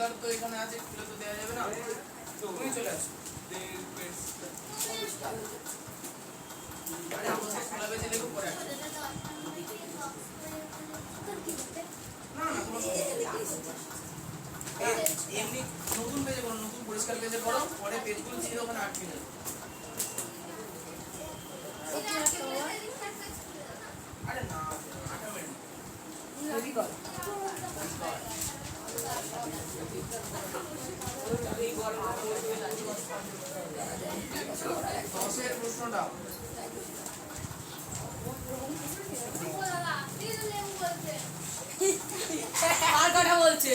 Counter তো এখানে আছে, খুলে তো দেওয়া যাবে না, তুমি চলে আসো। আরে আমার সাথে খোলা বেজে লেগে পড়ে আছে। না না কোনো এমনি নতুন পেজে করো, নতুন পরিষ্কার পেজে করো, পরে পেজগুলো ছিল ওখানে আটকে যাবে। আরে না 8 মিনিট তৈরি কর। দশের প্রশ্নটা আর কথা বলছে,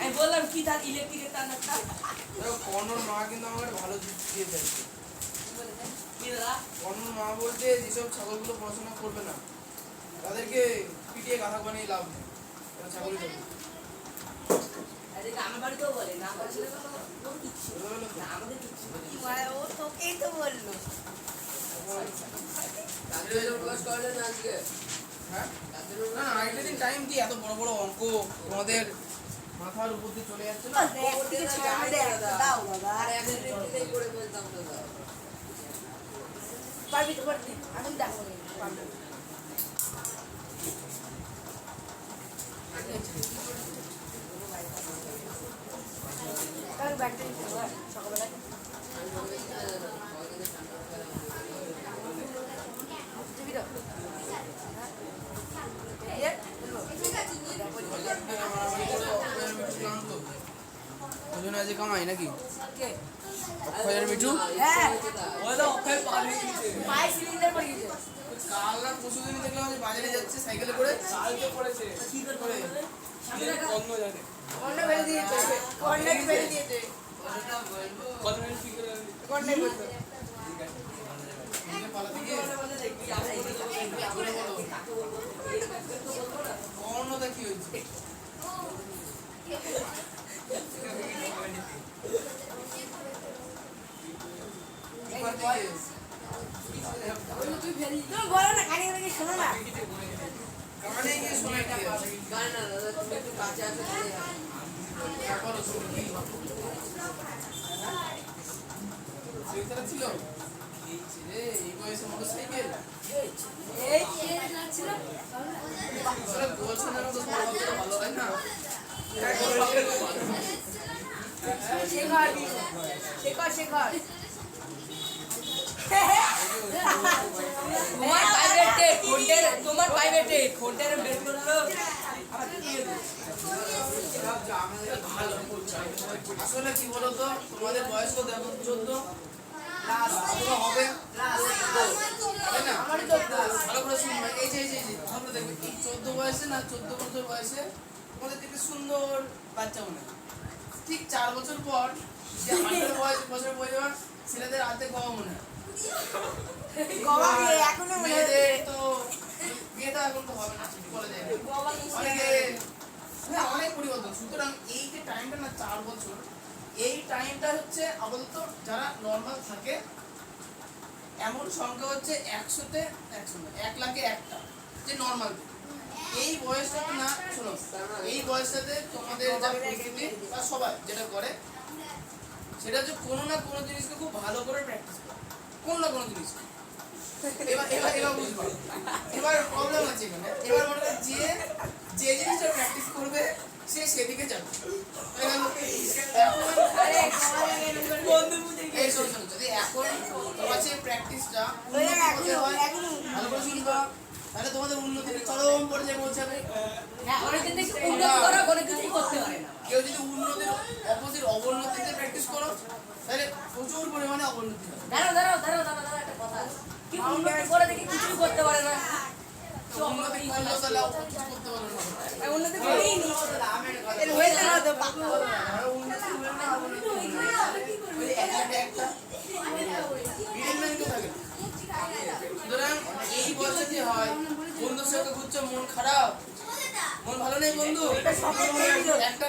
আমি বললাম কি তার ইলেকট্রিকের তার না কর্ণর মা কিন্তু আমাকে ভালো দিয়ে যাচ্ছে। কি দাদা কর্ণর মা বলতে যেসব ছাগলগুলো পড়াশোনা করবে না তাদেরকে পিটিয়ে গাধা বানিয়ে লাভ নেই, ছাগলই দেবে। আমার বাড়িতেও বলে না, আমার ছেলে কিচ্ছু না, আমাদের কিচ্ছু ও তোকেই তো বললো। হ্যাঁ না আরেকটা দিন টাইম দিই, এত বড় বড় অঙ্ক তোমাদের মাথার উপর দিয়ে চলে যাচ্ছে না। পারবি তো পারবি, আমি দেখো ব্যাটারি সকালবেলা ওজন আজ কামাই নাকি অক্ষয়ের মিঠু? কাল না পরশু দিন দেখলাম যে বাজারে যাচ্ছে সাইকেলে করে, কি করে কর্ণটা কি হয়েছে? বলো না কানে কানে শোনো না, কানে গিয়ে শোনা কি আছে? গান না দাদা, তুমি একটু কাছে আসো। বলো শুনি কি সেটা ছিল এই বয়সে মোটরসাইকেল এই ছিল আসলে গোলছানার মতো ভালো হয় না। শেখর শেখর শেখর তোমার প্রাইভেটে ফোনটার বের করলো আসলে কি বলতো তোমাদের বয়স কত এখন? 14 হবে তাই না? ভালো করে শুনবে, এই যে আমরা দেখবে এই 14 বয়সে না 14 বছর বয়সে তোমাদের দেখবে সুন্দর বাচ্চা মনে হয়। ঠিক 4 বছর পর যে 18 বছর বয়স ছেলেদের হাতে গবা মনে হয়। মেয়েদের তো বিয়েটা এখন তো হবে না, বলা যায় না। অনেকে অনেক পরিবর্তন। সুতরাং এই যে টাইমটা না 4 বছর, এই টাইমটা হচ্ছে আপাতত যারা নর্মাল থাকে এমন সংখ্যা হচ্ছে 100তে 1 লাখে একটা যে নর্মাল। এই বয়সটাতে না শোনো, এই বয়সটাতে তোমাদের যা পরিস্থিতি বা সবাই যেটা করে সেটা হচ্ছে কোনো না কোনো জিনিসকে খুব ভালো করে প্র্যাকটিস করে, কোনো না কোনো জিনিস। এবার বুঝবো, এবার প্রবলেম আছে এখানে। এবার মনে হয় যে জিনিসটা প্র্যাকটিস করবে সে সেদিকে যাবে। এই শোনো, যদি এখন তোমার যে প্র্যাকটিসটা ভালো করে শুনবা তাহলে তোমাদের উন্নতির চরম পর্যায়ে পৌঁছাবে। কেউ যদি উন্নতির অপোজিট অবনতিতে প্র্যাকটিস করো তাহলে প্রচুর পরিমাণে অবনতি হবে। একটা কথা, কি উন্নতি করে দেখি কিছুই করতে পারে না। উন্নতি করলেও তাহলে অপোজিট করতে পারবে না। উন্নতি করিনি এর হয়েছে না তো পাকা উন্নতি হলে না অবনতি ওই একটা সুতরাং এই বয়সে যে হয় বন্ধুর সঙ্গে ঘুরছো মন খারাপ, মন ভালো নেই বন্ধু, একটা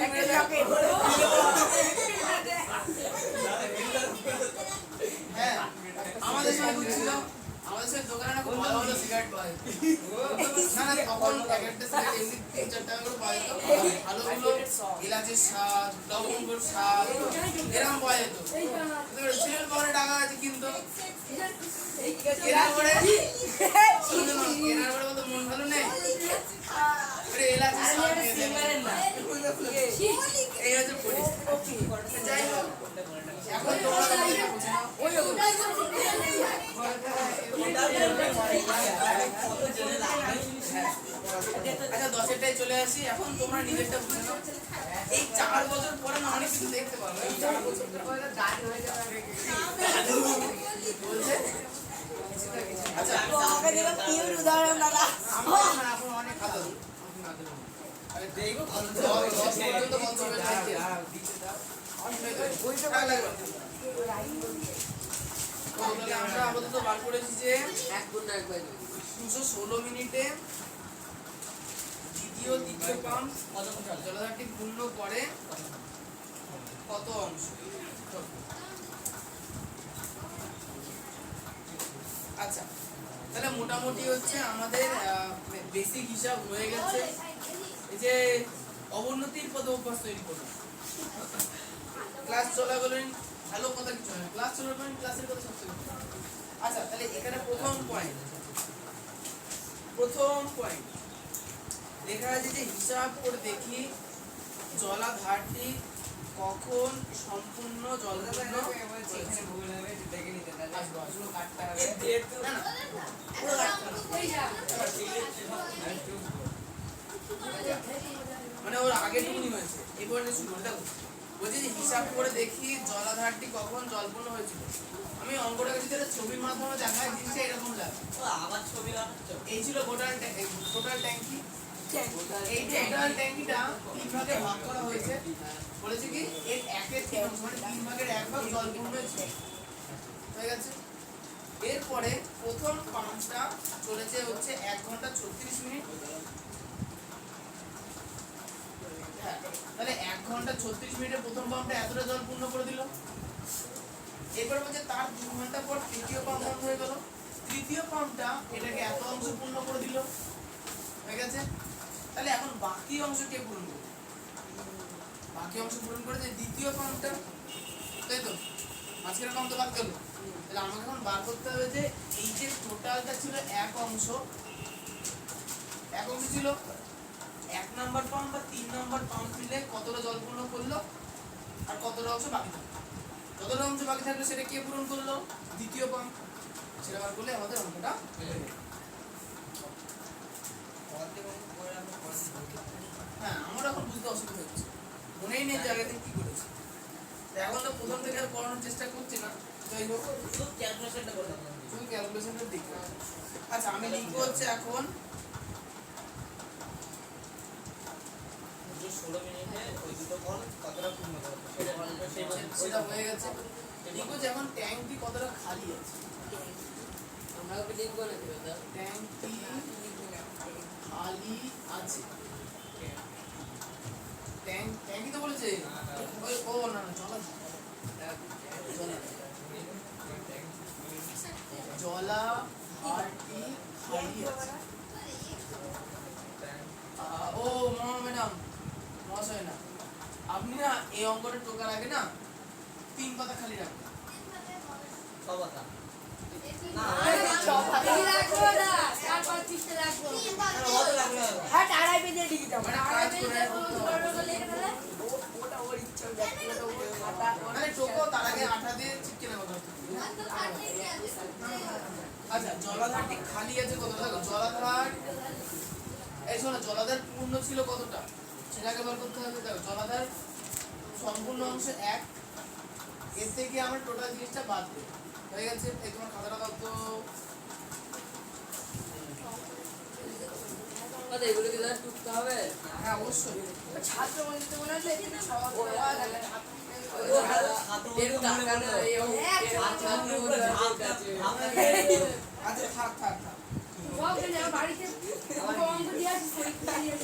হ্যাঁ আমাদের সঙ্গে ঘুরছিল, আমাদের সেই দোকানে না খুব ভালো ভালো সিগারেট পাওয়া যেত। না না তখন প্যাকেটটা সিগারেট এমনি 3-4 টাকা করে পাওয়া যেত। ভালোগুলো এলাচের স্বাদ, লবঙ্গর স্বাদ এরকম পাওয়া যেত। সিগারেট পাওয়ার টাকা আছে কিন্তু কেনার পরে কত মন ভালো নেই। এলাচের স্বাদ নিয়ে দেয়। এই হচ্ছে পরিস্থিতি। যাই হোক এখন তোমরা তোমাদেরকে বুঝে নাও। আচ্ছা 10-টায় চলে আসি। এখন তোমরা নিজেরটা বুঝে নাও। এই 4 বছর পরে না অনেক কিছু দেখতে পারবে। এই 4 বছর পরে বলছে আচ্ছা আমাকে দেবা পিওর উদাহরণ দাদা আমরা এখন অনেক ভালো আরে দেখো 10 পর্যন্ত বলতে হবে তাহলে আমরা আপাতত বার করেছি যে 216 মিনিটে দ্বিতীয় পাম্প জলাধারটি পূর্ণ করে কত অংশ। আচ্ছা তাহলে মোটামুটি হচ্ছে আমাদের বেসিক হিসাব হয়ে গেছে। এই যে অবনতির পদ অভ্যাস তৈরি করুন। ক্লাস চলাকালীন ভালো কথা কিছু না, ক্লাস চলাকালীন ক্লাসের কথা সবচেয়ে বেশি। আচ্ছা তাহলে এখানে প্রথম পয়েন্ট দেখা যাচ্ছে যে হিসাব করে দেখি জলাধারটি কখন সম্পূর্ণ জলপূর্ণ হয়েছে। মানে ওর আগে টুকুনি হয়েছে এই পয়েন্টে শুরু করে দেখো বলছি যে হিসাব করে দেখি জলাধারটি কখন জলপূর্ণ হয়েছিল। আমি অঙ্কটাকে যদি ছবির মাধ্যমে দেখাই জিনিসটা এরকম লাগে। এই ছিল টোটাল ট্যাঙ্কি। এই টোটাল ট্যাঙ্কিটা 3 ভাগে ভাগ করা হয়েছে। বলেছে কি এর 1/3 অংশ মানে 3 ভাগের 1 ভাগ জলপূর্ণ হয়েছে হয়ে গেছে। এরপরে প্রথম পাম্পটা চলেছে হচ্ছে 1 ঘন্টা 36 মিনিট। তাহলে 1 ঘন্টা 36 মিনিটে প্রথম পাম্পটা এতটা জল পূর্ণ করে দিল। এরপর বলছে তার 2 ঘন্টা পর তৃতীয় পাম্প অন হয়ে গেল। তৃতীয় পাম্পটা এটাকে এত অংশ পূর্ণ করে দিল হয়ে গেছে। তাহলে এখন বাকি অংশ কে পূরণ করবে? বাকি অংশ পূরণ করে যে দ্বিতীয় পাম্পটা, তাই তো মাঝখানে পাম্প তো বাদ গেল। তাহলে আমাকে এখন বার করতে হবে যে এই যে টোটালটা ছিল এক অংশ ছিল 1 নাম্বার পাম্প বা 3 নাম্বার পাম্প মিলে কতটা জল পূর্ণ করলো আর কতটা অংশ বাকি থাকলো। যতটা অংশ বাকি থাকলো সেটা কে পূরণ করলো? দ্বিতীয় পাম্প। সেটা বার করলে আমাদের অঙ্কটা হয়ে যাবে। হ্যাঁ আমার এখন বুঝতে অসুবিধা হচ্ছে, মনেই নেই যে আগে থেকে কি করেছি। এখন তো প্রথম থেকে আর পড়ানোর চেষ্টা করছি না। যাই হোক শুধু ক্যালকুলেশনটা দেখতে হবে। আচ্ছা আমি লিখবো হচ্ছে এখন 16 মিনিটে ওই দুটো বল কতটা পূর্ণ করবে সেটা হয়ে গেছে। লিখবো যে এখন ট্যাঙ্কটি কতটা খালি আছে। আমরা ওকে লিংক করে দেব দাও। ট্যাঙ্কটি খালি আছে। ট্যাঙ্কি তো বলেছে ওই ও না না জলাধারটি খালি আছে। ও ম্যাডাম মহাশয় না, আপনি না এই অঙ্কটা টোকার আগে না 3 পাতা খালি রাখবেন। 6 পাতা না রাখবো না, 4-5 পৃষ্ঠা রাখবো। কত লাগবে? হ্যাঁ আড়াই পেজে লিখে দাও। মানে কাজ করে ওটা ওর ইচ্ছা ব্যক্তিগত ওর খাতা মানে টোকো তার আগে আঠা দিয়ে চিপকে নেওয়া দরকার। আচ্ছা জলাধারটি খালি আছে কতটা? দেখো জলাধার এই শোনো জলাধার পূর্ণ ছিল কতটা সেটাকে বার করতে হবে। দেখো জলাধার সম্পূর্ণ অংশ 1, এর থেকে আমরা টোটাল জিনিসটা বাদ দেব হয়ে গেছে। এই তোমার খাতাটা দাও তো। কত এগুলো কি দাদা টুকতে হবে? হ্যাঁ অবশ্যই। ছাত্র বলতে মনে হচ্ছে এখানে সব আচ্ছা থাক থাক থাক বাড়িতে অঙ্ক দিয়ে আসি পরীক্ষা দিয়ে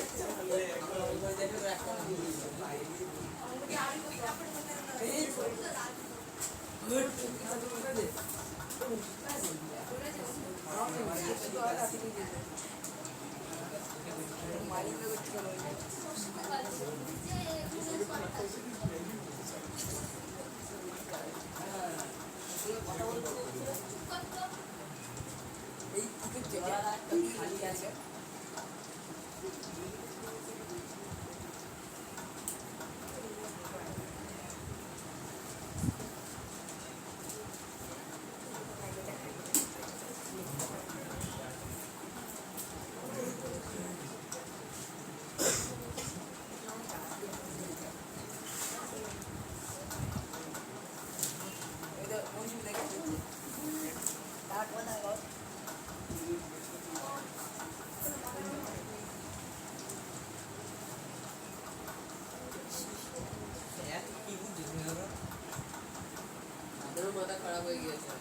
হয়ে গিয়েছে।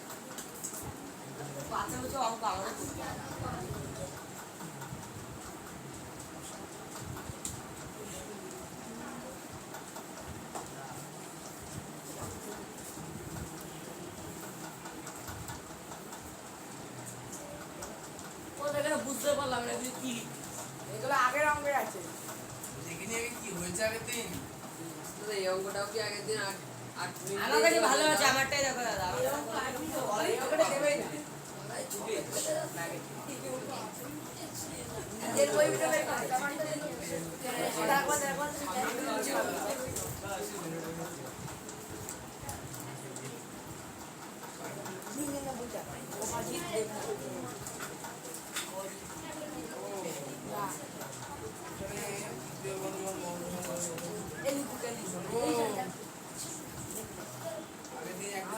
বাচ্চা বুঝো অঙ্ক আমাদের করতে হবে। বুঝতে পারলাম না কি লিখি। এগুলো আগের অঙ্কে আছে। দেখিনি আগে কি হয়েছে আগের দিন। তো এই অঙ্কটাও কি আগের দিন 8 মিনিট আমার কাছে ভালো আছে, আমারটাই দেখো দাদা। এই অঙ্কটা দেবেই না। এর বই ভিডিও বের কর। দেখো দেখো। নিয়ে বুঝা। ও মাঝি দেখো। এলি বুকেলি। আগের দিন একটা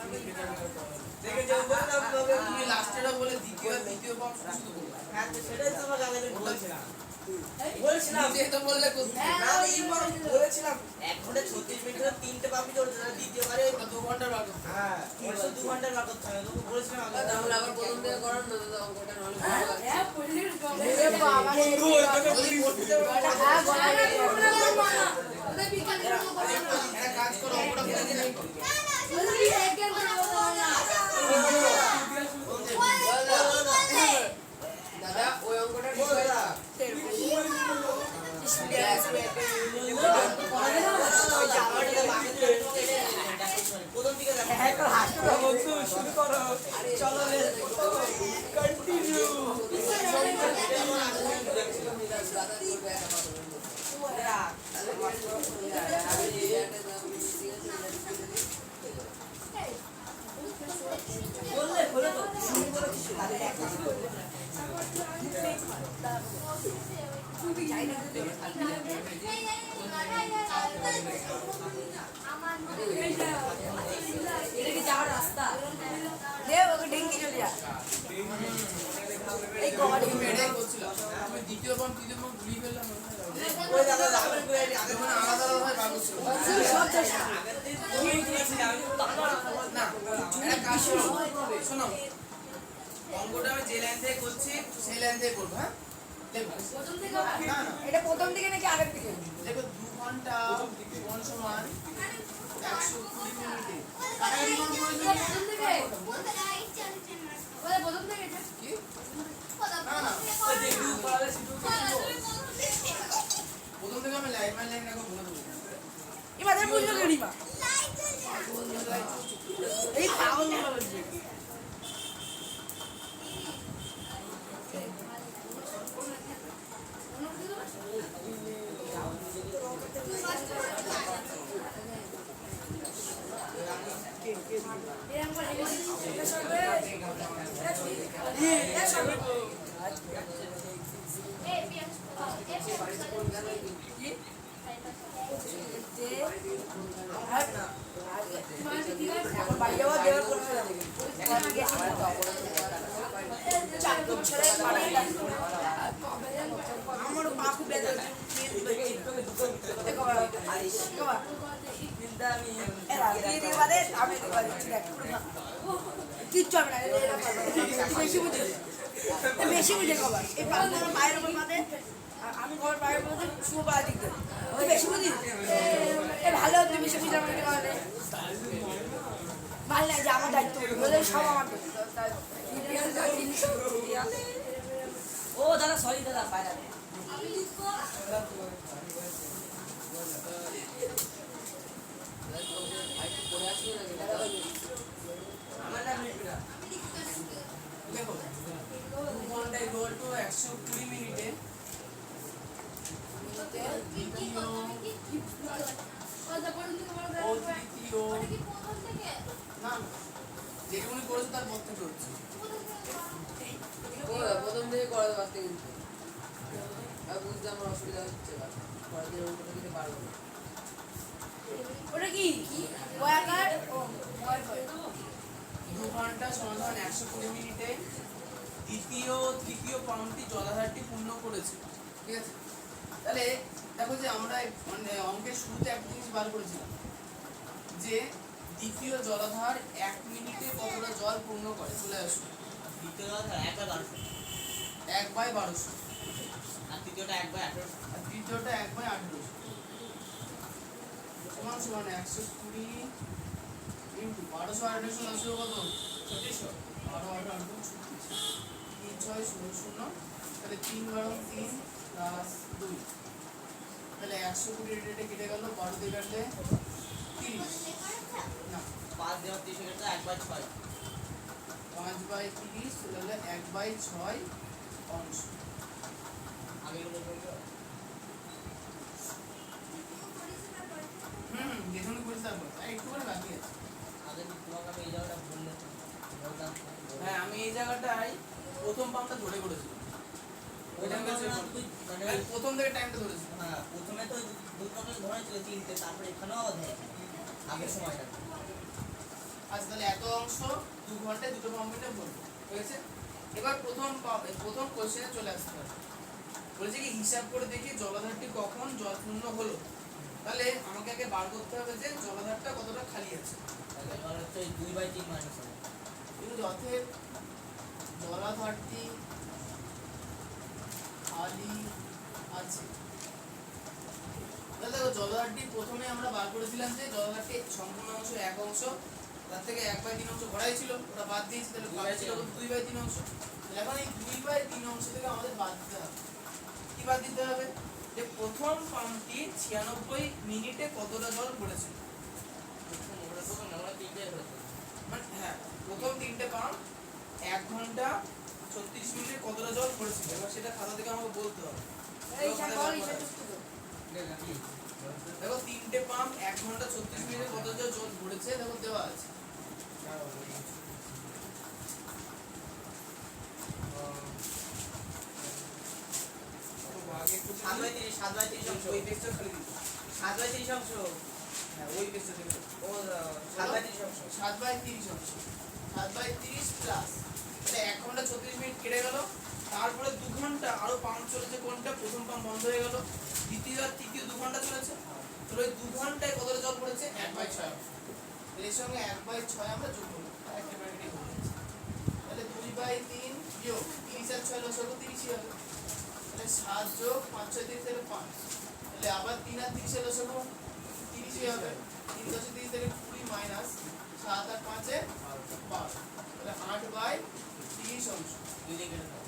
দেখে যাও বললাম তবে তুমি লাস্টেরও বলে দ্বিতীয় পাম শুধু বললে। হ্যাঁ তো সেটাই তো আমাকে আগে বলেছিলাম। বলেছিলাম নিজে তো বললে করতে। না এইবার বলেছিলাম 1 ঘন্টা 36 মিনিটে 3টে পাবি তো দ্বিতীয়বারে ওটা 2 ঘন্টার বাকি। হ্যাঁ 2 ঘন্টার বাকি থাকে তো বলেছিলাম আগে। তাহলে আবার প্রথম থেকে করার না দাদা অঙ্কটা নাহলে হ্যাঁ পুলিশ এ বাবা রে যদি করতে পারো হ্যাঁ বলা একটা কাজ করো ওটা করে দিলেই করো। দাদা ওই অঙ্কটা ঠিক বল হয় দাদা। প্রথম দিকে দেখো। হ্যাঁ তো হাসতে বন্ধু শুরু করো। চলো রে কন্টিনিউ। বললে বলে তো শুরু করে কিছু লাগে একটা এটা কি যাওয়ার রাস্তা? দে ওকে ঢেঙ্গি চলে যা এই কবাডি তুমি এটাই করছিলাম। আমি দ্বিতীয় পাম তৃতীয় পাম ঘুরিয়ে ফেললাম। ওই দাদা রাখবেন করে আগে মানে আলাদা আলাদা ভাগ ছিল। সব চেষ্টা আগের দিন তুমি দিয়েছিলাম আমি তো না একটা কাজ করো শোনো অঙ্কটা আমি যে লাইন থেকে করছি সেই লাইন থেকে করবো হ্যাঁ দেখো প্রথম থেকে না না এটা প্রথম দিকে নাকি আগের দিকে দেখো 2 ঘন্টা কোন সমান 120 মিনিটে কাটাকাটি কোন প্রয়োজন প্রথম থেকে প্রথম থেকে কি না না প্রথম থেকে আমি লাইন বাই লাইন এখন বলে দেবো এবারে বুঝলো গরিমা এই পাগল বলছে এখন বাড়ি যাওয়া দেওয়ার করতে হবে আমারও পা খুব ব্যথা হচ্ছে কিচ্ছু হবে না বেশি বুঝে বেশি বুঝে কবার এই পায়ের উপর মাঝে আমি কবার পায়ের মধ্যে শুভ পা দিক তুই বেশি বুঝিস এ ভালো তুই বেশি বুঝে আমাকে কারণে ভালো লাগে যে আমার দায়িত্ব বলে সব আমার ও দাদা সরি দাদা পায়রা আমার নাম মিঠুরা দেখো 2 ঘন্টায় ইকুয়াল টু 120 মিনিটে ও তৃতীয় না যেটুকুনি করেছো তার পর থেকে হচ্ছে প্রথম থেকে করাতে পারতে কিন্তু বুঝতে আমার অসুবিধা হচ্ছে না পরের দিন অঙ্কটা দিতে পারবো না ওটা কি ওয়াকার ও 2 ঘন্টা সমান 120 মিনিটে তৃতীয় পাম্পটি জলাধারটি পূর্ণ করেছে ঠিক আছে তাহলে দেখো যে আমরা মানে অঙ্কের শুরুতে একটা জিনিস বার করেছিলাম যে দ্বিতীয় জলাধার 1 মিনিটে কতটা জল পূর্ণ করে? চলে আসুন। দ্বিতীয় কথা 1/1200 1/1200 আর তৃতীয়টা 1/1800 আর তৃতীয়টা 1/1800 সমান সমান 120 ইন্টু 1200 আর 1800 কত? 3600। 12 8 8 36 3 6 0 0 তাহলে 3 12 3 প্লাস 2 তাহলে 120 রেটে কেটে গেল 12 দিয়ে কাটলে 30 না 5 দেওয়া 30 কেটে 1/6 5/30 তাহলে 1/6 অংশ। আগে গুলো করবো যেখানে করেছি তারপর একটু করে বাকি আছে। আগে তোমাকে আমি এই জায়গাটা বললে বলতাম হ্যাঁ আমি এই জায়গাটায় প্রথম পাম্পটা ধরে করেছি। ওইটা মানে আমি প্রথম থেকে টাইমটা ধরেছি। হ্যাঁ প্রথমে তো দুটোকে ধরেছিল 3টে তারপরে এখানেও দেয় আগের সময়টা আচ্ছা তাহলে এত অংশ 2 ঘন্টায় দুটো পাম্পে বলবো ঠিক আছে। এবার প্রথম কোশ্চেনে চলে আসতে হবে। বলেছে কি হিসাব করে দেখি জলাধারটি কখন জলপূর্ণ হলো। তাহলে আমাকে আগে বার করতে হবে যে জলাধারটা কতটা খালি আছে। তাহলে এবার হচ্ছে 2/3 মাইনাস হবে কিন্তু অতএব জলাধারটি খালি আছে। তাহলে দেখো জলাধারটি প্রথমে আমরা বার করেছিলাম যে জলাধারটি সম্পূর্ণ অংশ 1 অংশ, তার থেকে 1/3 অংশ ভরাই ছিল, ওটা বাদ দিয়েছি, তাহলে বাকি ছিল 2/3 অংশ। এখন এই 2/3 অংশ থেকে আমাদের বাদ দিতে হবে। কি বাদ দিতে হবে? যে প্রথম পাম্পটি 96 মিনিটে কতটা জল পড়েছে। প্রথম আমরা 3টে হয়েছে মানে হ্যাঁ প্রথম 3টে পাম্প 1 ঘন্টা 36 মিনিটে কতটা জল পড়েছিল। এবার সেটা খাতা থেকে আমাকে বলতে হবে। এই সাগর হিসাব করতে তো দেখো 3টে পাম্প 1 ঘন্টা 36 মিনিটে কতটা জল পড়েছে দেখো দেওয়া আছে। আগে একটু 7/30 অংশ ওই পেজটা খালি দিতে 7/30 অংশ হ্যাঁ ওই পেজটা থেকে ও 7/30 অংশ 7/30 অংশ 7/30 প্লাস তাহলে 1 ঘন্টা 36 মিনিট কেটে গেল। তারপরে 2 ঘন্টা আরো পাম্প চলেছে, কোনটা প্রথম পাম্প বন্ধ হয়ে গেল, দ্বিতীয় আর তৃতীয় 2 ঘন্টা চলেছে। তাহলে ওই 2 ঘন্টায় কতটা জল পড়েছে? 1/6। এর সঙ্গে 1/6 আমরা যোগ করব একটা ব্র্যাকেটে বলে দিচ্ছি। তাহলে 2/3 বিয়োগ 30 আর 6 লসগু 30 হবে। তাহলে 7 যোগ 5 6 30 তাহলে 5। তাহলে আবার 3 আর 30 এর লসগু 30 হবে। 3 10 30 তাহলে 20 মাইনাস 7 আর 5 এ 12। তাহলে 8/30 অংশ। 2 দিয়ে কেটে দাও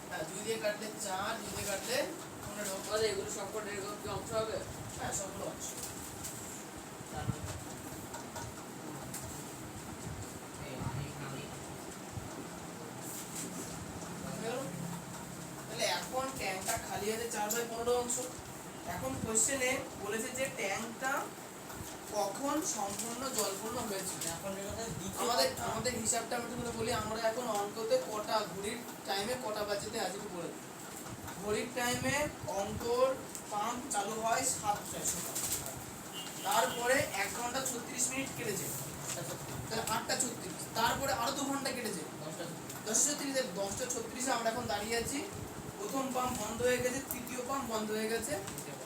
হ্যাঁ 2 দিয়ে কাটলে 4, 2 দিয়ে কাটলে 15। বলে এগুলো সবকটা এরকম কি অংশ হবে? হ্যাঁ সবগুলো অংশ। তারপরে এই আমি গেল? তাহলে এখন ট্যাঙ্কটা খালি আছে 4/15 অংশ। এখন কোশ্চেনে বলেছে যে ট্যাঙ্কটা কখন সম্পূর্ণ জলপূর্ণ হয়েছিল। এখন এর কথা দ্বিতীয় আমাদের হিসাবটা আমি একটু বলি। আমরা এখন অঙ্কতে কটা ঘড়ির টাইমে কটা বাজেতে আছে একটু বলে দিই। ঘড়ির টাইমে অঙ্কর পাম্প চালু হয় 7টায় সকাল, তারপরে 1 ঘন্টা 36 মিনিট কেটেছে, তাহলে 8টা 36, তারপরে আরো 2 ঘন্টা কেটেছে 10টা 36। 10টা 36 আমরা এখন দাঁড়িয়ে আছি। প্রথম পাম্প বন্ধ হয়ে গেছে, তৃতীয় পাম্প বন্ধ হয়ে গেছে,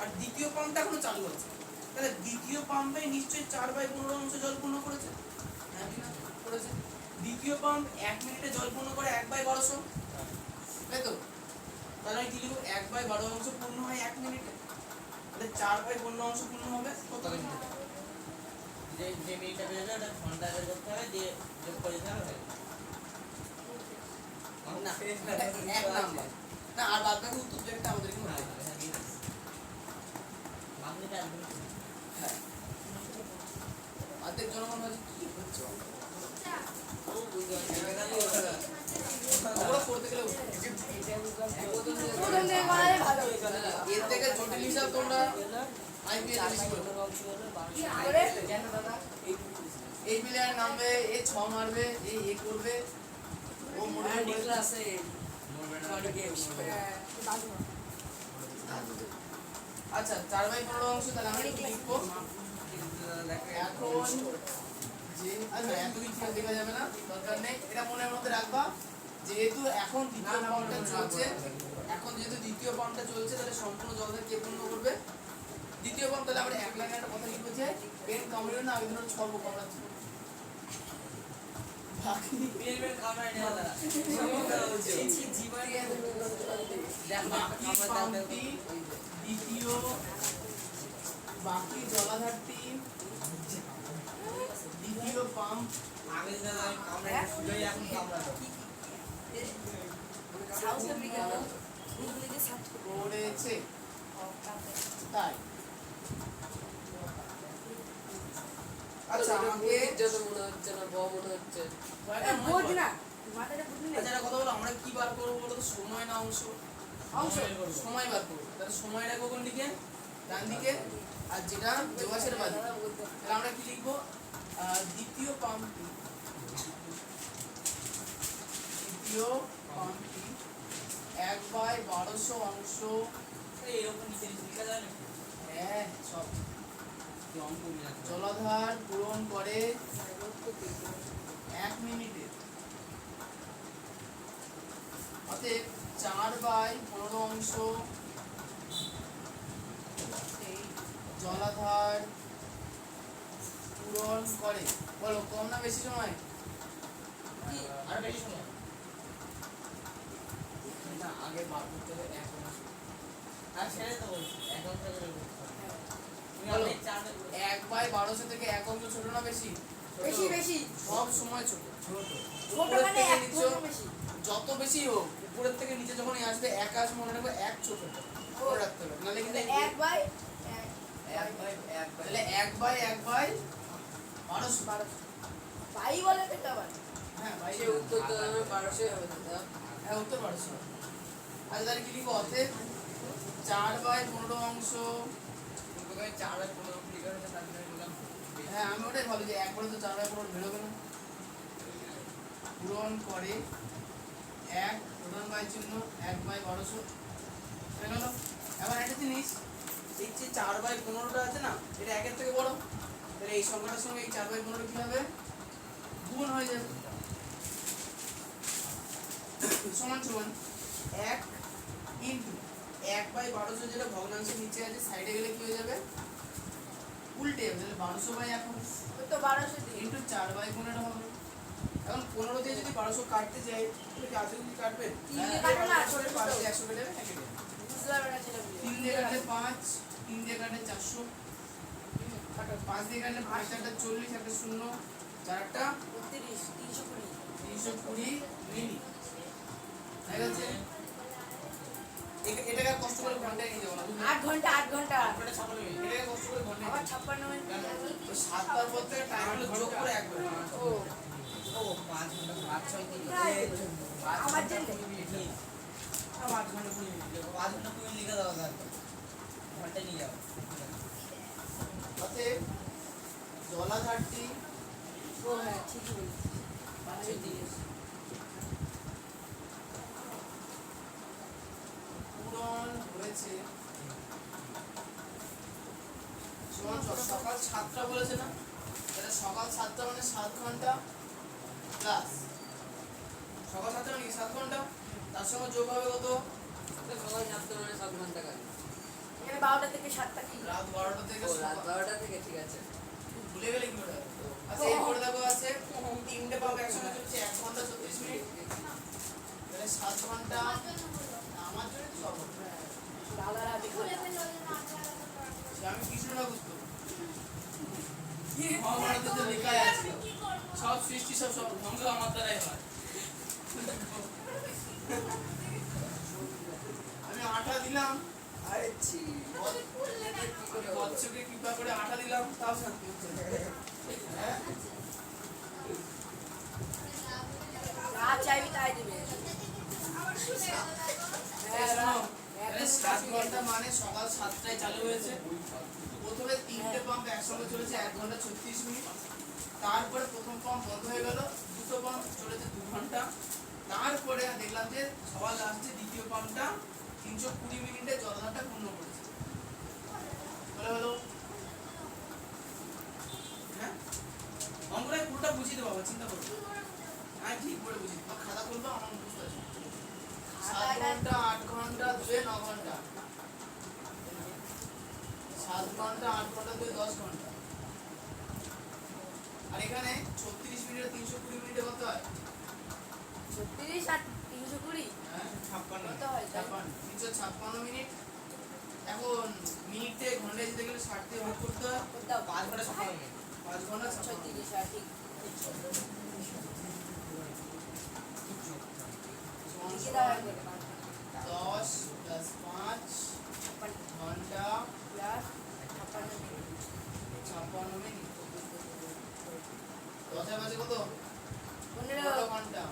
আর দ্বিতীয় পাম্পটা এখনো চালু আছে। তাহলে দ্বিতীয় পাম্পে নিশ্চয়ই 4/15 অংশ জল পূর্ণ করেছে। হ্যাঁ কি না করেছে। দ্বিতীয় পাম্প 1 মিনিটে জল পূর্ণ করে 1/1200, তাই তো? তাহলে আমি কি লিখব? 1/12 অংশ পূর্ণ হয় 1 মিনিটে। তাহলে 4/15 অংশ পূর্ণ হবে কত মিনিটে? যে মিনিটটা বের হবে ওটা ঘন্টা বের করতে হবে দিয়ে যোগ করে দিতে হবে না এটা 1 নাম্বার না, আর বাদ বাকি উত্তর যেটা আমাদের এখানে হ্যাঁ হবে। হ্যাঁ দিয়ে বাংলাটা একদম হ্যাঁ অর্ধেক জনগণ হচ্ছে কি হচ্ছে আমরা করতে গেলে প্রথম থেকে করালে ভালো এর থেকে জটিল হিসাব তোমরা আইপিএল বেশি করবে। করে এই প্লেয়ার নামবে, এ 6 মারবে, এই এ করবে, ও মরে ক্লাসে আচ্ছা 4/15 অংশ। তাহলে আমরা কি লিখবো এখন? যে আচ্ছা এত কিছু দেখা যাবে না, দরকার নেই, এটা মনের মধ্যে রাখবা। যেহেতু এখন দ্বিতীয় পাম্পটা চলছে, তাহলে সম্পূর্ণ জলটা কে পূর্ণ করবে? দ্বিতীয় পাম্প তাহলে আমরা এক লাইনে একটা কথা লিখবো যে পেন কামড়িও না আবেদনের সর্ব কামড়াচ্ছে বাকি পেন কামড়ায় না দাদা ছি জীবনে বাকি পাম্পটি দ্বিতীয় বাকি জলাধারটি দ্বিতীয় পাম্প আগে দাদা কামড়ায় শুধুই এখন কামড়াতো সাউথ আফ্রিকা গুগলে সার্চ করেছে তাই আচ্ছা আমাকে যত মনে হচ্ছে না বড় মনে হচ্ছে বোঝ না মাথাটা বুঝলি আচ্ছা একটা কথা বলো আমরা কি বার করবো বলো তো সময় না অংশ অংশ। সময় বার করবো তাহলে সময়টা কোন দিকে ডান দিকে আর যেটা দেওয়াশের বাদ তাহলে আমরা কি লিখবো দ্বিতীয় পাম্পটি এক বাই 1200 অংশ এরকম নিচে নিচে লেখা যায় না হ্যাঁ সব অঙ্ক মিলাতে জলাধার পূরণ করে 1 মিনিটে অতএব 4 বাই 15 অংশ জলাধার পূরণ করে বলো কম না বেশি সময় আর বেশি সময় না আগে বার করতে হবে 1 মাস আর ছেড়ে তো বলছি এখন থেকে তুমি বলো। অনেক চার 1 বাই 1200 থেকে 1 অংশ ছোট না বেশি বেশি বেশি সব সময় ছোট ছোট ছোট উপরের মানে থেকে এক নিচে গুণ বেশি যত বেশি হোক উপরের থেকে নিচে যখনই আসবে এক আসবে মনে রাখবে এক ছোট মনে রাখতে হবে নাহলে কিন্তু এক বাই তাহলে 1 বাই 1200 বাই বলে তো আবার হ্যাঁ ভাই সে উত্তর তো আমি 1200 হবে দাদা হ্যাঁ উত্তর 1200 আচ্ছা তাহলে কি লিখবো অতএব 4 বাই 15 অংশ তোকে চার আর 15 লিখা হয়েছে তার জন্য বললাম হ্যাঁ আমি ওটাই ভালো যে একবারে তো 4 বাই 15 বেরোবে না পূরণ করে 1 প্রধান বাই চিহ্ন 1 বাই 1200 হয়ে গেল এখন একটা জিনিস এই যে 4 বাই 15টা আছে না এটা 1 এর থেকে বড় তাহলে এই সংখ্যাটার সঙ্গে এই 4 বাই 15 কি হবে গুণ হয়ে যাবে সমান সমান 1 ইনটু 1 বাই 1200 যেটা ভগ্নাংশের নিচে আছে সাইডে গেলে কি হয়ে যাবে উল্টে যাবে তাহলে 1200 বাই 1 ওই তো 1200 দিন ইনটু 4 বাই 15 হবে এখন 15 দিয়ে যদি 1200 কাটতে যাই তাহলে কি আজকে কি কাটবে তিন দিয়ে কাটবে না, ছোট ছোট। 5 দিয়ে 100 কেটে যাবে কেটে যাবে বুঝতে পারবে না ছেলে 3 দিয়ে কাটলে 5 3 দিয়ে কাটলে 400 5 দিয়ে কাটলে 5 একটা 40 একটা 0 4 একটা 32 320 320 মিলি ঠিক আছে এটাকে আর কষ্ট করে ঘন্টায় নিয়ে যাবো না 8 ঘন্টা 8 ঘন্টা আপনারা ছাপানো এটাকে কষ্ট করে ঘন্টায় আবার নিয়ে 56 মিনিট তো 7টার পর থেকে টাইম হলো যোগ করে 1 ঘন্টা ও ও 5 ঘন্টা 5 6 দিন আমার জন্য 5 ঘন্টা 20 মিনিট 5 ঘন্টা তুমি লিখে দাও দাদা ঘন্টা নিয়ে যাও অতএব জলাধারটি ও হ্যাঁ ঠিকই বলেছিস পূরণ হয়েছে সমান সকাল 7টা বলেছে না তাহলে সকাল 7টা মানে 7 ঘন্টা প্লাস সকাল 7টা মানে কি 7 ঘন্টা তার সঙ্গে যোগ হবে কত সকাল 7টা মানে 7 ঘন্টা কাজ এখানে 12টা থেকে 7টা কি রাত 12টা থেকে ও রাত সকাল 12টা থেকে ঠিক আছে ভুলে গেলে কি করে আচ্ছা এই করে দেখো আছে তিনটে পাবো একসঙ্গে চলছে 1 ঘন্টা 36 মিনিট তাহলে 7 ঘন্টা আমার জন্য তো সব হবে। দাদারা দেখো সে আমি কৃষ্ণটা বুঝতো মহাভারতে তো লেখাই আছে সব সৃষ্টি সব সব ধ্বংস আমার দ্বারাই হয় আমি আটা দিলাম আরে ছি বৎসকে কৃপা করে আটা দিলাম তাও শান্তি হচ্ছে না। হ্যাঁ? যা চাইবি তাই দিবে এই শোনো, তাহলে 7 ঘন্টা মানে সকাল 7টায় চালু হয়েছে প্রথমে 3টে পাম্প একসঙ্গে চলেছে 1 ঘন্টা 36 মিনিট তারপরে প্রথম পাম্প বন্ধ হয়ে গেল দুটো পাম্প চলেছে 2 ঘন্টা তারপরে দেখলাম যে সবার লাস্টে দ্বিতীয় পাম্পটা 320 মিনিটে জলাধারটা পূর্ণ করেছে বলে হলো হ্যাঁ অঙ্কটা পুরোটা বুঝিয়ে দেবো বাবা, চিন্তা করো আমি ঠিক করে বুঝিয়ে দেবো খাতা খুলবো আমার বুঝতে পারছি 7 ঘন্টা 8 ঘন্টা 2 9 ঘন্টা 7 7 ঘন্টা 8 ঘন্টা দিয়ে 10 ঘন্টা। আর এখানে 36 মিনিটে 320 মিনিটে কত হয়? 36 আর 320 হ্যাঁ 56 কত হয়? 356 মিনিট। এখন মিনিটে ঘন্টায় যেতে গেলে 60 দিয়ে ভাগ করতে হয়। কোথাও 5 ঘন্টা 56 মিনিট। 5 ঘন্টা 56 মিনিট। 36 আর ঠিক লিখে দাও একবার 10 প্লাস 5 ঘন্টা প্লাস 56 মিনিট 56 মিনিট। 10 এর মাঝে কত? 15 15 ঘন্টা।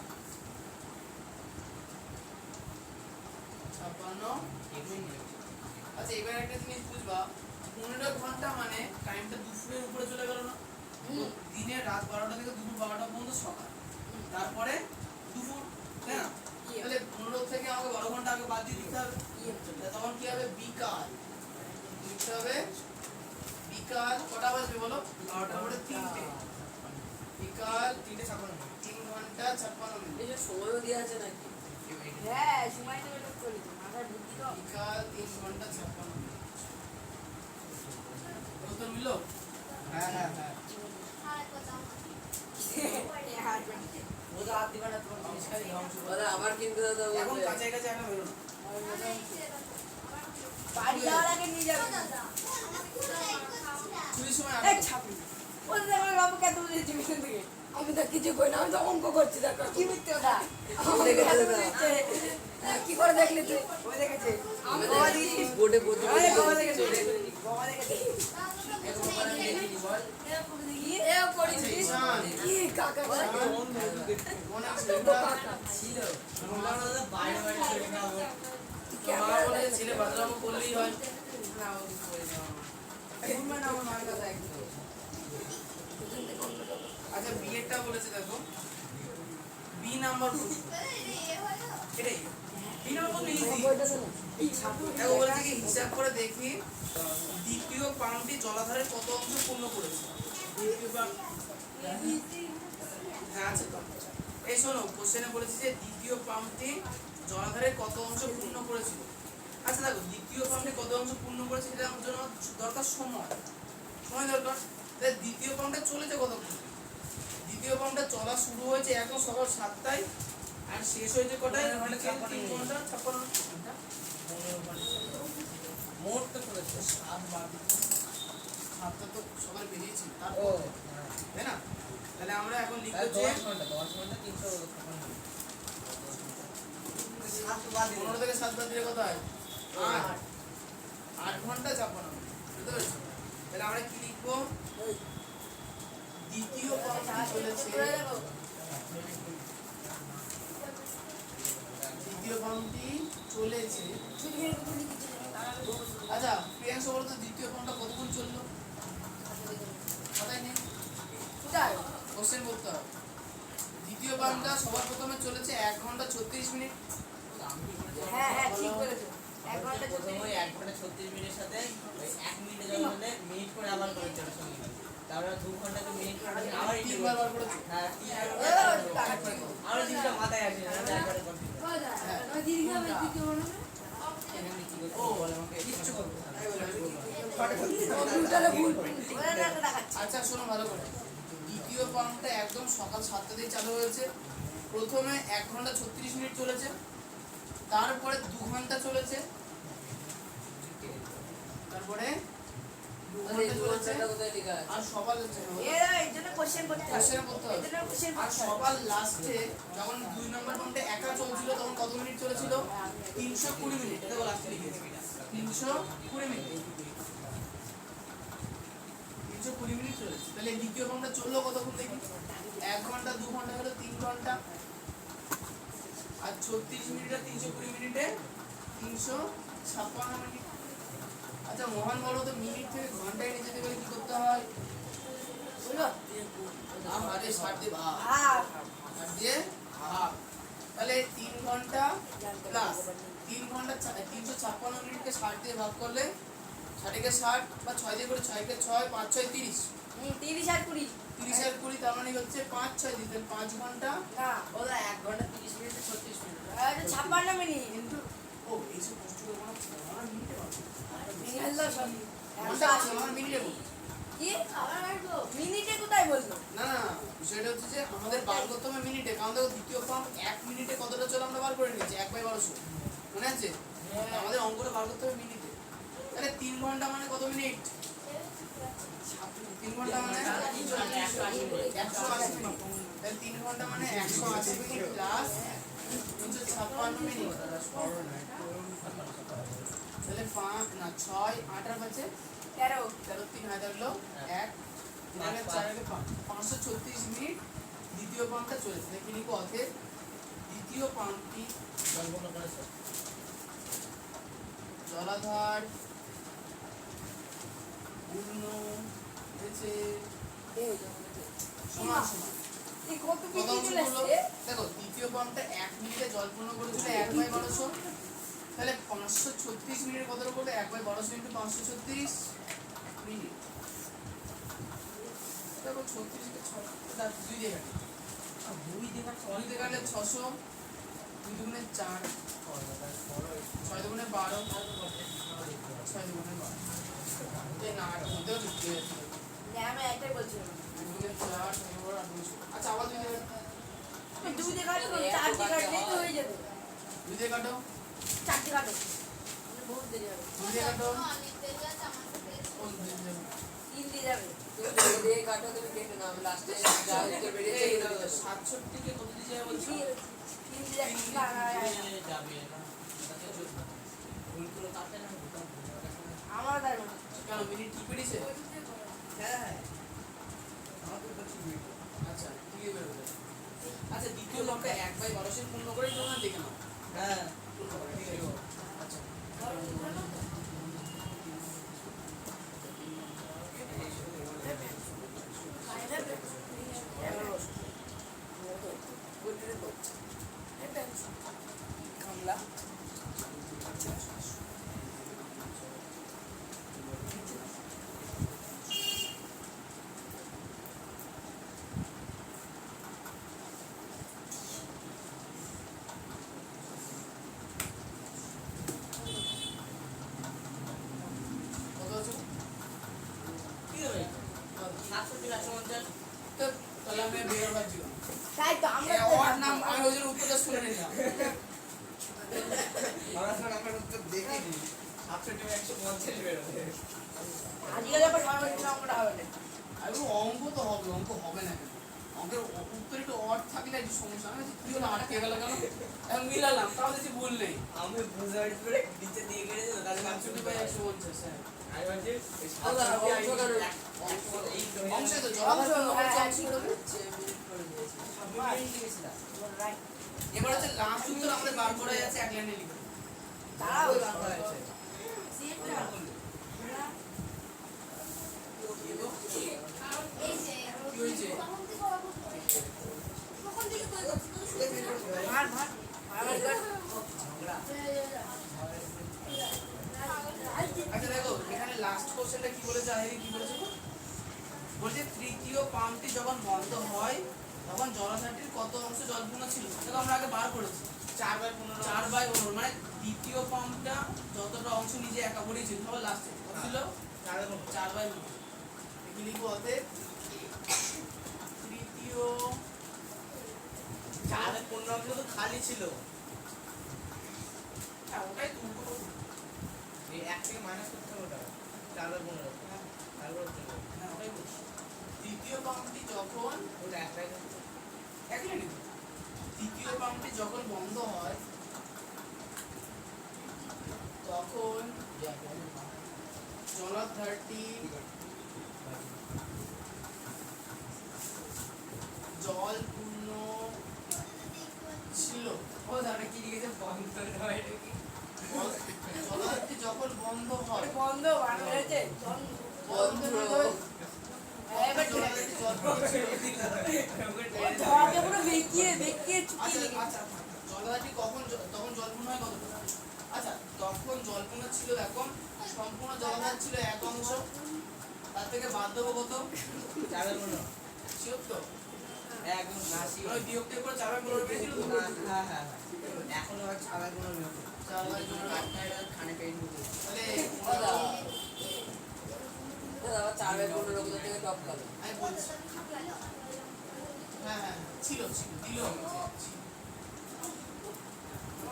56 মিনিট। আচ্ছা এবার একটা জিনিস বুঝবা, 15 ঘন্টা মানে টাইমটা দুপুরের উপরে চলে গেল না? তো দিনে রাত 12টা থেকে দুপুর 12টা পর্যন্ত সকাল, তারপরে দুপুর, তাই না? তাহলে 15 থেকে আমাকে 12 ঘন্টা আগে বাদ দিয়ে দিতে হবে। তখন কি হবে? বিকাল লিখতে হবে। বিকাল কটা বাজবে বলো? 12টার পরে 3টে। বিকাল 3 ঘন্টা 56 মিনিট। এই যে সময়ও দেওয়া আছে নাকি? হ্যাঁ সময় তো এটা চলে তো মাথায় বুদ্ধি তো বিকাল 3 ঘন্টা 56 মিনিট। উত্তর মিললো? হ্যাঁ হ্যাঁ হ্যাঁ। ওটা হাত দিবা না, তোমার জিনিস খালি ধ্বংস করে। দাদা আবার কিন্তু দাদা এখন বলবে কাছে কাছে এখন বেরো না। বাড়ি যাওয়ার আগে নিয়ে যাবে ছুটির সময় এই আগে ছাপি ওদের দেখো বাবু কত বলেছে টিউশন থেকে আমি তো কিছু কই না আমি তো অঙ্ক করছি দেখো কি মিথ্যে কথা কি করে দেখলি তুই ওই দেখেছে আমি বাবা দেখেছি বোর্ডে বলতে আরে বাবা দেখেছে বাবা দেখেছে এরকম করে দেখিনি বল। এ করেছিস কি কাকা অনেক কাকা ছিল। আমরা তো বাইরে বাইরে চলে যাবো। মা বলে ছেলে বাথরুম করলেই হয়। না ও করে দাও। ঘুরবে না আমার মার কথা একদম আচ্ছা বিয়েরটা বলেছে দেখো, বি নাম্বার প্রশ্ন এটাই। বি নাম্বার প্রশ্ন ইজি। দেখো বলেছে কি হিসাব করে দেখি দ্বিতীয় পাম্পটি জলাধারের কত অংশ পূর্ণ করেছে। দ্বিতীয় পাম্প, হ্যাঁ আছে তো। এই শোনো কোশ্চেনে বলেছে যে দ্বিতীয় পাম্পটি জলাধারের কত অংশ পূর্ণ করেছিল। আচ্ছা দেখো দ্বিতীয় পাম্পটি কত অংশ পূর্ণ করেছে এটা আমার জন্য দরকার সময়, সময় দরকার। তাহলে দ্বিতীয় পাম্পটা চলেছে কতক্ষণ? দ্বিতীয় পাম্পটা চলা শুরু হয়েছে একদম সকাল 7টায় আর শেষ হয়েছে কটায়? 3 ঘন্টা 56 ঘন্টা। মোট তো করেছে। 7টা তো সকালে বেরিয়েছি ও তারপর, তাই না? তাহলে আমরা এখন লিখবো যে 10 ঘন্টা 356 মিনিট। 7 বাদ 15 থেকে 7 বাদ দিলে কত হয়? 8 ঘন্টা 56 মিনিট। বুঝতে পেরেছো? তাহলে আমরা কি লিখবো? দ্বিতীয় পাম্পটি চলেছে, দ্বিতীয় পাম্পটি চলেছে। আচ্ছা প্রিয়াংশ বলতো দ্বিতীয় পাম্পটা কতক্ষণ চললো? কথাই নেই, কোথায় কোশ্চেন বলতে হবে। দ্বিতীয় পাম্পটা সবার প্রথমে চলেছে 1 ঘন্টা 36 মিনিট। হ্যাঁ হ্যাঁ ঠিক বলেছো 1 ঘন্টা প্রথমে ওই 1 ঘন্টা 36 মিনিটের সাথে ওই 1 মিনিটে যখন হলে মিনিট করে আবার করেছে ওর সঙ্গে। তারপরে 2 ঘন্টা তো মিনিট করে আবার একটু তিনবার বার করেছে। হ্যাঁ 3 আমার জিনিসটা মাথায় আসে না একবারে করতে। এখানে কি করতে বল আমাকে কিচ্ছু করতে না। কম্পিউটারে ভুল প্রিন্টিং দেখাচ্ছে আচ্ছা শোনো ভালো করে, দ্বিতীয় পাম্পটা একদম সকাল 7টা থেকে চালু হয়েছে। প্রথমে 1 ঘন্টা 36 মিনিট চলেছে, তারপরে 2 ঘন্টা চলেছে, তারপরে 2 তাহলে এই ঘন্টা চলেছে, ঘন্টাটা কোথায় লেখা আছে? আর সকাল এরা এই জন্য কোশ্চেন করতে হবে কোশ্চেন করতে হবে। এই জন্য কোশ্চেন আর সকাল লাস্টে যখন 2 নম্বর পাম্পটা একা চলছিল তখন কত মিনিট চলেছিল? 320 মিনিট। দেখো লাস্টে লিখেছি 320 মিনিট। 320 মিনিট চলেছে। তাহলে দ্বিতীয় পাম্পটা চললো কতক্ষণ দেখি? 1 ঘন্টা 2 ঘন্টা হলো 3 ঘন্টা, আর 36 মিনিট আর 320 মিনিটে 356 মিনিট। আচ্ছা মোহন বলো তো মিনিট থেকে ঘন্টায় নিয়ে যেতে গেলে কি করতে হয়? বুঝলো আরে 60 দিয়ে ভাগ, হ্যাঁ 60 দিয়ে ভাগ। তাহলে 3 ঘন্টা প্লাস 3 ঘন্টা 356 মিনিটকে 60 দিয়ে ভাগ করলে 60 কে 60 বা 6 দিয়ে করে 6 কে 6 5 6 30, 30 আর 20 30 আর 20 তার মানে হচ্ছে 5 6 দিতে 5 ঘন্টা। না ওরা 1 ঘন্টা 30 মিনিটে 36 মিনিট। এটা 56 মিনিট কিন্তু ও এইসব কষ্ট করে বানাচ্ছে না, আমরা মিনিটে বানাচ্ছি। ইংরেজি সব ঘন্টা আছে আমার মিনিটে বল। কি মিনিটে কোথায় বলছো? না না বিষয়টা হচ্ছে যে আমাদের বার করতে হবে মিনিটে, কারণ দেখো দ্বিতীয় পাম্প 1 মিনিটে কতটা চলে আমরা বার করে নিয়েছি 1/1200, মনে আছে? আমাদের অঙ্কটা বার করতে হবে মিনিটে। তাহলে 3 ঘন্টা মানে কত মিনিট? 3 ঘন্টা মানে 180 মিনিট। তাহলে 3 ঘন্টা মানে 180 মিনিট প্লাস 356 মিনিট। তাহলে 5 না 6 8 আর বাজে 13 13 3 হাজার হলো 1 তাহলে 4 আগে 536 মিনিট দ্বিতীয় পাম্পটা চলেছে। দেখি লিখো অতএব দ্বিতীয় পাম্পটি গণনা করেছে জলাধার পূর্ণ হয়েছে সমান সমান এই কত কত কেজি অংশ চলে হলো? আসছে? দেখো দ্বিতীয় পাম্পটা 1 মিনিটে জল পূর্ণ করেছিল 1/1200, তাহলে 536 মিনিট কত করবে? 1/1200 ইন্টু 536 মিনিট। দেখো 36 কে 6 দা 2 দিয়ে কাটি, 2 দিয়ে কাটলে 600, 2 দুগুণে 4, 6 দুগুণে 12, 6 দুগুণে 12। এই না এটা মধ্যেও ঢুকতে যাচ্ছে। না, আমি একটাই বলছিলাম। 2 দুগুণে 4, 6 দুগুণে 8, 200। আচ্ছা আবার 2 দিয়ে কাটো। দুই দিয়ে কাটো, চার দিয়ে কাটলেই তো হয়ে যাবে। 2 দিয়ে কাটো, চার দিয়ে কাটো। বহুত দেরি হবে। 2 দিয়ে কাটো, ও 2 দিয়ে কাটো। তিন দিয়ে যাবে। তুমি দিয়ে কাটো, তুমি কেটে নাও, আমি লাস্টে যা উত্তর বেরিয়েছে এই এগুলো দেবো। 67 কে কত দিয়ে যাবে বলছো? তিন দিয়ে যাবে। যাবে না তাতে চলবে ভুল করে কাটে না আমার তাই মনে হয়। কেন মিনিট ঠিক পেরিয়েছে? হ্যাঁ আচ্ছা ঠিক আছে বেরোবে। আচ্ছা দ্বিতীয় লম্বা 1/1200 পূর্ণ করে তোমরা দেখে নাও। হ্যাঁ পূর্ণ করে ঠিক আছে। আচ্ছা কামলা। কত আছে? কি হবে 67 150 তো তাহলে আমি বের ভাবছি না। তাই তো আমরা এই ওর নাম আমি ওই জন্য উত্তরটা শুনে নিলাম। আমরা স্যার আমার উত্তর দেখিনি 67 150 বের হবে আজকে যখন সর্বনিম্ন অঙ্কটা হবে না। আর অঙ্ক তো হবে, অঙ্ক হবে না কেন? অঙ্কের উত্তর একটু অড থাকলে একটু সমস্যা। আমি বলছি, কি হলো আটকে গেল কেন? এখন মিলালাম তাও দেখছি ভুল নেই। আমি বুঝতে পারছি করে নিচে দিয়ে গেলে তো তাহলে 65/150 হ্যাঁ। আমি বলছি আচ্ছা, অংশ কেন? অংশে তো অংশ, জল হ্যাঁ, অংশ ঠিক করবে। রাইট। এবার হচ্ছে লাস্ট উত্তর আমাদের বার করা যাচ্ছে এক লাইনে লিখে। দাঁড়াও। কি হয়েছে? মার মার মার কর। আচ্ছা দেখো এখানে লাস্ট কোশ্চেনটা কি বলেছে আহেরি কি বলেছে? বলছে তৃতীয় পাম্পটি যখন বন্ধ হয় তখন জলাধারটির কত অংশ জলপূর্ণ ছিল? দেখো আমরা আগে বার করেছি 4/15 4/15 মানে দ্বিতীয় পাম্পটা যতটা অংশ নিজে একা ভরেছিল সবার লাস্টে কত ছিল? 4/15। কি লিখবো অতএব তৃতীয় 4/15 অংশ তো খালি ছিল হ্যাঁ ওটাই তো উল্টো করবো। এই 1 থেকে মাইনাস করতে হবে ওটা 4/15 তারপর হচ্ছে হ্যাঁ ওটাই বলছি। তৃতীয় পাম্পটি যখন ওটা একটাই এক মিনিট তৃতীয় পাম্পটি যখন বন্ধ হয় তখন জলাধারটি জল পূর্ণ ছিল। ও দাঁড়া কি লিখেছে বন্ধ হয় এটা কি জলাধারটি যখন বন্ধ হয় বন্ধ বাংলা হয়েছে। বন্ধ এবার জলাধারটি জল পূর্ণ ছিল। ধোয়াতে পুরো বেঁকিয়ে বেঁকিয়ে চুকিয়ে আচ্ছা লিখেছে। আচ্ছা জলাধারটি কখন তখন জলপূর্ণ হয় কতটা? আচ্ছা তখন জলপূর্ণ ছিল এখন সম্পূর্ণ জলাধার ছিল এক অংশ, তার থেকে বাদ দেবো কত? 4/15 শিওর তো? একদম নাসি ওই বিয়োগ টেক করে 4/15 পেয়েছিল তো? হ্যাঁ হ্যাঁ এখন আবার 4/15 মিনিট 4/15 আপনারা খানে পেয়ে নিতে তাহলে 4/15 কোথা থেকে টপ কালো আমি বলছি হ্যাঁ ছিল দিল আমাকে আমার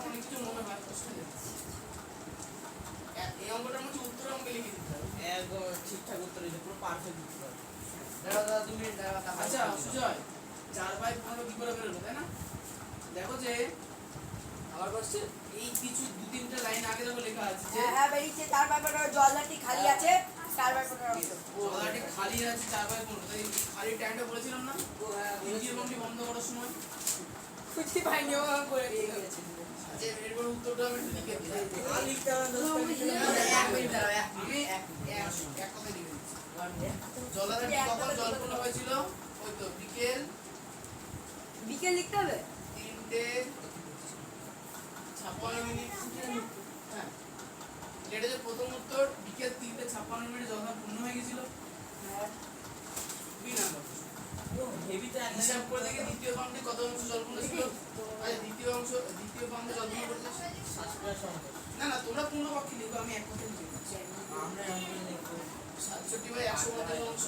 অনেক কিছু মনে হয় কষ্ট হয়ে যাচ্ছে এই অঙ্কটার মধ্যে উত্তর আমাকে লিখে দিতে হবে একদম ঠিকঠাক উত্তর হয়েছে, পুরো পারফেক্ট উত্তর। দাদা 2 মিনিট দাঁড়া। আচ্ছা সুজয় 4/15 কি করে বেরোলো তাই না দেখো যে আবার করছে এই কিছু 2-3টা লাইন আগে দেখো লেখা আছে যে হ্যাঁ বেরিয়েছে 4/15 জলদাটি খালি আছে 4/15 জলাটি খালি আছে 4/15 তাই খালি টাইমটা বলেছিলাম না ও হ্যাঁ দ্বিতীয় বন্ধি বন্ধ করার সময় খুঁজে পাইনি ও করে দিয়েছে আচ্ছা এরপর উত্তরটা আমি একটু লিখে দিই আর লিখতে হবে না, 10 মিনিট। এক মিনিট দাঁড়াও এক কথা লিখে দিচ্ছি জলাটি কখন জল্পনা হয়েছিল ওই তো বিকেল লিখতে হবে 3:56 হ্যাঁ এটা যে প্রথম উত্তর বিকেল 3:56 জলদান পূর্ণ হয়ে গেছিল দুই নাম্বার হেভি তো একদম হিসাব করে দেখে দ্বিতীয় পাম্পে কত অংশ জল্পনা ছিল আচ্ছা দ্বিতীয় পাম্পে জল্পনা করতে 60 সংখ্যা। না তোমরা পূর্ণ পক্ষে লিখো আমি এক কথা লিখে দিচ্ছি আমরা এমনি লিখবো 67/150 অংশ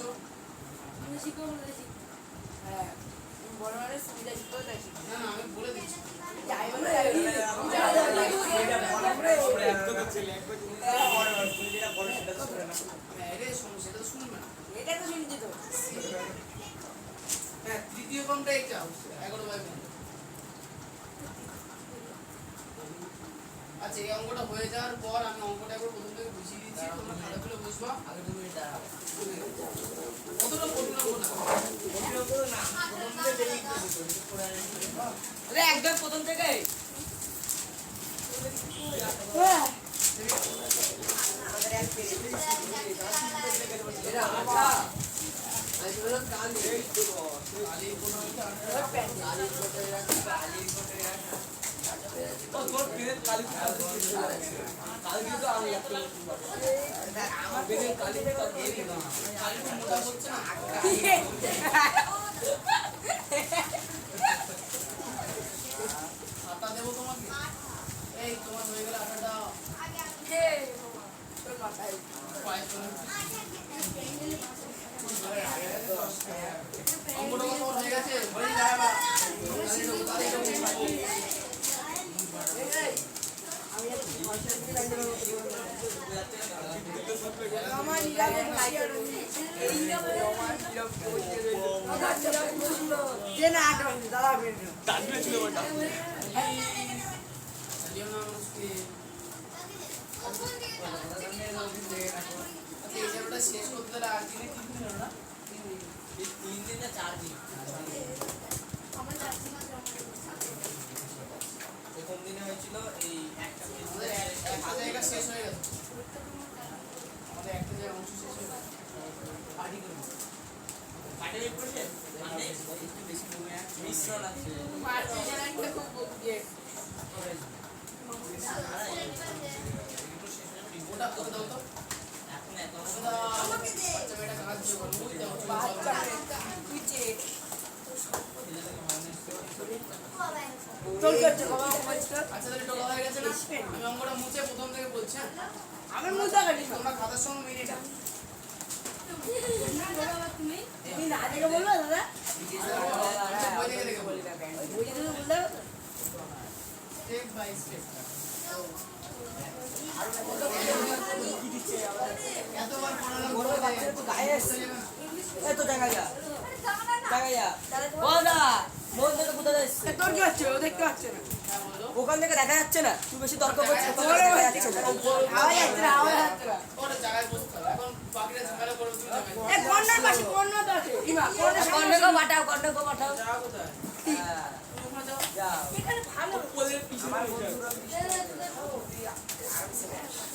হ্যাঁ বড় বড় সুবিধা শিখতে হবে না আমি বলে দিচ্ছি যাই বলে এটাই সমস্যা এটা তো শুনবে না এটা তো শুনছি তো হ্যাঁ তৃতীয় পাম্পটা এটা 11/15 আচ্ছা এই অঙ্কটা হয়ে যাওয়ার পর আমি অঙ্কটা একবার প্রথম থেকে বুঝিয়ে দিচ্ছি তোমরা ভালো করে বুঝবা আগে 2 মিনিট দাঁড়াও। কতটা কঠিন অঙ্ক না প্রথম থেকে বেরিয়ে গেছে তো, পুরো আরে একদম প্রথম থেকে এটা আটা আমি বললাম কালি কালির কোনো একটা কালির কোটে রাখা কালির কোটে রাখা ও তোর পেনের কালি কালকে তো আমি একটা আমার পেনের কালি তো হেভি না। কালিটা মোটা হচ্ছে না আটা দেবো তোমাকে এই তোমার হয়ে গেলে আটাটা পায়েস করে অঙ্কটা কত হয়ে গেছে বলি দাঁড়াবা আমার নিরাপদ যে না আট দাদা বেরিয়ে চালিও না মানুষকে আচ্ছা এই জায়গাটা শেষ করতে গেলে আর দিনে 3 দিন হলো না 3 দিন না 4 দিন। প্রথম দিনে হয়েছিল এই একটা আমাদের একটা জায়গা শেষ হয়ে গেছে আমাদের একটা জায়গা অংশ শেষ হয়ে গেছে পার্টি করব। পার্টি করছে মানে একটু বেশি কমে আছে, মিশ্রণ আছে। ওটা করে দাও তো এখন এত ওটা বাচ্চা মেয়েটা কাজ করে মুখ দাও তোর কাছে আচ্ছা তাহলে টোকা হয়ে গেছে না আমি অঙ্কটা মুছে প্রথম থেকে বলছি হ্যাঁ আমি মুদ্রা কাটি তোমরা খাতার সঙ্গে মিনিট তুমি না দেখে বললো দাদা বই দেখে দেখে বলি বই যদি বলতে স্টেপ বাই স্টেপ এতবার পড়ালাম এই তো দেখা যা বল না মন থেকে কোথায় যাচ্ছে? তোর কি হচ্ছে ও দেখতে পাচ্ছে না হ্যাঁ বলো ওখান থেকে দেখা যাচ্ছে না, তুই বেশি তর্ক করছিস, ওখান থেকে ওরে দেখা যাচ্ছে না। আওয়াজ আসছে না আওয়াজ আসছে না ওটা জায়গায় বসতে হবে এখন বাকিটা ঝামেলা করে তুমি যাবে এ কর্নার পাশে কর্নার তো আছে ইমা কর্নার সামনে কন্ডাকো পাঠাও। যাও কোথায় হ্যাঁ, তুমি ওখানে যাও যাও। এখানে ভালো আমার বন্ধুরা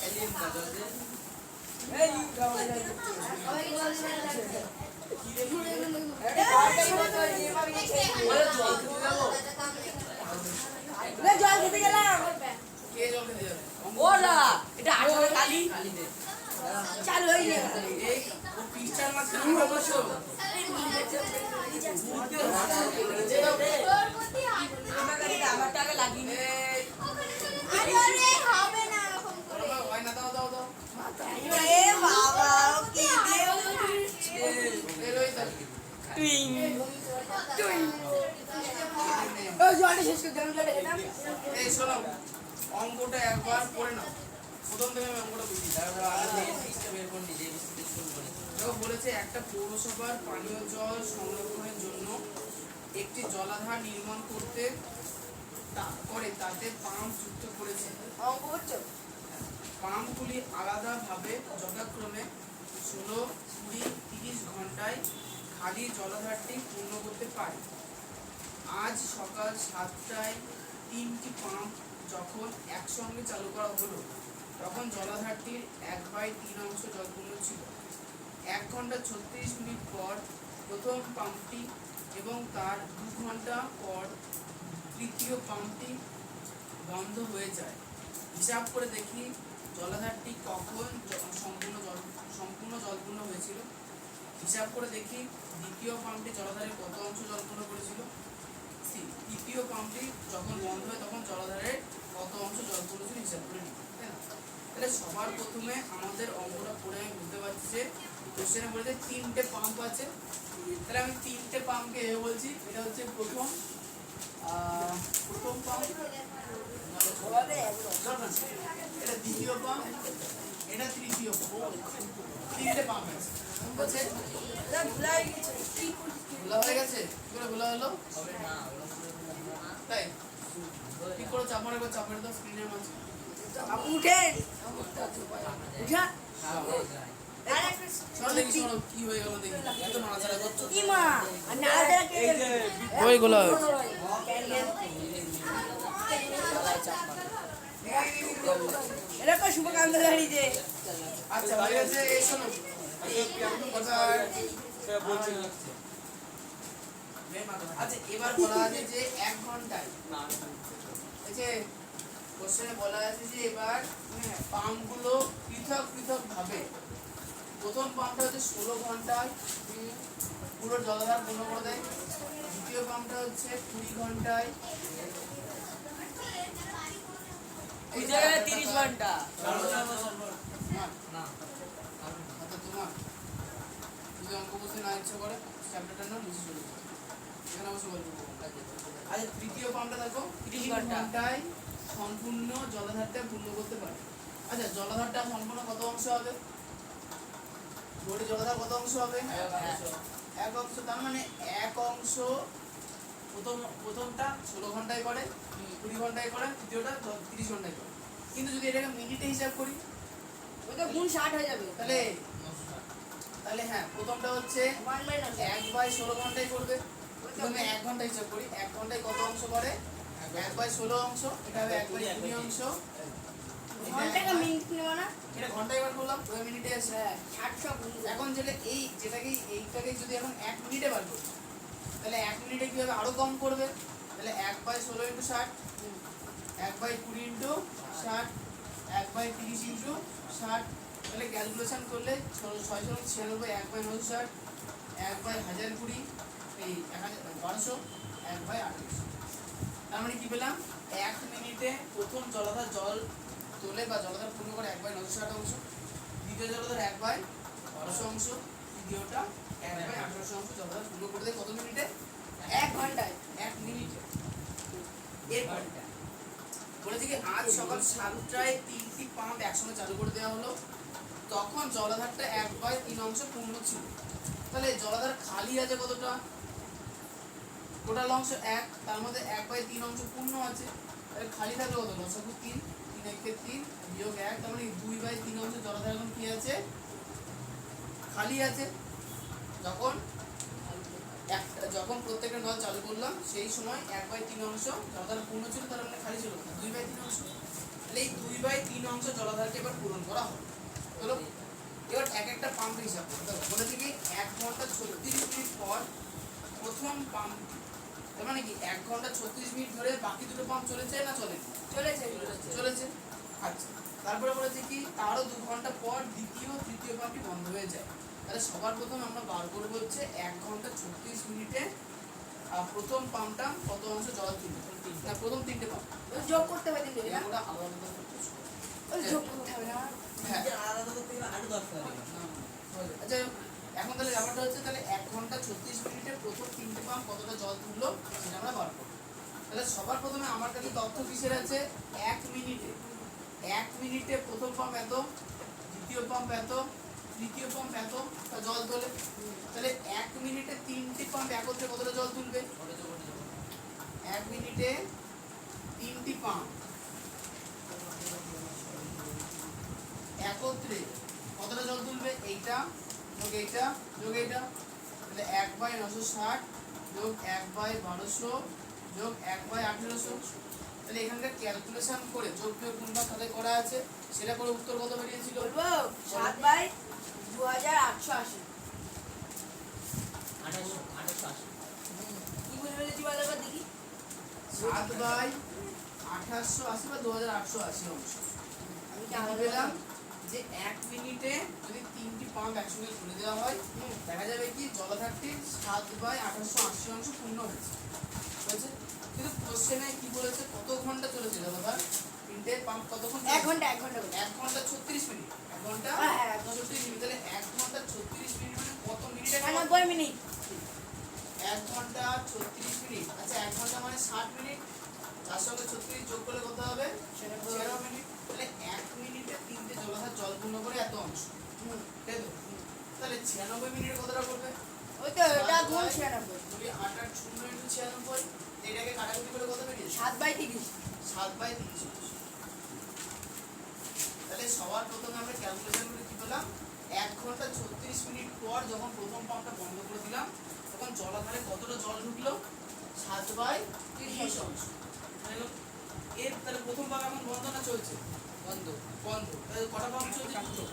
এলিয়েন না জলদি। এই জল খেতে গেলাম কে জল খেতে যাবে ওরা এটা 18 কালি চালু হয়ে গেল এই ও পিস্টার মাঝখানে আমরা বসো আমার টাকা লাগিয়ে এই হবে না এরকম করে তোমরা হয় না দাও দাও দাও এ বাবা কি দিয়ে শেষ করে জানলা রেখে এই শোনো, অঙ্কটা একবার পড়ে নাও, প্রথম থেকে আমি অঙ্কটা বুঝি। তারপর আমাদের এই বৃষ্টি বের করে নিই, যে বৃষ্টি শুরু করে। দেখো বলেছে একটা পৌরসভার পানীয় জল সংরক্ষণের জন্য একটি জলাধার নির্মাণ করতে করে তাতে পাম্প যুক্ত করেছে। অঙ্ক করছো? পাম্পগুলি আলাদাভাবে যথাক্রমে 16, 20, 30 ঘন্টায় খালি জলাধারটি পূর্ণ করতে পারে। আজ সকাল 7টায় 3টি পাম্প যখন একসঙ্গে চালু করা হলো তখন জলাধারটির 1/3 অংশ জলপূর্ণ ছিল। 1 ঘন্টা 36 মিনিট পর প্রথম পাম্পটি এবং তার 2 ঘন্টা পর তৃতীয় পাম্পটি বন্ধ হয়ে যায়। হিসাব করে দেখি জলাধারটি কখন সম্পূর্ণ জলপূর্ণ হয়েছিল। হিসাব করে দেখি দ্বিতীয় পাম্পটি জলাধারে কত অংশ জলপূর্ণ করেছিল। তৃতীয় পাম্পটি যখন বন্ধ হয় তখন জলাধারের কত অংশ জলপূর্ণ ছিল হিসাব করে নিই, তাই না? তাহলে সবার প্রথমে আমাদের অঙ্কটা পড়ে আমি বুঝতে পারছি যে কোশ্চেনে বলেছে 3টে পাম্প আছে। তাহলে আমি 3টে পাম্পকে বলছি, এটা হচ্ছে প্রথম পাম্প, এটা দ্বিতীয় পাম্প, এটা তৃতীয় পাম্প। 3টে পাম্প আছে। বলছে ভোলা হয়ে গেছে? কি করে ভোলা হলো? হবে না, তাই কি করে চাপার একবার চাপার দাও স্ক্রিনের মাঝে। উঠেন উঠা সরো দেখি, সরো কি হয়ে গেল দেখি। এত নাড়াচাড়া করছো। কি মা আর নাড়াচাড়া কে ওই গোলা এরকম শুভকান্ত দাঁড়িয়েছে। আচ্ছা হয়ে গেছে। এই শোনো, আচ্ছা এবার বলা আছে যে 1 ঘন্টায়, এই যে কোশ্চেনে বলা আছে যে এবার পাম্পগুলো পৃথক পৃথক ভাবে, প্রথম পাম্পটা হচ্ছে 16 ঘন্টায় পুরো জলাধার পূর্ণ করে দেয়। দ্বিতীয় পাম্পটা হচ্ছে 20 ঘন্টায়। ওই জায়গায় 30 ঘন্টা। না, আচ্ছা তোমার যদি অঙ্ক বুঝতে না ইচ্ছা করে চ্যাপ্টারটা নাও নিচে চলে যাবে, এখানে অবশ্য বলবো। আচ্ছা তৃতীয় পাম্পটা দেখো 30 ঘন্টায় সম্পূর্ণ জলাধারটা পূর্ণ করতে পারে। আচ্ছা জলাধারটা সম্পূর্ণ কত অংশ হবে? বড়ি জলাধার কত অংশ হবে? 1 অংশ। তার মানে 1 অংশ প্রথমটা 16 ঘন্টায় করে, 20 ঘন্টায় করে, তৃতীয়টা 30 ঘন্টায় করে। কিন্তু যদি এটাকে মিনিটে হিসাব করি ওটা গুণ 60 হয়ে যাবে। তাহলে হ্যাঁ প্রথমটা হচ্ছে 1/16 ঘন্টায় করবে। প্রথমে 1 ঘন্টা হিসাব করি, 1 ঘন্টায় কত অংশ করে? 1/16 অংশ। এটা হবে 1/20 অংশ। ঘন্টাকে মিনিট নেব না? এটা ঘন্টায় বার করলাম, ওই মিনিটে আসে। 60 গুণ। এখন এইটাকে যদি এখন 1 মিনিটে বার করি তাহলে 1 মিনিটে কি হবে? আরো কম করবে। তাহলে 1/16 × 60, 1/20 × 60, 1/30 × 60। তাহলে ক্যালকুলেশন করলে 696, 1/960, 1/1020, এই 1200, 1/28। তার মানে কি পেলাম? 1 মিনিটে প্রথম জলাধার জল তোলে বা জলাধার পূর্ণ করে 1/960 অংশ, দ্বিতীয় জলাধার 1/1200 অংশ, তৃতীয়টা 1/1800 অংশ জলাধার পূর্ণ করে দেয় কত মিনিটে? 1 ঘন্টায়। 1 মিনিটে। এরপর বলেছে কি আজ সকাল 7টায় 3টি পাম্প একসঙ্গে চালু করে দেওয়া হলো তখন জলাধারটা 1/3 অংশ পূর্ণ ছিল। তাহলে জলাধার খালি আছে কতটা? টোটাল অংশ 1, তার মধ্যে 1/3 অংশ পূর্ণ আছে। তাহলে খালি থাকলে কত? লসাগু 3, 3 × 3 বিয়োগ 1, তার মানে 2/3 অংশ জলাধার এখন কি আছে? খালি আছে। যখন প্রত্যেকটা নল চালু করলাম সেই সময় 1/3 অংশ জলাধার পূর্ণ ছিল, তার মানে খালি ছিল 2/3 অংশ। তাহলে এই 2/3 অংশ জলাধারকে এবার পূরণ করা হবে। চলো এবার এক একটা পাম্প হিসাব করতে হবে। বলেছে কি 1 ঘন্টা 36 মিনিট পর প্রথম পাম্প, তার মানে কি 1 ঘন্টা 36 মিনিট ধরে বাকি দুটো পাম্প চলেছে না চলেনি? চলেছে। আচ্ছা তারপরে বলেছে কি তারও 2 ঘন্টা পর দ্বিতীয় তৃতীয় পাম্পটি বন্ধ হয়ে যায়। তাহলে সবার প্রথমে আমরা বার করব হচ্ছে 1 ঘন্টা 36 মিনিটে প্রথম পাম্পটা কত অংশ জল তুলবে, না প্রথম 3টে পাম্প যোগ করতে হবে দিলে না? ওটা আলাদা করতে ওই যোগ করতে হবে না? হ্যাঁ। আলাদা করতে গেলে আরো দরকার হবে। আচ্ছা এখন তাহলে ব্যাপারটা হচ্ছে তাহলে 1 ঘন্টা 36 মিনিটে প্রথম 3টে পাম্প কতটা জল তুললো সেটা আমরা বার করবো। তাহলে সবার প্রথমে আমার কাছে তথ্য কিসের আছে 1 মিনিটে প্রথম পাম্প এত, দ্বিতীয় পাম্প এত, তৃতীয় পাম্প এত তা জল তোলে। তাহলে 1 মিনিটে 3টি পাম্প একত্রে কতটা জল তুলবে? 1 মিনিটে 3টি পাম্প একত্রে কতটা জল তুলবে? এইটা যোগ এইটা যোগ এইটা, তাহলে 1/960 যোগ 1/1200 যোগ 1/1800। তাহলে এখানকার ক্যালকুলেশন করে যোগ বিয়োগ গুণভাগ খাতায় করা আছে, সেটা করে উত্তর কত বেরিয়েছিল? বলবো 7/2880। 2880 কি বলে বলেছি বলো এবার দেখি। 7/2880 বা 2880 অংশ। আমি কি আমি আলাদা পেলাম যে 1 মিনিটে যদি 3টি পাম্প একসঙ্গে তুলে দেওয়া হয় দেখা যাবে কি জলাধারটির 7/2880 অংশ পূর্ণ হয়েছে। বুঝেছে? কিন্তু কোশ্চেনে কি বলেছে কত ঘন্টা চলেছে জলাধার? 3টে পাম্প কতক্ষণ? 1 ঘন্টা 1 ঘন্টা 1 ঘন্টা 36 মিনিট। 1 ঘন্টা হ্যাঁ, 36 মিনিট। তাহলে 1 ঘন্টা 36 মিনিট মানে কত মিনিটে? 90 মিনিট। 1 ঘন্টা 36 মিনিট। আচ্ছা 1 ঘন্টা মানে 60 মিনিট, তার সঙ্গে 36 যোগ করলে কত হবে? 13 মিনিট। তাহলে 1 মিনিটে 3টে জলাধার জল পূর্ণ করে এত অংশ, তাই তো? তাহলে 96 মিনিটে কতটা করবে? ওই তো এটা গুণ 96। যদি 8 8 0 × 96, এটাকে কাটাকুটি করে কত বেরিয়েছে? 7/30। 7/30 অংশ। তাহলে সবার প্রথমে আমরা ক্যালকুলেশন করে কি পেলাম? 1 ঘন্টা 36 মিনিট পর যখন প্রথম পাম্পটা বন্ধ করে দিলাম তখন জলাধারে কতটা জল ঢুকলো? 7/30 অংশ। এর তাহলে প্রথম পাম্প এখন বন্ধ না চলছে? বন্ধ। বন্ধ। তাহলে কটা পাম্প চলছে? দুটো,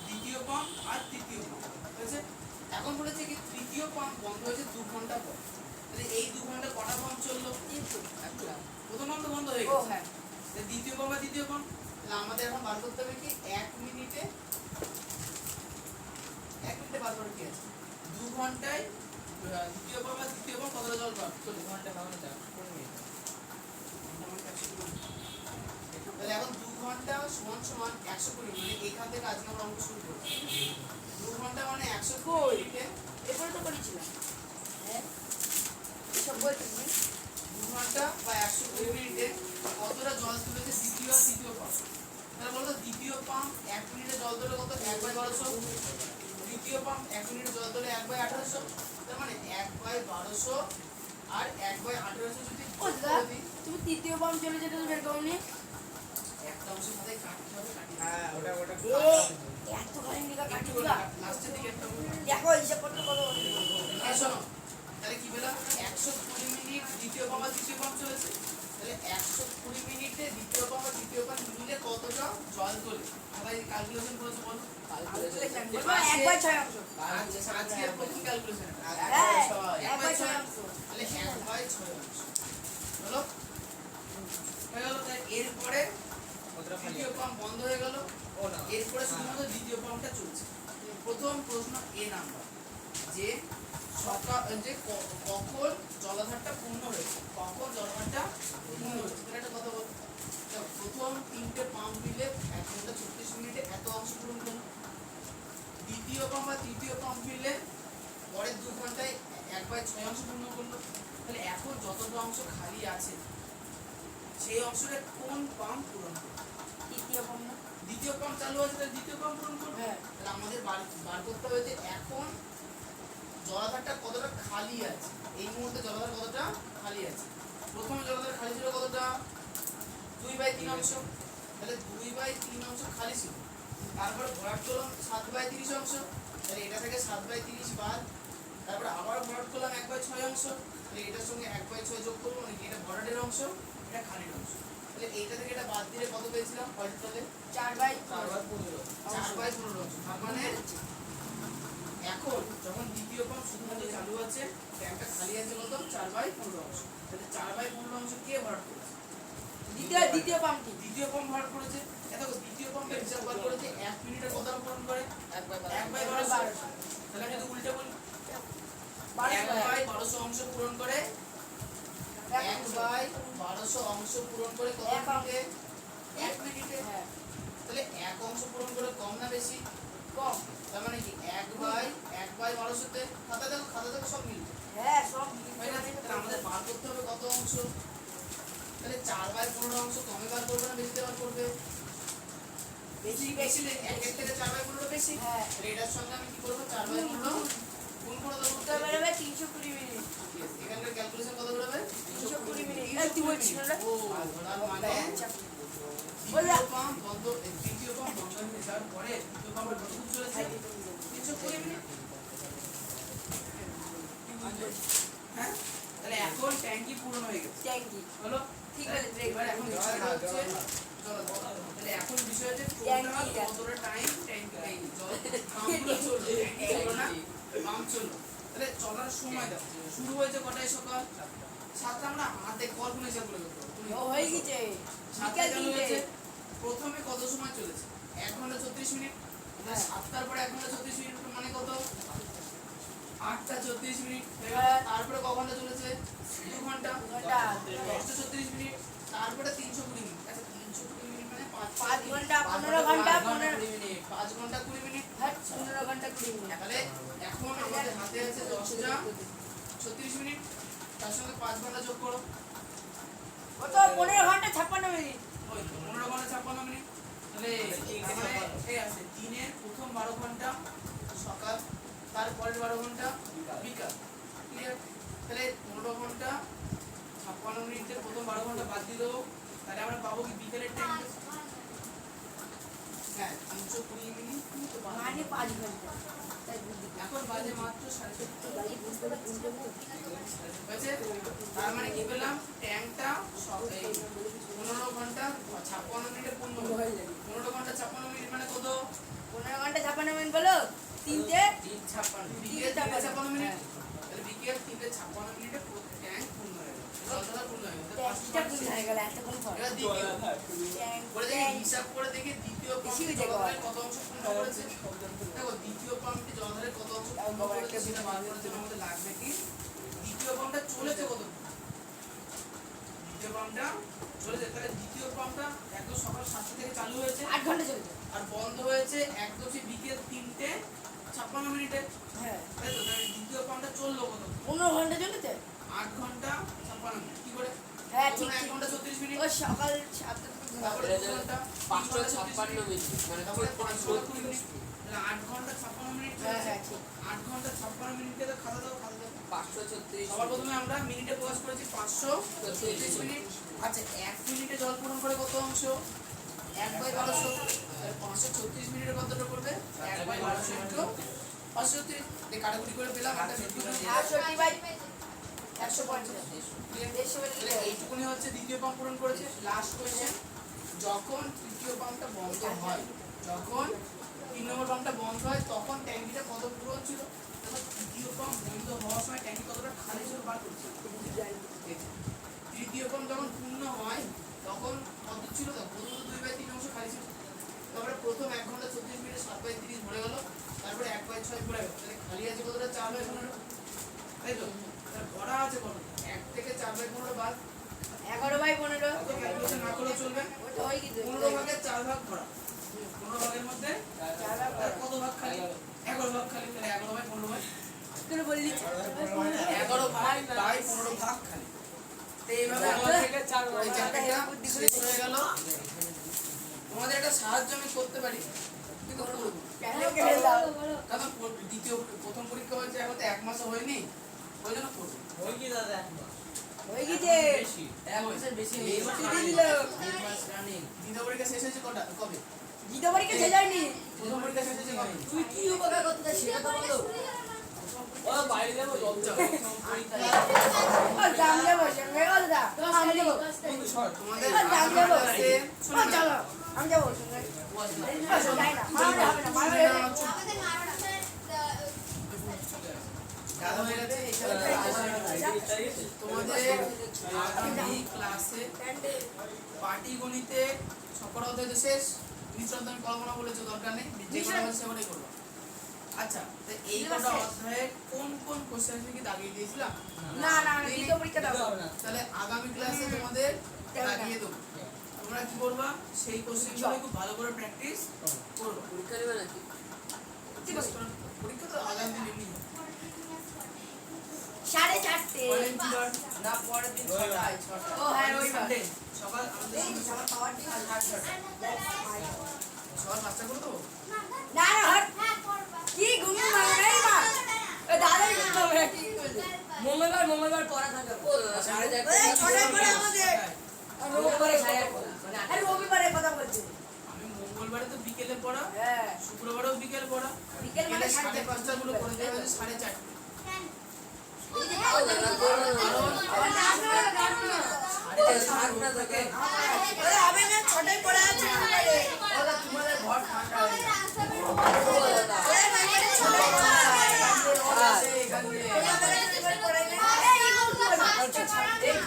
দ্বিতীয় পাম্প আর তৃতীয় পাম্প। ঠিক আছে? এখন বলেছে কি তৃতীয় পাম্প বন্ধ হয়েছে 2 ঘন্টা পর। তাহলে এই 2 ঘন্টা কটা পাম্প চললো? একটা। প্রথম পাম্প তো বন্ধ হয়ে ও গেছে। হ্যাঁ। তাহলে দ্বিতীয় পাম্প আর তৃতীয় পাম্প, তাহলে আমাদের এখন বার করতে হবে কি 1 মিনিটে বার করে কি আছে? 2 ঘন্টায় দ্বিতীয় পাম্প আর তৃতীয় পাম্প কতটা জল বার? 2 ঘন্টা ভাঙানো যায় 15 মিনিট। তাহলে এখন 2 ঘন্টা সমান সমান 120 মানে এখান থেকে আজকে আমরা অঙ্ক শুরু করছি। 2 ঘন্টা মানে 120 মিনিটে এরপরে তো করেছিলাম। হ্যাঁ এসব বলছিস না? 2 ঘন্টা বা 120 মিনিটে কতটা জল তুলেছে দ্বিতীয় আর তৃতীয় পাম্প? তাহলে বলতো দ্বিতীয় পাম্প 1 মিনিটে জল তোলে কত? 1/1200। তৃতীয় পাম্প 1 মিনিটে জল তোলে 1/1800। তার মানে 1/1200 আর 1/1800 যদি ও যোগ দাদা করে দিই, তুমি তৃতীয় পাম্প চলে যেতে তো বের করনি। একটা অংশের সাথে কাটতে হবে, কাটিয়ে হ্যাঁ ওটা এত খালি নিকা কাটি দিই। দিবা। লাস্টের দিকে একটা অংশ কাটতে দেখো হিসাব করতে কত হবে। শোনো, তাহলে কি পেলাম? 120 মিনিট দ্বিতীয় পাম্প আর তৃতীয় পাম্প চলেছে। তাহলে 120 মিনিটে দ্বিতীয় পাম্প আর তৃতীয় পাম্প মিলে কতটা জল তোলে? সবাই ক্যালকুলেশন করেছে বলো? বলবো 1/6 অংশ। আজকের প্রথম ক্যালকুলেশন হ্যাঁ 1/6 অংশ। তাহলে 1/6 অংশ হলো। হয়ে গেল। তাই এরপরে কতটা খালি তৃতীয় পাম্প বন্ধ হয়ে গেল, ও না এরপরে শুধুমাত্র দ্বিতীয় পাম্পটা চলছে। প্রথম প্রশ্ন এ নাম্বার যে কখন জলাধারটা পূর্ণ হয়েছে? কখন জলাধারটা পূর্ণ হয়েছে এটা একটা কথা বল। দেখো, প্রথম 3টে পাম্প মিলে 1 ঘন্টা 36 মিনিটে এত অংশ পূরণ করলো। দ্বিতীয় পাম্প আর তৃতীয় পাম্প মিলে পরের 2 ঘন্টায় 1/6 অংশ পূর্ণ করলো। তাহলে এখন যতটা অংশ খালি আছে সেই অংশটা কোন পাম্প পূরণ করবে? তৃতীয় পাম্প না? দ্বিতীয় পাম্প চালু আছে তাহলে দ্বিতীয় পাম্প পূরণ করবে। হ্যাঁ। তাহলে আমাদের বার করতে হবে যে এখন জলাধারটা কতটা খালি আছে, এই মুহূর্তে জলাধার কতটা খালি আছে। প্রথমে জলাধার খালি ছিল কতটা? 2/3 অংশ। তাহলে 2/3 অংশ খালি ছিল। তারপর ভরাট করলাম 7/30 অংশ। তাহলে এটা থেকে 7/30 বাদ, তারপর আবার ভরাট করলাম 1/6 অংশ। তাহলে এটার সঙ্গে 1/6 যোগ করবো, মানে এটা ভরাটের অংশ, এটা খালির অংশ। তাহলে এইটা থেকে এটা বাদ দিলে কত পেয়েছিলাম? তাহলে 4/15 4/15 অংশ। তার মানে এখন যখন দ্বিতীয় পাম্প শুধুমাত্র চালু আছে, ট্যাঙ্কটা খালি আছে কত? 4/15 অংশ। তাহলে 4/15 অংশ কে ভরাট করেছে? দ্বিতীয় পাম্পটি। দ্বিতীয় পাম্প ভরাট করেছে। দেখো দ্বিতীয় পাম্পের হিসাব বার করেছে 1 মিনিটে কত পূরণ করে? 1/1200। তাহলে আমি যদি উল্টে বলি 1/1200 অংশ পূরণ করে 1/1200 অংশ পূরণ করে কত মিনিটে? 1 মিনিটে। হ্যাঁ তাহলে 1 অংশ পূরণ করে কম না বেশি? কম। তার মানে কি 1/1200 তে খাতা দেখো সব মিলবে। হ্যাঁ সব তাহলে আমাদের বার করতে হবে কত অংশ? তাহলে 4/15 অংশ কমে বার করবে না বেশিতে বার করবে? বেশি বেশি এক এক থেকে 4/15 বেশি। হ্যাঁ। তাহলে এটার সঙ্গে আমি কি করব? 4/15 গুণ করে দেবো। উত্তর বেরোবে 320 মিনিট। এখানকার ক্যালকুলেশন কত বেরোবে? 320 মিনিট। এই তুই বলছিস না? ও তার মানে বললা। তৃতীয় পাম্প বন্ধ হয়ে যাওয়ার পরে তৃতীয় পাম্পের কত দূর চলেছে? 320 মিনিট। হ্যাঁ, তাহলে এখন ট্যাঙ্কি পূর্ণ হয়ে গেছে। ট্যাঙ্কি। হলো? ঠিক আছে, এবার এখন বিষয়টা হচ্ছে চলো, তাহলে এখন বিষয় হচ্ছে টোটাল কতটা টাইম ট্যাঙ্কি এই জল পাম্পগুলো চলবে, ট্যাঙ্কি চললো না, পাম্প চললো। তাহলে চলার সময় দেখো, শুরু হয়েছে কটায়? সকাল 7টা। আমরা হাতে কল্পনা হিসাব করে করবো। ও হয়ে গেছে। 7টা বিকাল চালু 3টে। হয়েছে। প্রথমে কত সময় চলেছে? 1 ঘন্টা 34 মিনিট। তাহলে 7টার পরে 1 ঘন্টা 34 মিনিট মানে কত? 8টা 34 মিনিট। তারপরে ক ঘন্টা চলেছে? 2 ঘন্টা। 34 মিনিট। তারপরে 320 মিনিট। আচ্ছা 320 মিনিট মানে 5 ঘন্টা 15 ঘন্টা 15 মিনিট। 5 ঘন্টা 20 মিনিট। হ্যাঁ 15 ঘন্টা 20 মিনিট। তাহলে এখন আমাদের হাতে আছে 10টা 36 মিনিট। তার সঙ্গে 5 ঘন্টা যোগ করো। কত? 15 ঘন্টা 56 মিনিট। ওই তো 15 ঘন্টা 56 মিনিট। তাহলে তার মানে এই আছে দিনের প্রথম 12 ঘন্টা সকাল, তারপরের 12 ঘন্টা বিকাল। ক্লিয়ার? তাহলে 15 ঘন্টা 56 মিনিটের প্রথম 12 ঘন্টা বাদ দিয়ে দেবো। তাহলে আমরা পাবো কি বিকেলের টাইম? হ্যাঁ 320 মিনিট তো বাদ মানে দিলাম। 5 ঘন্টা। তাই বুদ্ধি। এখন বাজে মাত্র 7:30। গাড়ি বুঝতে বুঝতে হয়েছে? তার মানে কি পেলাম? ট্যাঙ্কটা 15 ঘন্টা 56 মিনিটে পূর্ণ হলো। 15 ঘন্টা 56 মিনিট মানে কত? 15 ঘন্টা 56 মিনিট বলো। 3টে 3:56 বিকেল 3:56 মিনিট। তাহলে বিকেল 3:56 মিনিটে ট্যাঙ্ক পূর্ণ হয়ে গেল। জলটা পূর্ণ হয়ে গেল। ট্যাঙ্কিটা কোন হয়ে গেল? এত কোন ফল? এবার দ্বিতীয় ট্যাঙ্ক করে দেখি, হিসাব করে দেখি দ্বিতীয় বেশি পাম্পটি হয়ে যাবে। জলাধারের কত অংশ পূর্ণ করেছে। দেখো দ্বিতীয় পাম্পটি জলাধারের কত অংশ পূর্ণ করেছে সেটা বার করার জন্য আমাদের লাগবে কি? দ্বিতীয় পাম্পটা চলেছে কত? দ্বিতীয় পাম্পটা চলেছে, তাহলে দ্বিতীয় পাম্পটা একদম সকাল 7টা থেকে চালু হয়েছে 8 ঘন্টা চলবে। আর বন্ধ হয়েছে একদম সেই বিকেল 3:56 মিনিটে। হ্যাঁ। তাই তো? তাহলে দ্বিতীয় পাম্পটা চললো কত? 15 ঘন্টা চলেছে। 8 ঘন্টা 56 মিনিট। কি করে? হ্যাঁ প্রথমে ঠিক 1 ঠিক। ঘন্টা 34 মিনিট। ও সকাল 7টা থেকে তারপরে 2 ঘন্টা 556 মিনিট মানে তারপরে 5 ঘন্টা 20 মিনিট। তাহলে 8 ঘন্টা 56 মিনিট হ্যাঁ চলেছে। হ্যাঁ ঠিক। 8 ঘন্টা 56 মিনিটে তো খাতা দাও, খাতা দাও। 536 সবার প্রথমে আমরা মিনিটে প্রকাশ করেছি 536 মিনিট। আচ্ছা 1 মিনিটে জল পূরণ করে কত অংশ? 1/1200। তাহলে 536 মিনিটের কতটা করবে? 1/1200 ইন্টু 536। এই কাটাকুটি করে পেলাম একটা মৃত্যু। 68 বাই 150। তাহলে এইটুকুনি হচ্ছে দ্বিতীয় পাম্প পূরণ করেছে। লাস্ট কোয়েশ্চেন, যখন তৃতীয় পাম্পটা বন্ধ হয়, যখন 3 নম্বর পাম্পটা বন্ধ হয় তখন ট্যাঙ্কিটা কত পূরণ ছিল? তখন তৃতীয় পাম্প বন্ধ হওয়ার সময় ট্যাঙ্কি কতটা খালি ছিল বার করছে। তৃতীয় পাম্প যখন পূর্ণ হয় তখন কত ছিল? তো প্রথম 2/3 অংশ খালি ছিল। তারপরে প্রথম 1 ঘন্টা 34 মিনিটে 7/30 ভরে গেল। তারপরে 1/6 ভরে গেল। তাহলে খালি আছে কতটা? 4/15। তাই তো? তাহলে ভরা আছে কত? 1 থেকে 4/15 বাদ। 11 বাই 15। অত ক্যালকুলেশন না করলেও চলবে। ওটা হয়ে গেছে। 15 ভাগের 4 ভাগ ভরা। 15 ভাগের মধ্যে 4 ভাগ তার কত ভাগ খালি? 11 ভাগ খালি। তাহলে 11/15 ভাগ। করে বললি 11 ভাগ বাই 15 ভাগ খালি। তো এইভাবে আমাদের এই চ্যাপ্টারটা শেষ হয়ে গেল। তোমাদের একটা সাহায্য আমি করতে পারি, কিন্তু করবো না। কারণ প্রথম পরীক্ষা হয়েছে এখন তো 1 মাসও হয়নি, ওই জন্য করবো। ওই কি দাদা এখন হয়ে গেছে। বেশি 1 মাসের বেশি নেই। এই মাস ছুটি দিল। এই মাস রানিং দ্বিতীয় পরীক্ষা শেষ হয়েছে কবে? দ্বিতীয় পরীক্ষা শেষ হয়নি। প্রথম পরীক্ষা শেষ হয়েছে কবে? তুই কি উপকার করতে চাস সেটা তো বলো। ও বাইরে যাবো জল চাও ও জাম দেবো সঙ্গে কথা। আমি দেবো। তোমাদের ও জাম দেবো। ক্লাসে ও চলো আমি যাবো সঙ্গে। যাই না মারবে হবে না মারবে হবে না। দাদা হয়ে গেছে। তোমাদের আগামী ক্লাসে পাটিগণিতে সকল অধ্যায় তো শেষ। নিশ্চয় তুমি কল্পনা বলেছো, দরকার নেই, যে কোনো বলছে সেটাই করবো। আচ্ছা, তো এই কটা অধ্যায়ে কোন কোন কোশ্চেন কি দাগিয়ে দিয়েছিলাম? না না দ্বিতীয় পরীক্ষা দাও। তাহলে আগামী ক্লাসে তোমাদের দাগিয়ে দেবো। তোমরা কি করবা? সেই কোশ্চেনগুলো খুব ভালো করে প্র্যাকটিস করবা। পরীক্ষা নেবে নাকি? পরীক্ষা তো আগামী দিন এমনি হবে। 4:30 অনেক ছিল না পরের দিন ছটায় ও হ্যাঁ রবিবার সকাল আমাদের এই সবার পাওয়ার দিন আর 8:30 সবার বাচ্চা করে দেবো না না হট কি ঘুমিয়ে মারবে নাই মা ওই দাদা ঘুমিয়ে মারবে কি মঙ্গলবার পড়া থাকে সাড়ে এই চারটে ছটায় পড়ে আমাদের আর রবিবারে সাড়ে আর রবিবারে কথা বলছি আমি মঙ্গলবারে তো বিকেলে পড়া হ্যাঁ শুক্রবারেও বিকেলে পড়া বিকেল মানে সাড়ে পাঁচটা গুলো করে দেওয়া হচ্ছে 4:30 সাতটা থেকে ওরে হবে না ছটায় পড়া আছে রবিবারে ওরা তোমাদের ঘর ঠান্ডা হয়ে যাবে ওরে মানে ছটায় পড়া আছে এখান দিয়ে রবিবারে পড়াই না এই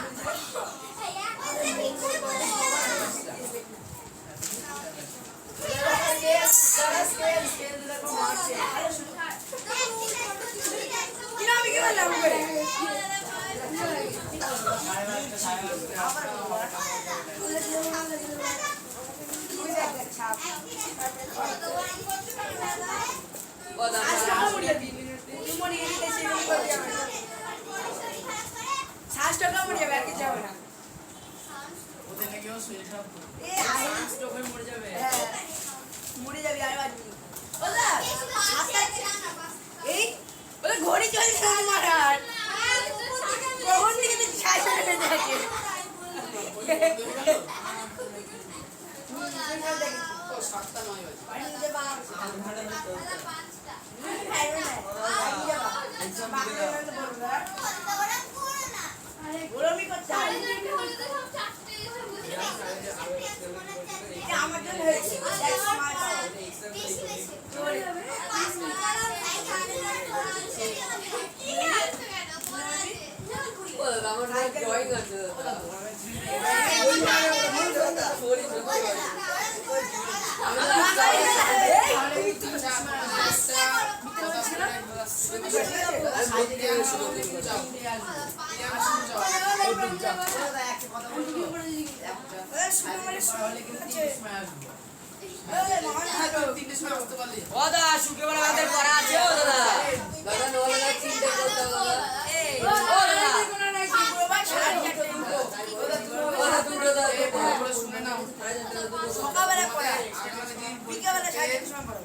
ওদের নাকি ও শরীর খারাপ করে মরে যাবে মরে যাবি আর বাঁচবি ওলা এই ওলা ঘড়ি চলছে মারার কখন থেকে তুই ছাই চলে যাচ্ছে ও 7টা 9 বাজে পানি দে বা গরমই করতে আমার জন্য হয়েছে আমার ড্রয়িং আছে ও দাদা শুক্রবার আমাদের পড়া আছে ও দাদা দাদা নবেলা চিন্তা করতে হবে ও দাদা দাদা দুটো দাদা শুনে নাও সকালবেলা পড়া বিকালবেলা 7:30 সময় পড়া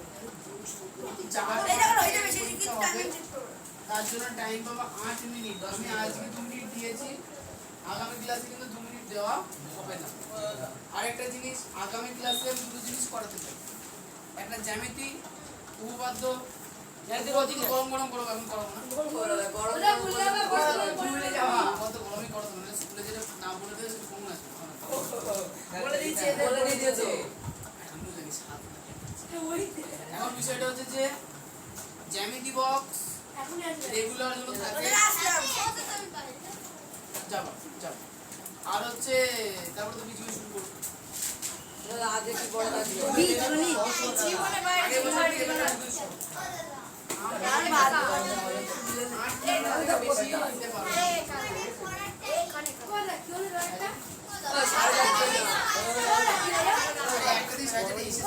এই দেখো হইতে বেশি কিন্তু টাইম চেক করো তার জন্য টাইম পাবো 8 মিনিট আমি আজকে 2 মিনিট দিয়েছি আগামী ক্লাসে কিন্তু 2 মিনিট দেওয়া হবে না আরেকটা জিনিস আগামী ক্লাসে আমি দুটো জিনিস করাতে চাই একটা জ্যামিতি উপপাদ্য গরম গরম করবো এখন করবো না ভুলে যাওয়া কত গরমই করতো না স্কুলে যেটা না বলে দেয় সেটা কমন আছে বলে দিয়েছে আমিও জানি সাত এখন বিষয়টা হচ্ছে যে জ্যামিতি বক্স রেগুলার গুলো থাকে যাবা যাবা আর হচ্ছে তারপর তো কিছু শুরু করবো দাদা আজ কি পড়া আছে জীবনে আগে বছর থেকে এবার আর বাদ বেশি দিতে পারবো একটা দিন সাইডে এসে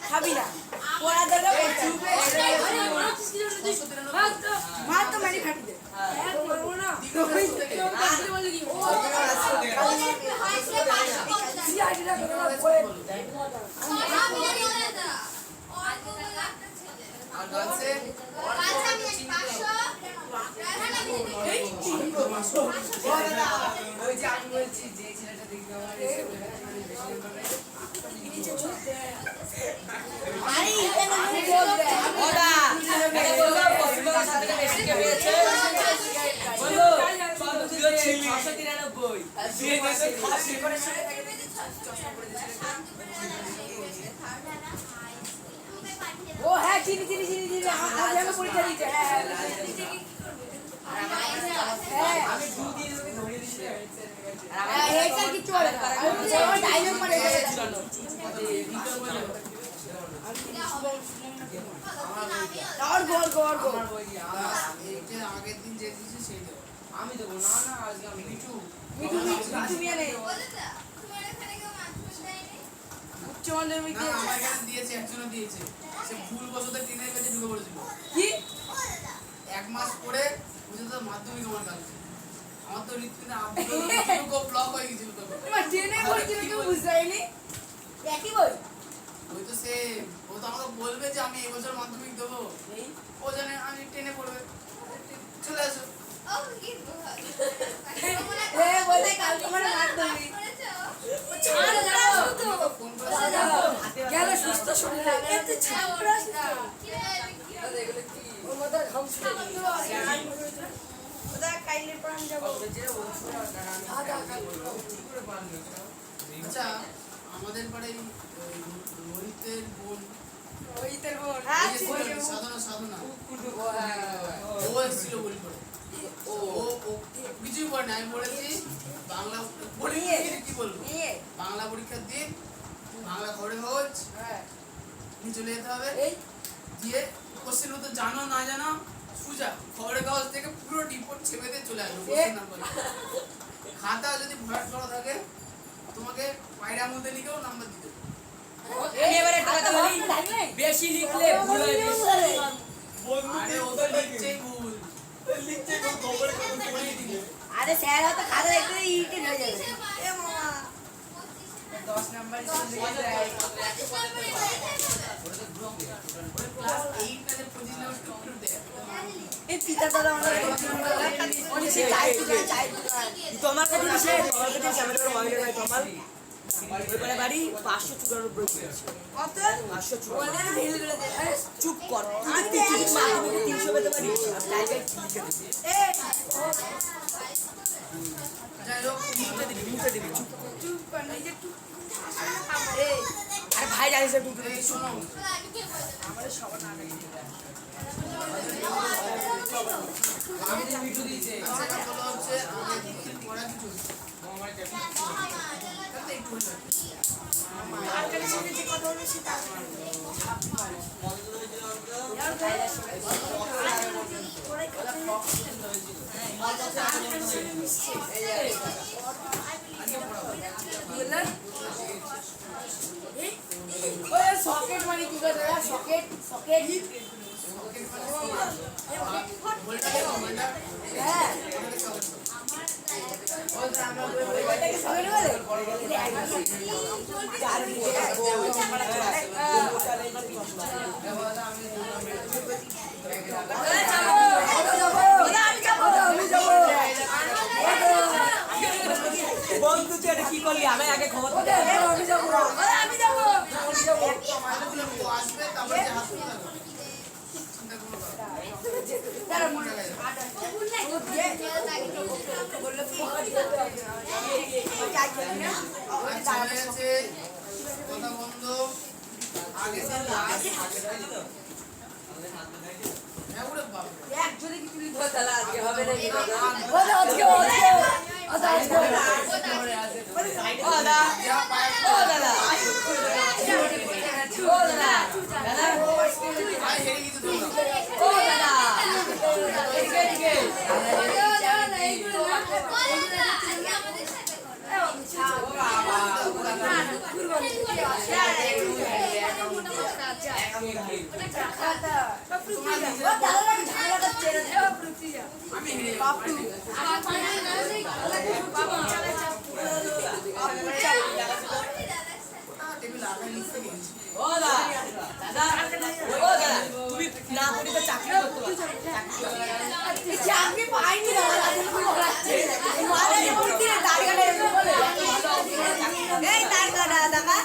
খাবি না পড়া দেবে মার তো মারি খাটি দে আর গাছে ওই যে আমি বলছি যে ছেলেটা দেখবে আমার ওদা এটা বলবো পশ্চিমবঙ্গ সাথে বেশি কে পেয়েছে বলো 693 দিয়ে গেছে খাসি করে ও হ্যাঁ চিনি আজ আমি পরীক্ষা দিতে হ্যাঁ আমি 2 দিন ধরে দিয়েছি হেডটা কিচ্ছু করে না আমি ডাইরেক্ট মারে আর গোল গোল গোল এই যে আগের দিন যে দিয়েছে সেই দেবো। আমি দেবো না না আজকে আমি মিঠু মিঠু মিঠু মিয়া নেই উচ্চ মাধ্যমিক না আমার কাছে দিয়েছে, একজনও দিয়েছে। সে ভুলবশত ট্রেনের কাছে ঢুকে পড়েছিল। কি 1 মাস পরে বুঝে তো মাধ্যমিক আমার কাছে। আমার তো রীতিতে আপডেট ব্লক হয়ে গেছিল তো। তোমার ট্রেনে পড়ছিল তুমি বুঝতে পারিনি একই বই ওই তো সে ও তো আমাকে বলবে যে আমি এই বছর মাধ্যমিক দেবো, ও জানে আমি ট্রেনে পড়বে, চলে আসো। এ বলে কাল তোমার মাধ্যমিক ছাড় দাও তো ফোন করে গেল সুস্থ শরীরে এত ছাড় প্রাস না এগুলো কি ওর মতো ধ্বংস ওটা কাইলে প্রাণ যাবো আচ্ছা আমাদের পাড়ায় রোহিতের বোন ওইতের বোন এই যে ছিল, সাধনা সাধনা ও এসেছিল বলি করে ও ও কিছুই করে না। আমি বলেছি বাংলা পরীক্ষা কি বলবো, নিয়ে বাংলা পরীক্ষার দিন বাংলা খবরের কাগজ হ্যাঁ নিয়ে চলে যেতে হবে, এই দিয়ে কোশ্চেন উত্তর জানো না জানো সুজা খবরের কাগজ থেকে পুরো রিপোর্ট ছেপে দিয়ে চলে আসবে কোশ্চেন নাম্বার। খাতা যদি ভরাট করা থাকে তোমাকে পায়রা মধ্যে লিখেও নাম্বার দিতে হবে। আমি এবারে একটা কথা বলি বেশি লিখলে ভুল হয় বেশি আরে ও তো লিখছেই ভুল, খবরের কাগজ পড়িয়ে দিলে আরে স্যার হয়তো খাতা দেখতে ইরিটেট হয়ে যাবে এ মামা 10 নাম্বার লিখে দেয় ক্লাস 8 না 25 নাম্বার টুকরো দেয়। এই পিতা দাদা আমাদের অনেক সে চাই তো আমার কাছে এসে আমার কাছে এসে আমাদের মাইনে নাই তোমার ওইখানে বাড়ি 500 চুকার উপরে করেছে কত 500 চুকার বলে ভেল করে দে চুপ কর তুই তুই মাধ্যমিকে 300 পেতে পারিস আর টাইগার লিখে দিবি এ যাই হোক মুখে দিবি চুপ চুপ কর নিজে চুপ এ আরে ভাই জানিস না তুই এই শোনো আমাদের সবার না দেখি আমি তো ভিডিও দিয়েছে সেটা বলা হচ্ছে আমাদের দিন পড়া কিছু তাতে একটু হয়ে যাবে। আজকের সাথে যে কথা হলো সেটা সকেট মানে কি করে সকেট সকেট বলটা দেখো, বলটা হ্যাঁ ওইটাকে সকেট বলে বন্ধু তুই এটা কি করলি আমি আগে খবর তো আমি যাবো মাইনে দিলে ও আসবে তারপরে যে হাসপাতাল যাবে। চিন্তা করো না। তারা মনে আর চলে গেছে কথা বন্ধ আগে যে লাস্ট হ্যাঁ ওরে বাবা একজনে কি তুলি তাহলে আজকে হবে নাকি দাদা ও দাদা যা পায় ও দাদা ও দাদা দাদা আয় হেরে গেছে তোমরা ও দাদা এদিকে এদিকে আমি হেরে টেবিল আগে নিচে গেছি ও দাদা দাদা ও দাদা তুমি না করি তো চাকরি করতে পারো চাকরি পাইনি এই তার কাটা দেখা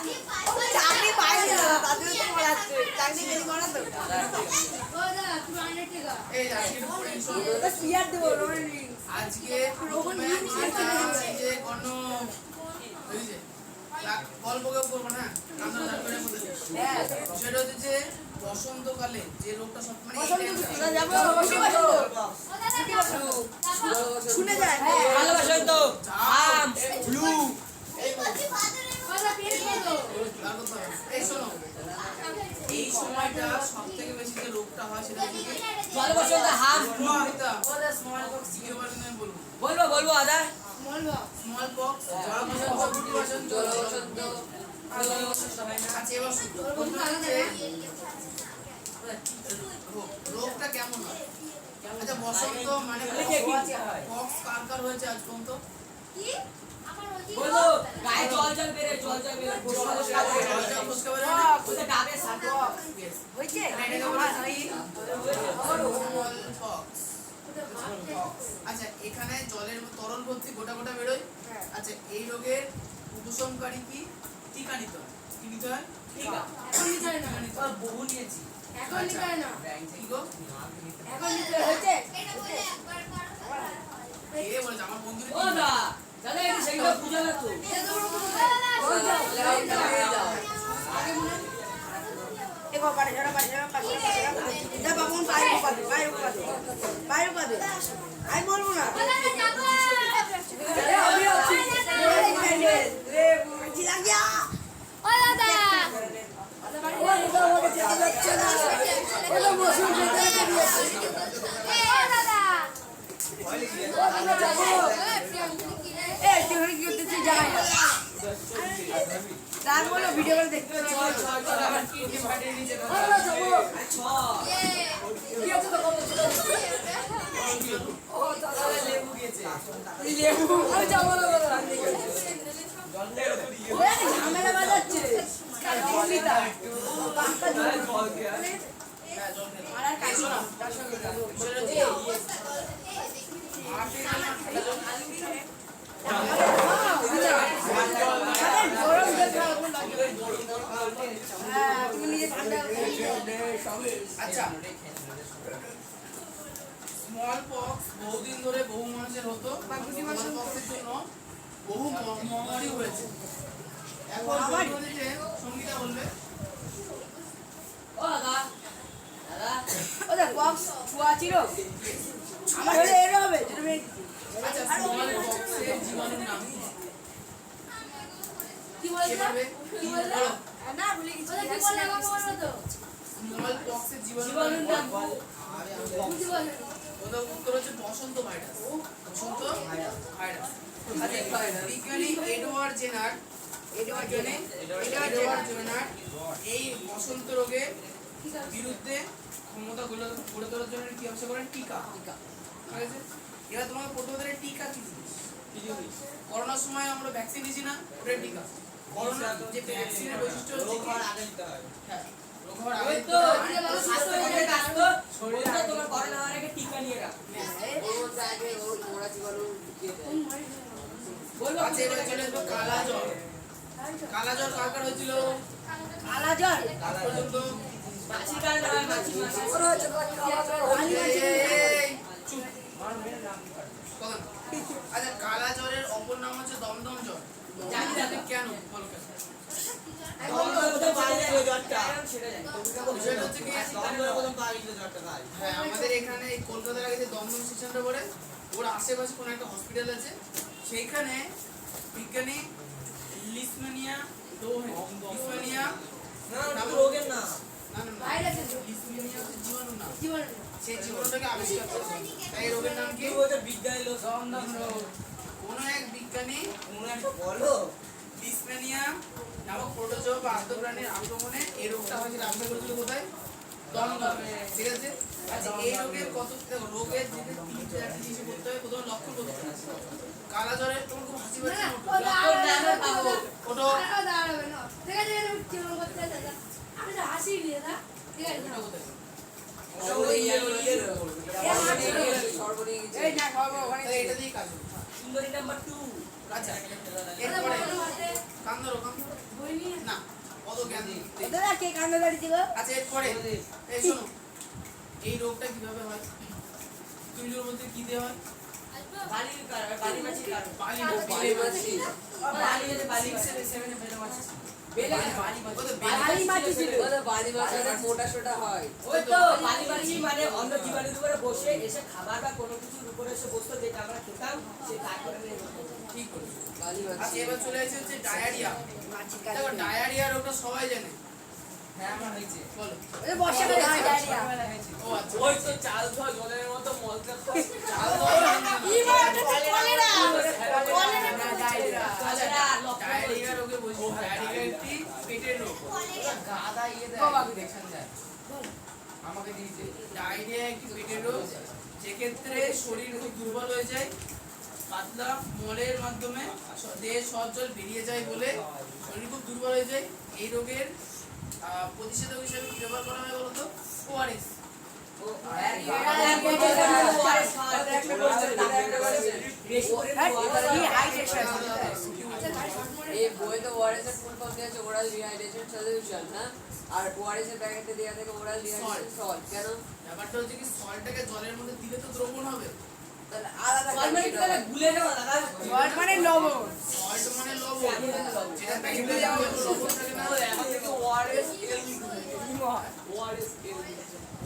চাকরি পাইনি তাদের তো পড়াচ্ছে চাকরি বেশি করা তো এই আজকে দুপুরে শোনো সিয়ার দেবো রোহিণী আজকে প্রথমে যে কোনো ওই যে গল্প কেউ করবো না আমরা তারপরে বলে সেটা হচ্ছে যে বসন্তকালে যে রোগটা সব মানে এই বসন্ত টাইমটা- কোথায় যাবো? শুনে যায় ভালোবাসেন তো আম ব্লু লাগো তো। এই শোনো, এই সময়টা সব থেকে বেশি যে রোগটা হয় সেটা হচ্ছে কি? ভালোবাসেন তো হাম ব্লু স্মল পক্স কি হবে আমি বলবো। বলবো আদা স্মল পক্স, জলাবসন্ত, গুটিবসন্ত, আচ্ছা এবার প্রথমে হচ্ছে রোগটা কেমন হয়? আচ্ছা বসন্ত মানে পক্স কার কার হয়েছে আজ পর্যন্ত? বলবো গায়ে জল বেরে জল ফুসকা বেরোয় না? ওটা ডাবে সাথে Yes. হয়েছে এটাকে বলা হয় কি? Small pox. আচ্ছা এখানে জলের তরল ভর্তি গোটা গোটা বেরোয়। আচ্ছা এই রোগের উপশমকারী কি? টিকা নিতে হয়। কি নিতে হয়? টিকা। টিকা নিতে হয়। বহু নিয়েছি আচ্ছা, কি গো? হয়েছে কে বলেছে? আমার বন্ধুরা ও দা দাদা একটু সেইটা বুঝা না তো এগো পারে যারা দা বাবুন বাইরে পাবে আমি বলবো না আমি আছি রে বুঝি লাগিয়া তার বলো ভিডিও করে দেখতে ঝামেলা বাজাচ্ছে তুমি নিজে ঠান্ডা আচ্ছা স্মল পক্স বহুদিন ধরে বহু মানুষের হতো। স্মল পক্সের জন্য বহু মহামারী হয়েছে। এখন বলতে যে সঙ্গীতা বলবে ও দাদা দাদা ওদের বক্স ছুয়া ছিল আমার হলে এর হবে যেটা আমি আচ্ছা স্মল পক্সের জীবাণুর নাম কি? কি কে পারবে? বলো। না ভুলে গেছি স্মল পক্সের জীবাণুর নাম বল ওদের উত্তর হচ্ছে বসন্ত ভাইরাস। বসন্ত ভাইরাস। আচ্ছা বিজ্ঞানী এডওয়ার্ড জেনার এই বসন্ত রোগের বিরুদ্ধে ক্ষমতা গড়ে তোলার জন্য কি ব্যবস্থা করেন? টিকা। ঠিক আছে, এবার তোমাকে প্রথমে টিকা কি জিনিস? করোনার সময় আমরা ভ্যাকসিন দিছি না, ওটা টিকা। করোনা যে ভ্যাকসিনের বৈশিষ্ট্য হচ্ছে কি? হ্যাঁ, রোগ হওয়ার আগে তো স্বাস্থ্য কেন্দ্রে কাটতো শরীরটা তোমার করোনা হওয়ার আগে টিকা নিয়ে রাখ বলবো আচ্ছা এবার চলে আসবো কালা জ্বর। কালা জ্বর কার কার হয়েছিল? কালা জল আজ পর্যন্ত মাছি কারণে হয় মাছি এই, চুপ। কথা না। আচ্ছা কালা জ্বরের অপর নাম হচ্ছে দমদম জ্বর। জানি না। কেন বলো কেন? বিষয়টা হচ্ছে কি? হ্যাঁ আমাদের এখানে এই কলকাতার আগে যে দমদম স্টেশনটা পড়ে ওর আশেপাশে কোনো একটা হসপিটাল আছে, সেইখানে বিজ্ঞানী লিসমেনিয়া লিসমেনিয়া রোগের না লিসমেনিয়া হচ্ছে জীবাণুর নাম। সেই জীবাণুটাকে আবিষ্কার করেছে। তাই এই রোগের নাম কি? বিজ্ঞানী লোক দমদম রোগ। কোনো এক বিজ্ঞানী বলো লিসমেনিয়া নামক প্রোটোজোয়া বা আর্দ্রপ্রাণীর আক্রমণে এই রোগটা হয়েছিল। আবিষ্কার করেছিল কোথায়? দমদমে। ঠিক আছে। আচ্ছা এই রোগের রোগের যে তিনটে চারটে জিনিস করতে হয়, প্রথমে লক্ষণ করতে হবে। কালা জ্বরের তোমার খুব হাসি পাচ্ছে না? ওটো ওটা কোথায়? এই না খাবো ওখানে তাহলে এটা দিয়েই কাজ হবে। সুন্দরী নাম্বার 2 আচ্ছা এরপরে কান্দরো না কত জ্ঞান দিই। ওদের কে কান্না দাঁড়িয়ে ছিল আচ্ছা এরপরে এই শোনো, এই রোগটা কিভাবে হয়? তুমি যদি বলতে কি দিয়ে হয়? বালি মাছি কারণ বালি বালি মাছি। বালি যেতে বালি 6 7 বেড়ে মাছি। বালি মাটি ছিল। ওদের বালি মাছটা মোটা সোটা হয়। ওই তো বালি মাছি মানে অন্য জীবাণুর উপরে বসে এসে খাবার বা কোনো কিছুর উপরে এসে বসতো যেটা আমরা খেতাম সে তারপরে ঠিক করেছো। বালি মাছ। আচ্ছা এবার চলে এসেছে হচ্ছে ডায়ারিয়া। মাছির দেখো কাছে। ডায়ারিয়া রোগটা সবাই জানে। হ্যাঁ আমার হয়েছে বলো। ওই বর্ষাকালে হয় ডায়রিয়া। ও আচ্ছা। ওই তো চাল ধোয়া জলের মতো মলটা চাল দেওয়া কি বলে এটা তো কলেরা। কলেরা না ডায়রিয়া। আচ্ছা, ডায়রিয়া রোগে বলছি। ডায়রিয়া একটি পেটের রোগ। গাদা ইয়ে দেয় বাবা। দেখেন যায় আমাকে দিয়েছে ডায়রিয়া একটি পেটের রোগ, যেক্ষেত্রে শরীর খুব দুর্বল হয়ে যায়, পাতলা মলের মাধ্যমে দেহের সব জল বেরিয়ে যায় বলে শরীর খুব দুর্বল হয়ে যায়। এই রোগের প্রতিষেধক হিসেবে কি ব্যবহার করা হয় বলতো? ওআরএস। এই বইতে ওআরএস এর ফুল ফর্ম দিয়েছে ওরাল রিহাইড্রেশন সলিউশন না, আর ওআরএস এর প্যাকেটে দেওয়া থাকে ওরাল রিহাইড্রেশন সল্ট। কেন? ব্যাপারটা হচ্ছে কি, সল্টটাকে জলের মধ্যে দিলে তো দ্রবণ হবে। তাহলে আলাদা জল মানে কি তাহলে গুলে যাওয়া দাদা? জল মানে লবণ। সল্ট মানে লবণ, যেটা প্যাকেটে দেওয়া হয় তো লবণ থাকে না। এখন থেকে ওআরএস এল হিময়। ওআরএস এল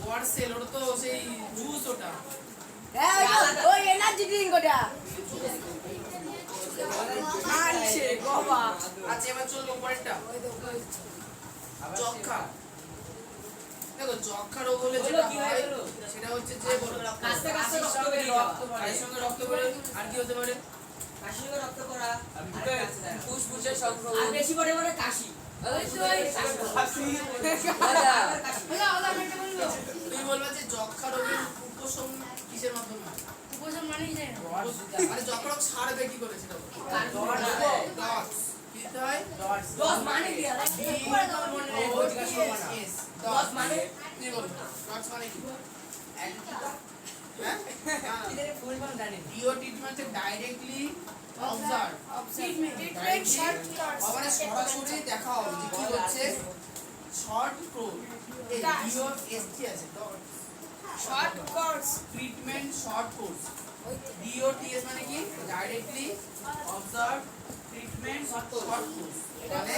ওয়ারসেল, ওটা তো সেই জুস ওটা। হ্যাঁ ওই এনার্জি ড্রিঙ্ক ওটা। আনছে বাবা। আচ্ছা এবার চলবো পরেরটা, যক্ষা। দেখো যক্ষা রোগ হলে যেটা কি হয় হয় বলো? সেটা হচ্ছে যে কাশতে কাশতে রক্ত সঙ্গে বেরিয়ে রক্ত যাওয়া। কাশির সঙ্গে রক্ত বেরোয়। আর কি হতে পারে? কাশি করে রক্ত করা আর কাশি দেয়। ফুসফুসের আর সংক্রমণ। বেশি পরিমাণে কাশি ওই তো ওই দাদা, ওলা ওলা মেটে বললো। তুমি বলবা যে যক্ষা রোগের উপশম কিসের মাধ্যমে হয়? উপশম মানে কি জানো? মানে যক্ষা রোগ সারবে কি করে সেটা বলো। ডটস কি দিতে হয়? দশ মানে কি দাদা? DOTS, দশ মানে কি বলবো? ডটস মানে কি? হ্যাঁ? ফুল ফর্ম জানি না। DO treatment directly observe, treatment short মানে সরাসরি দেখা হবে যে কি হচ্ছে। শর্ট কোর্স, এই DOST আছে, short course. Treatment short course. DOTS মানে কি? Directly observe treatment short course. মানে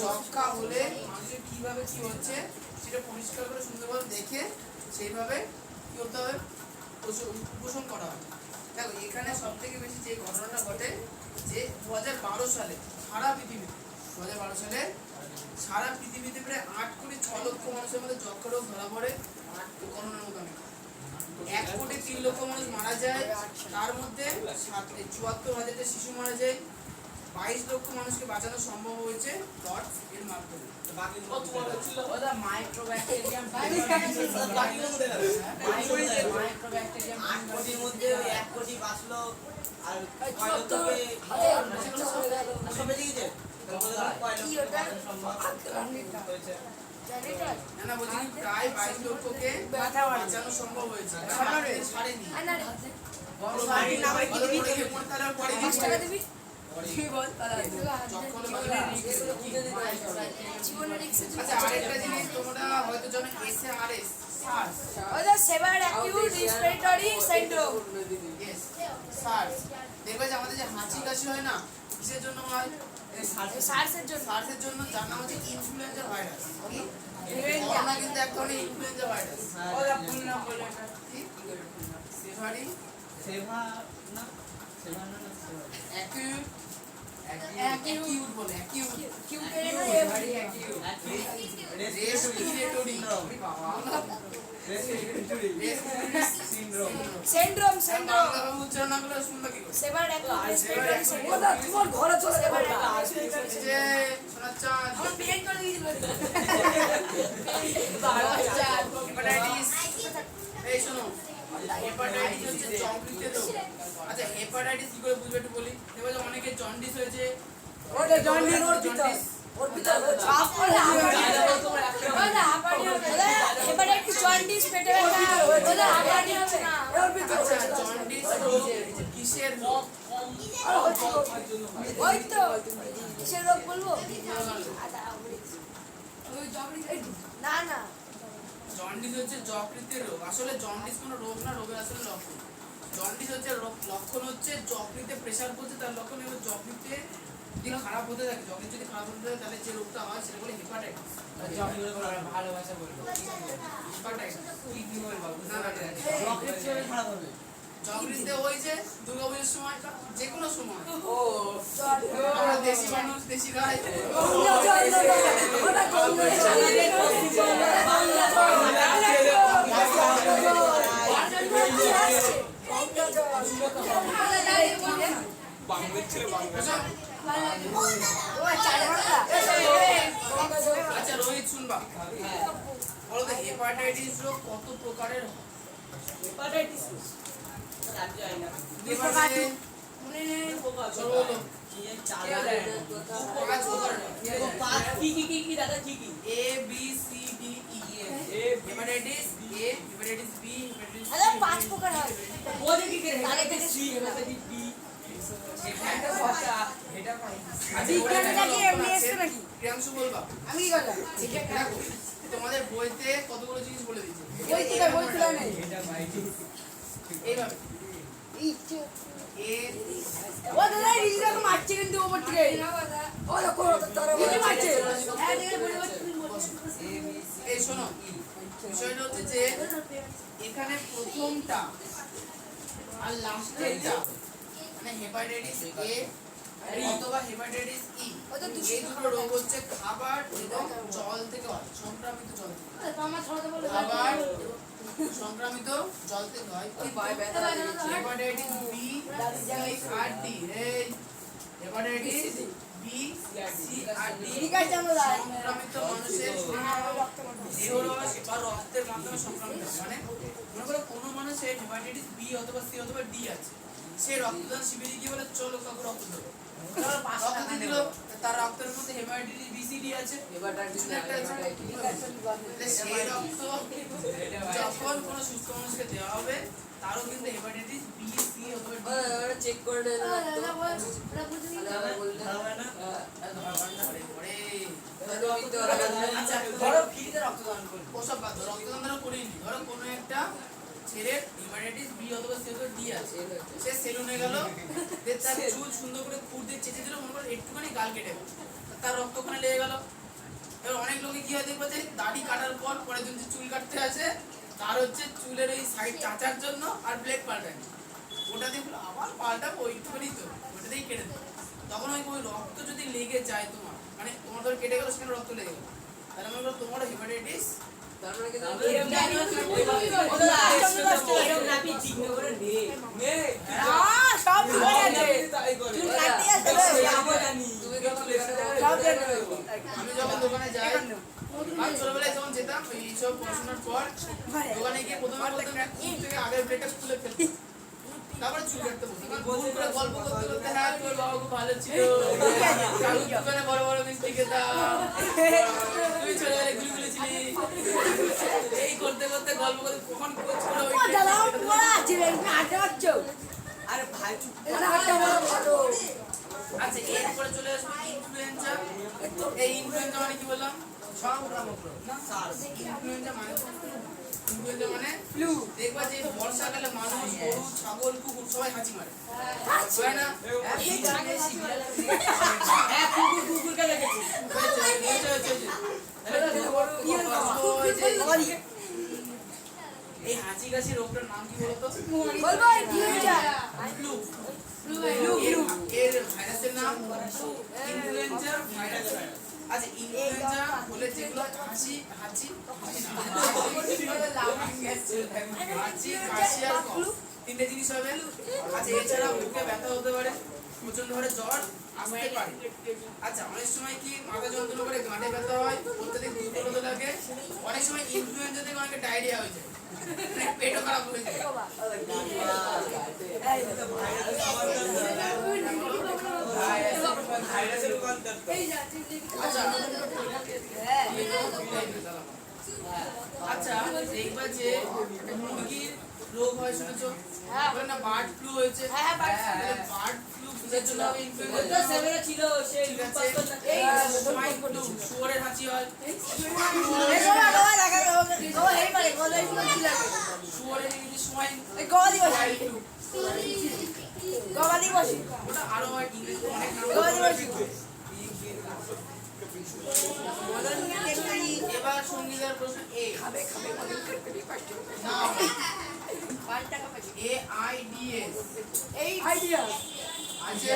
যক্ষা হলে মানুষের কিভাবে কি হচ্ছে সেটা পরিষ্কার করে সুন্দরভাবে দেখে সেইভাবে কি করতে হবে, উপশম করা হবে। দেখো এখানে সব থেকে বেশি যে ঘটনাটা ঘটে যে 2012 সালে সারা পৃথিবীতে 2012 সালে সারা পৃথিবীতে প্রায় 8 কোটি 6 লক্ষ মানুষের মধ্যে যক্ষা রোগ ধরা পড়ে করোনার মোকাবিলা। 1 কোটি 3 লক্ষ মানুষ মারা যায়, তার মধ্যে 74,000টা শিশু মারা যায়। 22 লক্ষ মানুষকে বাঁচানো সম্ভব হয়েছে ডটস এর মাধ্যমে। ওটা মাইক্রোব্যাকটেরিয়াম মাইক্রোব্যাকটেরিয়াম 8 কোটির মধ্যে 1 কোটি বাঁচলো আর কয় লক্ষকে সব বেঁচে গেছে কি ওটা? জেনারেটর। না না বলছি কি, প্রায় 22 লক্ষকে বাঁচানো সম্ভব হয়েছে। ছাড়েনি। পরে 5 টাকা দিবি? কি বল? জীবনে রিস্ক আছে। আচ্ছা আরেকটা জিনিস তোমরা হয়তো জানো, SARS, SARS, ওটা severe acute respiratory syndrome. yes, SARS। দেখবে যে আমাদের যে হাঁচি কাশি হয় না, কিসের জন্য হয়? সার্সের জন্য। SARS-এর জন্য, যার নাম হচ্ছে ইনফ্লুয়েঞ্জা ভাইরাস। করোনা কিন্তু এক ধরনের ইনফ্লুয়েঞ্জা ভাইরাস। ওটা ফুল নাম বলে এটা ঠিক? সেভারি সেভা না সেভা না সেভা অ্যাকিউট, অ্যাকিউট বলে অ্যাকিউট রেসপিরেটরি সিনড্রোম সিনড্রোম উচ্চারণ না করলে শুনবে কি করে? সেভার অ্যাকিউট রেসপিরেটরি সিনড্রোম। তোমার ঘরে চলে সেভার যাবে যে সোনার চাঁদ, আমার পেন করে দিয়েছিল। হেপাটাইটিস। এই শোনো, হেপাটাইটিস হচ্ছে যকৃতের রোগ। আচ্ছা হেপাটাইটিস কি করে বুঝবে একটু বলি। এবার অনেকে জন্ডিস হয়েছে, ওটা জন্ডিস ওর ভিতর চাপ করে ওটা হাঁপানি হবে। হেপাটাইটিস জন্ডিস পেটে ব্যথা ওটা হাঁপানি হবে না। ওর ভিতর আচ্ছা জন্ডিস কিসের রোগ? ওই তো কিসের রোগ বলবো? না না জন্ডিস হচ্ছে যকৃতের রোগ। আসলে জন্ডিস কোনো রোগ না, রোগের আসলে লক্ষণ। জন্ডিস হচ্ছে লক্ষণ হচ্ছে যকৃতে প্রেসার পড়ছে, তার লক্ষণ। এবার যকৃতে যদি খারাপ হতে থাকে যখন যদি খারাপ হতে থাকে তাহলে যে রোগটা হয় সেটা বলে হেপাটাইটিস। ভালোবাসা বলবো হেপাটাইটিস কি বলবো না না রকেট চলে খারাপ হবে জগরিতে ওই যে দুর্গাপূজার সময় যে কোনো সময় ও আমরা দেশি মানুষ দেশি খাই আচ্ছা রোহিত শুনবা বলো তো হেপাটাইটিস রোগ কত প্রকারের হয়? হেপাটাইটিস রাজ্য হয় না এবারে চলো বলো পাঁচ প্রকারের কি দাদা কি A B C D E hepatitis A hepatitis B hepatitis C আরে 5 প্রকার হয় ওদের কি করে হেপাটাইটিস সি হেপাটাইটিস বি এটা কথা এটা বিজ্ঞানটা কি এমনি এসছে নাকি? প্রিয়াংশু বলবা আমি কি করলাম? দেখো তোমাদের বইতে কতগুলো জিনিস বলে দিয়েছে বই খোলা নেই। এইভাবে A ও দাদা রিজনাকে মারছে কিন্তু ওপর থেকে। ও দেখো তারা মারছে। হ্যাঁ দেখে বলে এই শোনো বিষয়টা হচ্ছে যে এখানে প্রথমটা আর লাস্টেরটা মানে হেপাটাইটিস A অথবা হেপাটাইটিস E এই দুটো রোগ হচ্ছে খাবার এবং জল থেকে হয় সংক্রামিত জল থেকে আমার ছড়াতে বলে খাবার সংক্রামিত জল থেকে হয় হেপাটাইটিস B C আর D এই হেপাটাইটিস B C আর D ঠিক আছে আমরা সংক্রামিত মানুষের দেহরস বা রক্তের মাধ্যমে সংক্রামিত হয়। মানে মনে করো কোনো মানুষের হেপাটাইটিস B অথবা C অথবা D আছে সে রক্তদান শিবিরে গিয়ে বলে চলো কাকু রক্ত দেবো রক্ত দিয়ে দিল তার রক্তের মধ্যে হেপাটাইটিস B C D আছে হেপাটাইটিস না তাহলে সেই রক্ত যখন কোনো সুস্থ মানুষকে দেওয়া হবে তারও কিন্তু হেপাটাইটিস B C অথবা D ওরা চেক করে নেন দাদা বল ওরা বুঝে তাহলে আমরা বললে আচ্ছা ধরো ফ্রিতে রক্তদান করবে ওসব বাদ দাও, রক্তদান ধরো করিনি ধরো কোনো একটা ছেলের হেপাটাইটিস B অথবা C অথবা D আছে সে সেলুনে গেল যে তার চুল সুন্দর করে খুঁড় দিয়ে চেঁচে দিল মনে করো একটুখানি গাল কেটে গেল তার রক্ত ওখানে লেগে গেল এবার অনেক লোকে কি হয় দেখবে যে দাড়ি কাটার পর পরের দিন যে চুল কাটতে আছে তার হচ্ছে চুলের ওই সাইড চাচার জন্য আর ব্লেড পাল্টায়নি ওটা দিয়ে বলে আবার পাল্টাবো ওইটুখানি তো ওটাতেই কেটে দেবো তখন ওই রক্ত যদি লেগে যায় তোমার মানে তোমার ধর কেটে গেল সেখানে রক্ত লেগে গেল তাহলে মনে করো তোমার হেপাটাইটিস তারপরে কি সব ধরে আছে চুল কাটতে আসবে তুমি তো আমি যখন দোকানে যাই আমি ছোটবেলায় যখন যেতাম এইসব পড়াশোনার পর দোকানে গিয়ে প্রথমে খুব থেকে আগের ব্লেডটা খুলে ফেলতাম তারপরে চুল কাটতে বসতাম ভুল করে গল্প করতে করতে হ্যাঁ তোর বাবা খুব ভালো ছিল কাকুর দোকানে বড় বড় মিষ্টি খেতাম তুই ছোটবেলায় গুলি ছিলি এই করতে করতে গল্প করতে কখন কোচ করে ওই দাদা পড়া আছে আড্ডা মারছ আরে ভাই চুপ এটা আড্ডা মারছো আচ্ছা এরপরে চলে আসবে ইনফ্লুয়েঞ্জা এই ইনফ্লুয়েঞ্জা মানে কি বললাম সংক্রামক রোগ না ইনফ্লুয়েঞ্জা মানে ফ্লু দেখবা যে বর্ষাকালে মানুষ গরু ছাগল কুকুর সবাই হাঁচি মারে হয় না কুকুরকে দেখেছি এই হাঁচি কাশি রোগটার নাম কি বলতো বলবো ফিউচার ফ্লু এর ভাইরাসের নাম ইনফ্লুয়েঞ্জা ভাইরাস আচ্ছা ইনফ্লুয়েঞ্জা হলে যেগুলো হাঁচি কাশি আর কফ তিনটে জিনিস হবে আচ্ছা এছাড়া বুকে ব্যথা হতে পারে প্রচন্ড হারে জ্বর আসতে পারে আচ্ছা অনেক সময় কি মাথা যন্ত্রণা করে গাঁটে ব্যথা হয় অত্যাধিক দুর্বলতা লাগে অনেক সময় ইনফ্লুয়েঞ্জা থেকে অনেকে ডায়রিয়া হয়ে যায় পেটও খারাপ হয়ে যায় আচ্ছা দেখবা যে মুরগির রোগ হয় শুনেছো বলে না বার্ড ফ্লু হয়েছে বার্ড ফ্লু বুঝার জন্য ইনফ্লুয়েঞ্জা ছিল সে এই সোয়াইন ফ্লু শুয়োরের হাঁচি হয় শুয়োরের ইংরেজি সোয়াইন গবাদি ফ্লু গবাদি বসি ওটা আরো হয় ইংরেজি অনেক এবার সঙ্গীতের প্রশ্ন এ না AIDS এই আইডিয়া আছে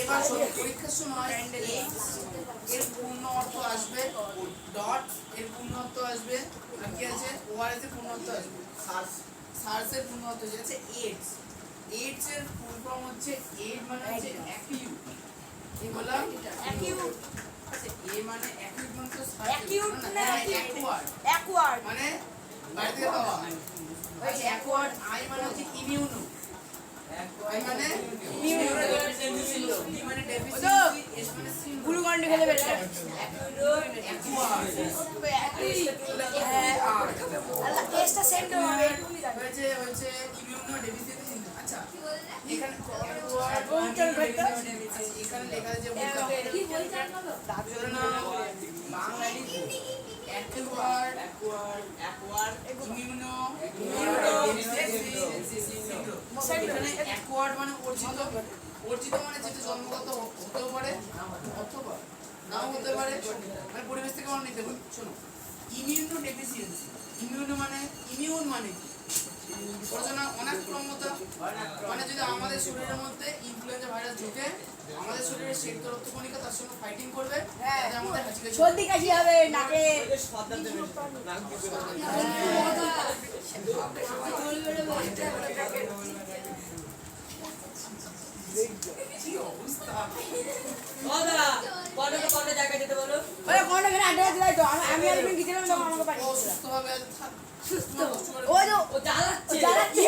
এবার শোনো, পরীক্ষার সময় AIDS এর পূর্ণ অর্থ আসবে ডট এর পূর্ণ অর্থ আসবে আর কি আছে ওআরএস এর পূর্ণ অর্থ আসবে সার্স এর পূর্ণ অর্থ হচ্ছে AIDS AIDS এর ফুল ফর্ম হচ্ছে এইড মানে হচ্ছে অ্যাকিউট এই বললাম অ্যাকিউট আচ্ছা এ মানে অ্যাকিউট মানে তো অ্যাকিউট না অ্যাকুয়ার্ড অ্যাকোয়ার্ড মানে বাইরে থেকে পাওয়া ওই অ্যাকোয়ার্ড আই মানে হচ্ছে ইমিউনো আই মানে ইমিউনো ডেফিসিয়েন্সি ডি মানে ডেফিসিয়েন্সি এস মানে সিন্ড্রোম গ্লুকন ডি খেলে বের করে আল্লাহ টেস্টটা সেম তো হবে হচ্ছে ইমিউনো ডেফিসিয়েন্সি সিন্ড্রোম আচ্ছা এখানে এখানে লেখা আছে যে কি বলছেন বাংলায় অ্যাকোয়ার্ড ইমিউনো ডেফিসিয়েন্সি সিন্ড্রোম এখানে অ্যাকোয়ার্ড মানে অর্জিত মানে যেটা জন্মগত হতেও পারে অথবা নাও হতে পারে মানে পরিবেশ থেকে আমরা নিতে পারি শোনো ইমিউনো ডেফিসিয়েন্সি ইমিউনো মানে ইমিউন মানে কি ওজনা অনাক্রম্যতা মানে যদি আমাদের শরীরের মধ্যে ইনফ্লুয়েঞ্জা ভাইরাস ঢুকে আমাদের শরীরের শ্বেত রক্তকণিকা তার সঙ্গে ফাইটিং করবে যাতে আমাদের হাঁচি কাশি সর্দি কাশি হবে নাকে কি অবস্থা কটা জায়গায় যেতে বলো? ওরে কোন এখানে আড্ডা দিলাই তো আমি একদিন গিয়েছিলাম তখন আমাকে পাঠিয়ে অসুস্থ হবে সুস্থ ওই তো ও জ্বালাচ্ছে। জ্বালাচ্ছে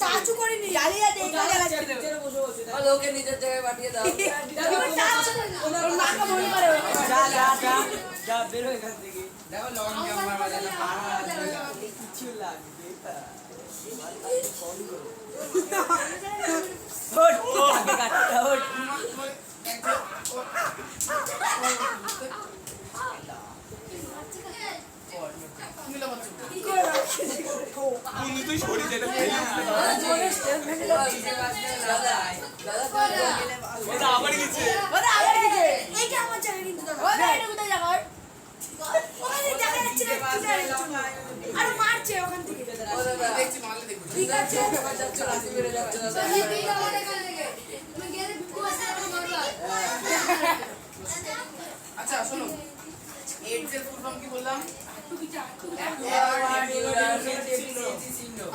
চাচু করিনি জ্বালিয়ে দে জ্বালাচ্ছে পিছনে বসে বসে। আর ওকে নিজের জায়গায় পাঠিয়ে দাও এবার চাচু ওর মাকে মনে করে যা বের হয়ে এখান থেকে। দেখো লং জাম্পার বাজালে কিছু লাগবে তা। আগে কাটটা ওঠ। তুই সরি যেটা ফেলে দাদা এটা আবার গেছে ওরে আবার গেছে এইটা আমার জায়গা কিন্তু দাদা ওরে এটা কোথায় যাবে ওখানে দেখা যাচ্ছে না আর মারছে ওখান থেকে দেখছি মারলে দেখবো ঠিক আছে তোমার যাচ্ছ রাস্তা বেড়ে যাচ্ছে দাদা আচ্ছা শোনো এইডস এর ফুল ফর্ম কি বললাম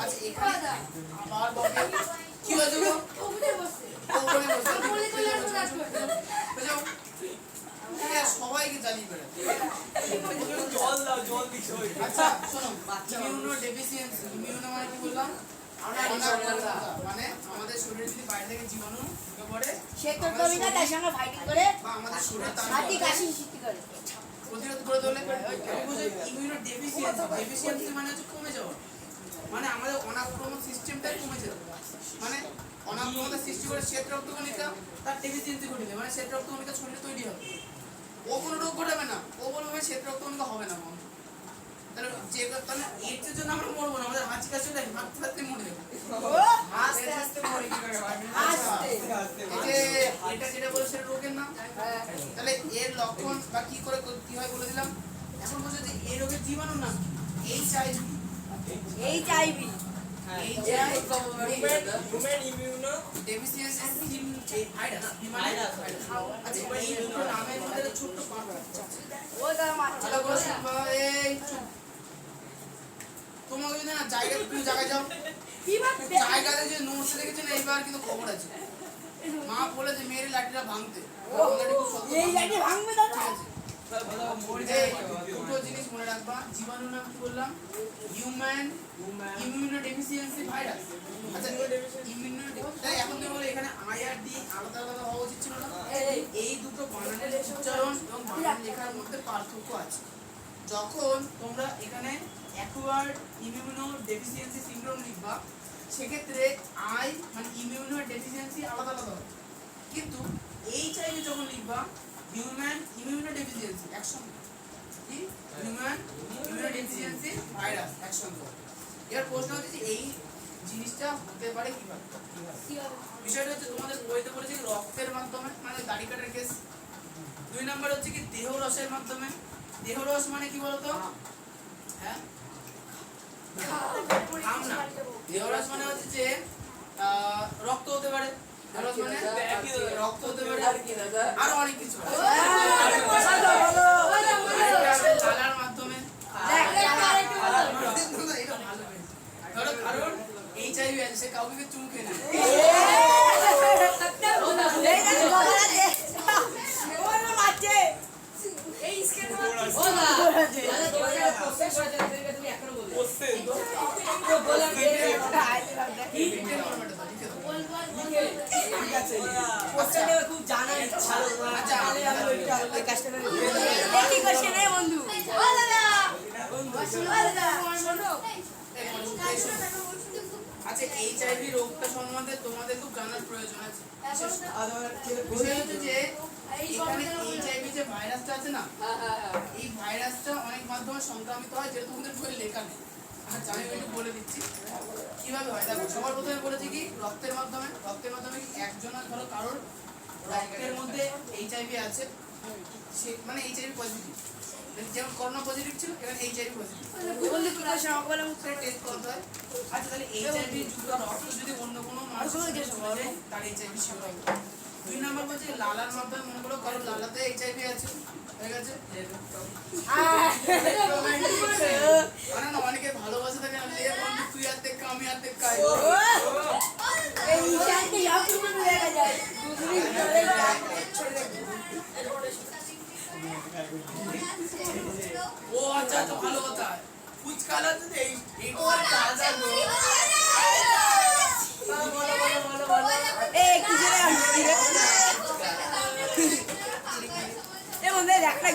আচ্ছা এখানে আবার বলবে কি হয়েছে গো ওখানে বসে বুঝাও সবাইকে জ্বালিয়ে বেড়াচ্ছে জল দাও জল দিছো আচ্ছা শোনো ইমিউনো ডেফিসিয়েন্সি ইমিউনো মানে কি বললাম অনাক্রম্যতা মানে আমাদের শরীরে যদি বাইরে থেকে জীবাণু ঢুকে পড়ে সে তো কবি না তার সঙ্গে ফাইটিং করে বা আমাদের শরীরে হাতি কাশি সৃষ্টি করে প্রতিরোধ করে তোলে ইমিউনো ডেফিসিয়েন্সি মানে হচ্ছে কমে যাওয়া মানে আমাদের অনাক্রমক সিস্টেমটা কমে যাবে মানে অনাক্রমতা সৃষ্টি করে শ্বেত রক্তকণিকা তার ডেফিসিয়েন্সি ঘটবে মানে শ্বেত রক্তকণিকা শরীরে তৈরি হবে ও কোনো রোগ ঘটাবে না ও বলবে শ্বেত রক্তকণিকা হবে না বন্ধু তাহলে যে তাহলে এইডসের জন্য আমরা মরবো না আমাদের হাঁচি কাশি হলে হাঁটতে হাঁটতে মরে যাবো আস্তে আস্তে মরে কিভাবে এই যে এটা যেটা বলে সেটা রোগের নাম তাহলে এর লক্ষণ বা কি করে কি হয় বলে দিলাম এখন বলছে যে এই রোগের জীবাণু নাম HIV rumen immuno deficiency virus আচ্ছা এই দুটো নামের মধ্যে একটা ছোট্ট পার্থক্য আছে ও তার মারছে ভালো করে শুনবা এই চুপ তোমাকে যদি না জায়গা তুমি জায়গায় যাও কি বাত জায়গাতে যে নোটস দেখেছেন এইবার কিন্তু খবর আছে মা বলেছে মেয়ের লাঠিটা ভাঙতে এই লাইনে ভাঙবে দাদা দুটো জিনিস মনে রাখবা জীবাণু নাম কি বললাম হিউম্যান ইমিউনো ডেফিসিয়েন্সি ভাইরাস আচ্ছা ইমিউনো তাই এখন তুমি বলে এখানে আই আর ডি আলাদা আলাদা হওয়া উচিত ছিল না এই দুটো বানানের উচ্চারণ এবং বানান লেখার মধ্যে পার্থক্য আছে যখন তোমরা এখানে অ্যাকুয়ার্ড ইমিউনো ডেফিসিয়েন্সি সিনড্রোম লিখবা সেক্ষেত্রে আই মানে ইমিউনো ডেফিসিয়েন্সি আলাদা আলাদা হবে কিন্তু এইচআইভি যখন লিখবা হিউম্যান ইমিউনো ডেফিসিয়েন্সি একসঙ্গে কি হিউম্যান ইমিউনো ডেফিসিয়েন্সি ভাইরাস একসঙ্গে এর প্রশ্ন হচ্ছে যে এই জিনিসটা হতে পারে কিভাবে? বিষয়টা হচ্ছে তোমাদের বইতে পড়েছে কি রক্তের মাধ্যমে, মানে দাড়ি কাটার কেস। 2 নাম্বার হচ্ছে কি দেহ রসের মাধ্যমে। দেহ রস মানে কি বলতো? হ্যাঁ, ঘাম না। দেহ রস মানে হচ্ছে যে রক্ত হতে পারে। দেহ রস মানে রক্ত হতে পারে, আরো অনেক কিছু। লালার মাধ্যমে। ধরো কারণ HIV আছে, সে কাউকে চুমু খেয়ে নেয়। খুব জানার ইচ্ছা ওই কাজটা বন্ধু আচ্ছা, HIV রোগটা সম্বন্ধে তোমাদের খুব জানার প্রয়োজন আছে। বিষয় হচ্ছে যে এখানে HIV যে ভাইরাসটা আছে না, এই ভাইরাসটা অনেক মাধ্যমে সংক্রামিত হয়, যেটা তোমাদের বইয়ে লেখা নেই। আচ্ছা, আমি একটু বলে দিচ্ছি কিভাবে হয়। দেখো, সবার প্রথমে বলেছি কি রক্তের মাধ্যমে। রক্তের মাধ্যমে কি একজনের ধরো কারোর রক্তের মধ্যে HIV আছে, সে মানে HIV পজিটিভ, যেমন করোনা পজিটিভ ছিল, এখানে HIV পজিটিভ। টেস্ট করতে হয়। আচ্ছা, তাহলে HIV যুক্ত রক্ত যদি অন্য কোনো মানুষের চলে যায়, তার HIV শিওর হবে। 2 নাম্বার বলছে লালার মাধ্যমে। মনে করো কারোর লালাতে HIV আছে, ঠিক আছে? মানে না, অনেকে ভালোবাসে থাকে না, লে বন্ধু তুই আর দেখ আমি আর দেখ খাই। ও আচ্ছা, তো ভালো কথা। ফুচকালা তো এই তোমার দাদা গো।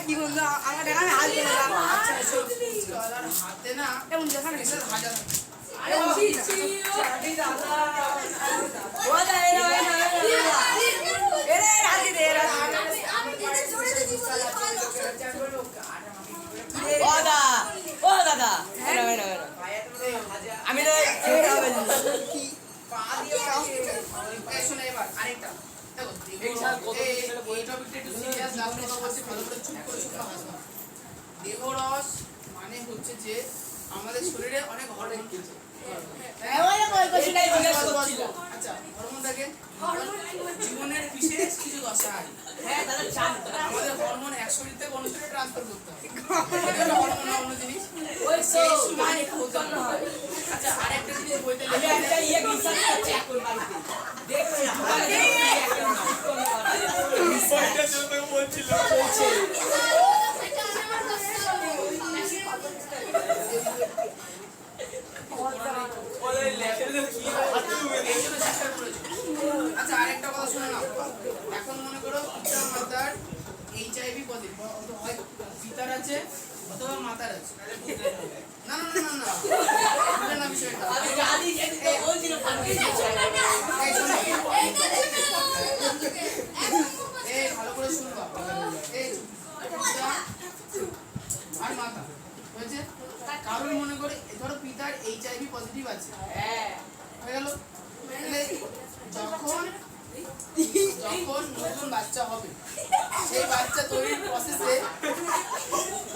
কি বন্ধু আমার দেখা হাত দিলাম। আচ্ছা, ফুচকালার হাতে না এমন দেখা না বিশাল হাজার আমি তো পা দিয়ে শোনো এবার আরেকটা। দেখো, এই টপিকটা একটু সিরিয়াস লাগলো, কথা বলছি, ভালো করে চুপ করে শুনতে হাসবা। দেহরস মানে হচ্ছে যে আমাদের শরীরে অনেক হরমোন চলছে। আচ্ছা, হরমোন থাকে জীবনের বিশেষ কিছু দশায়। আমাদের হরমোন এক শরীর থেকে অন্য শরীরে ট্রান্সফার করতে হয়। এটা হরমোন না, অন্য জিনিস। সেই সময় এটা হতে হয়। আচ্ছা, আরেকটা জিনিস বইতে লেখা আছে। আচ্ছা, আরেকটা কথা শুনে নাও। এখন মনে করো পিতা মাতার HIV পজিটিভ, হয় পিতার আছে অথবা মাতার আছে। না না না না না না, বিষয়টা এই ভালো করে শুনবা। এই পিতা আর মাতা হয়েছে, কারণ মনে করে ধরো পিতার HIV পজিটিভ আছে, হয়ে গেল। যখন নতুন বাচ্চা হবে, সেই বাচ্চা তৈরির প্রসেসে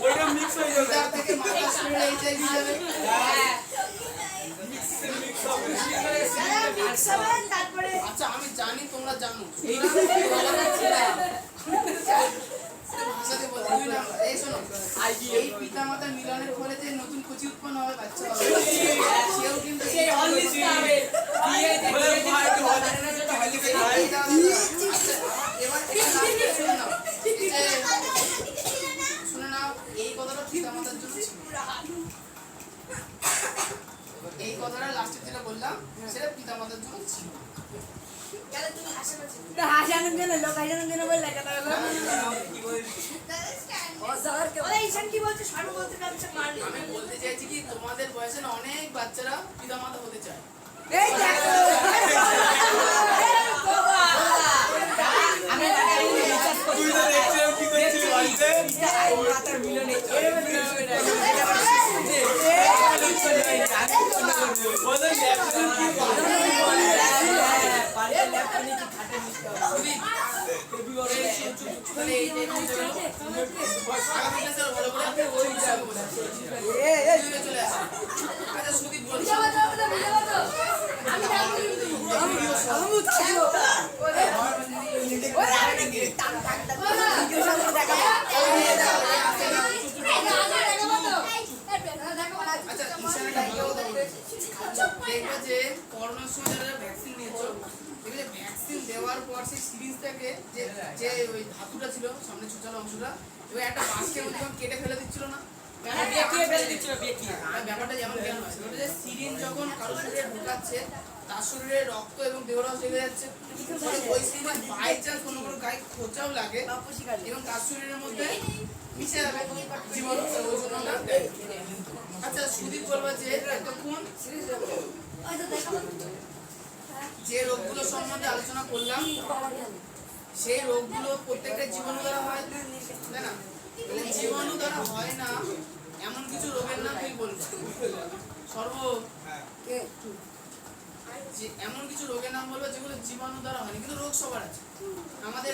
ওইটা মিক্স হয়ে যাবে, পিতা থেকে মাতার শরীরে HIV যাবে। আচ্ছা, আমি জানি তোমরা জানো, ভাষাতে বলতে 2 নাম্বার। এই শোনো, এই পিতা মাতার মিলনের ফলে যে নতুন কুচি উৎপন্ন হবে, বাচ্চা হবে, সেও কিন্তু শুনে নাও, এই কথাটা পিতা মাতার জন্য ছিল। এই কথাটা লাস্টে যেটা বললাম সেটা পিতা মাতার জন্য ছিল। হাসানোর জন্য লোক হাসানোর জন্য বললে কথা হলো কি বলছে সারু বলতে কাছে মারলি। আমি বলতে চাইছি কি তোমাদের বয়সে না অনেক বাচ্চারা পিতা মাতা হতে চায়। এই দেখো আমি তুই তো দেখছিস কি করছিস বাড়িতে, মাতার মিলনে বলে ল্যাপটপ কি আগামী ক্লাসে আরো ভালো করে চলে আসে। আচ্ছা সুদীপ বলছে আচ্ছা ইশারাটা ভালো কথা বলেছে। দেখবে যে করোনার সময় যারা ভ্যাকসিন নিয়েছো, দেখবে ভ্যাকসিন দেওয়ার পর সেই সিরিজটাকে যে যে ওই ধাতুটা ছিল সামনে ছোটালো অংশটা, ওই একটা বাস্কের মধ্যে যখন কেটে ফেলে দিচ্ছিল না, আর ব্যাপারটা যেমন কেন হয় ওটা যে সিরিঞ্জ যখন কারো শরীরে ঢোকাচ্ছে তার শরীরে রক্ত এবং দেহরস লেগে যাচ্ছে, ওই সিরিঞ্জ বাই চান্স কোনো কোনো গায়ে খোঁচাও লাগে এবং তার শরীরের মধ্যে মিশে যাবে জীবাণু, ওই জন্য ওটা দেয়। আচ্ছা সুদীপ বলবা যে এতক্ষণ যে রোগগুলো সম্বন্ধে আলোচনা করলাম সেই রোগগুলো প্রত্যেকটা জীবাণু দ্বারা হয়, তাই না? জীবাণু দ্বারা হয় না এমন কিছু রোগের নাম তুই বলবি এমন কিছু রোগের নাম বলবো যেগুলো জীবাণু দ্বারা হয়নি, কিন্তু রোগ সবার আছে। আমাদের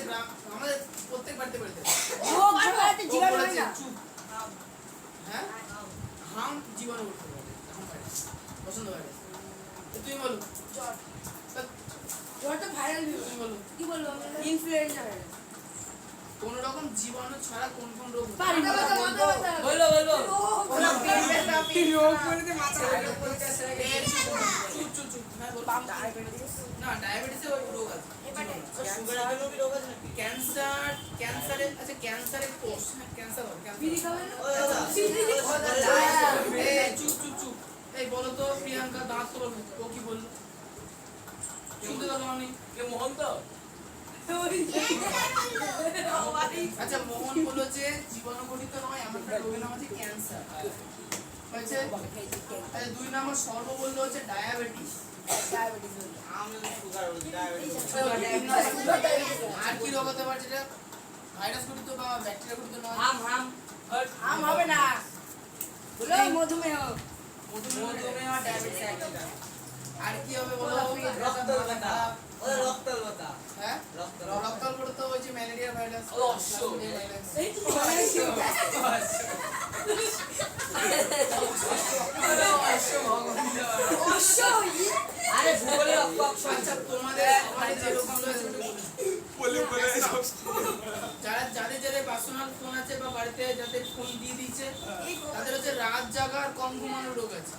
আমাদের প্রত্যেক বাড়িতে চুপ, হ্যাঁ হাম জীবাণু উঠতে পারে, পছন্দ হয় তুমি বলো। তুমি বলো কোন রকম জীবাণু ছাড়া কোন কোন রোগ না ডায়াবেটিসের রোগ আছে, ক্যান্সার, ক্যান্সারের আচ্ছা ক্যান্সারের কোষ, ক্যান্সার হবে চুপ চুপ চুপ। এই বলো তো প্রিয়াঙ্কা দাঁত তো ও কি বললো শুনতে তো পাওনি? আচ্ছা মোহন বললো যে জীবাণু গঠিত নয় এমন একটা রোগের নাম হচ্ছে ক্যান্সার হয়েছে। আচ্ছা 2 নম্বর সর্ব বললো হচ্ছে ডায়াবেটিস। আর কি রোগ হতে পারে যেটা ভাইরাস গঠিত বা ব্যাকটেরিয়া গঠিত নয়? হবে না, মধুমেহ, মধুমেহ ডায়াবেটিস একই। আর কি হবে বলো? রক্তাল্পতা, হ্যাঁ রক্তাল্পতা তো ওই যে ম্যালেরিয়া ভাইরাস, আরে ভূগোলে আচ্ছা তোমাদের যে রোগগুলো আছে যাদের যাদের পার্সোনাল ফোন আছে বা বাড়িতে যাদের ফোন দিয়ে দিচ্ছে তাদের হচ্ছে রাত জাগা আর কম ঘুমানোর রোগ আছে।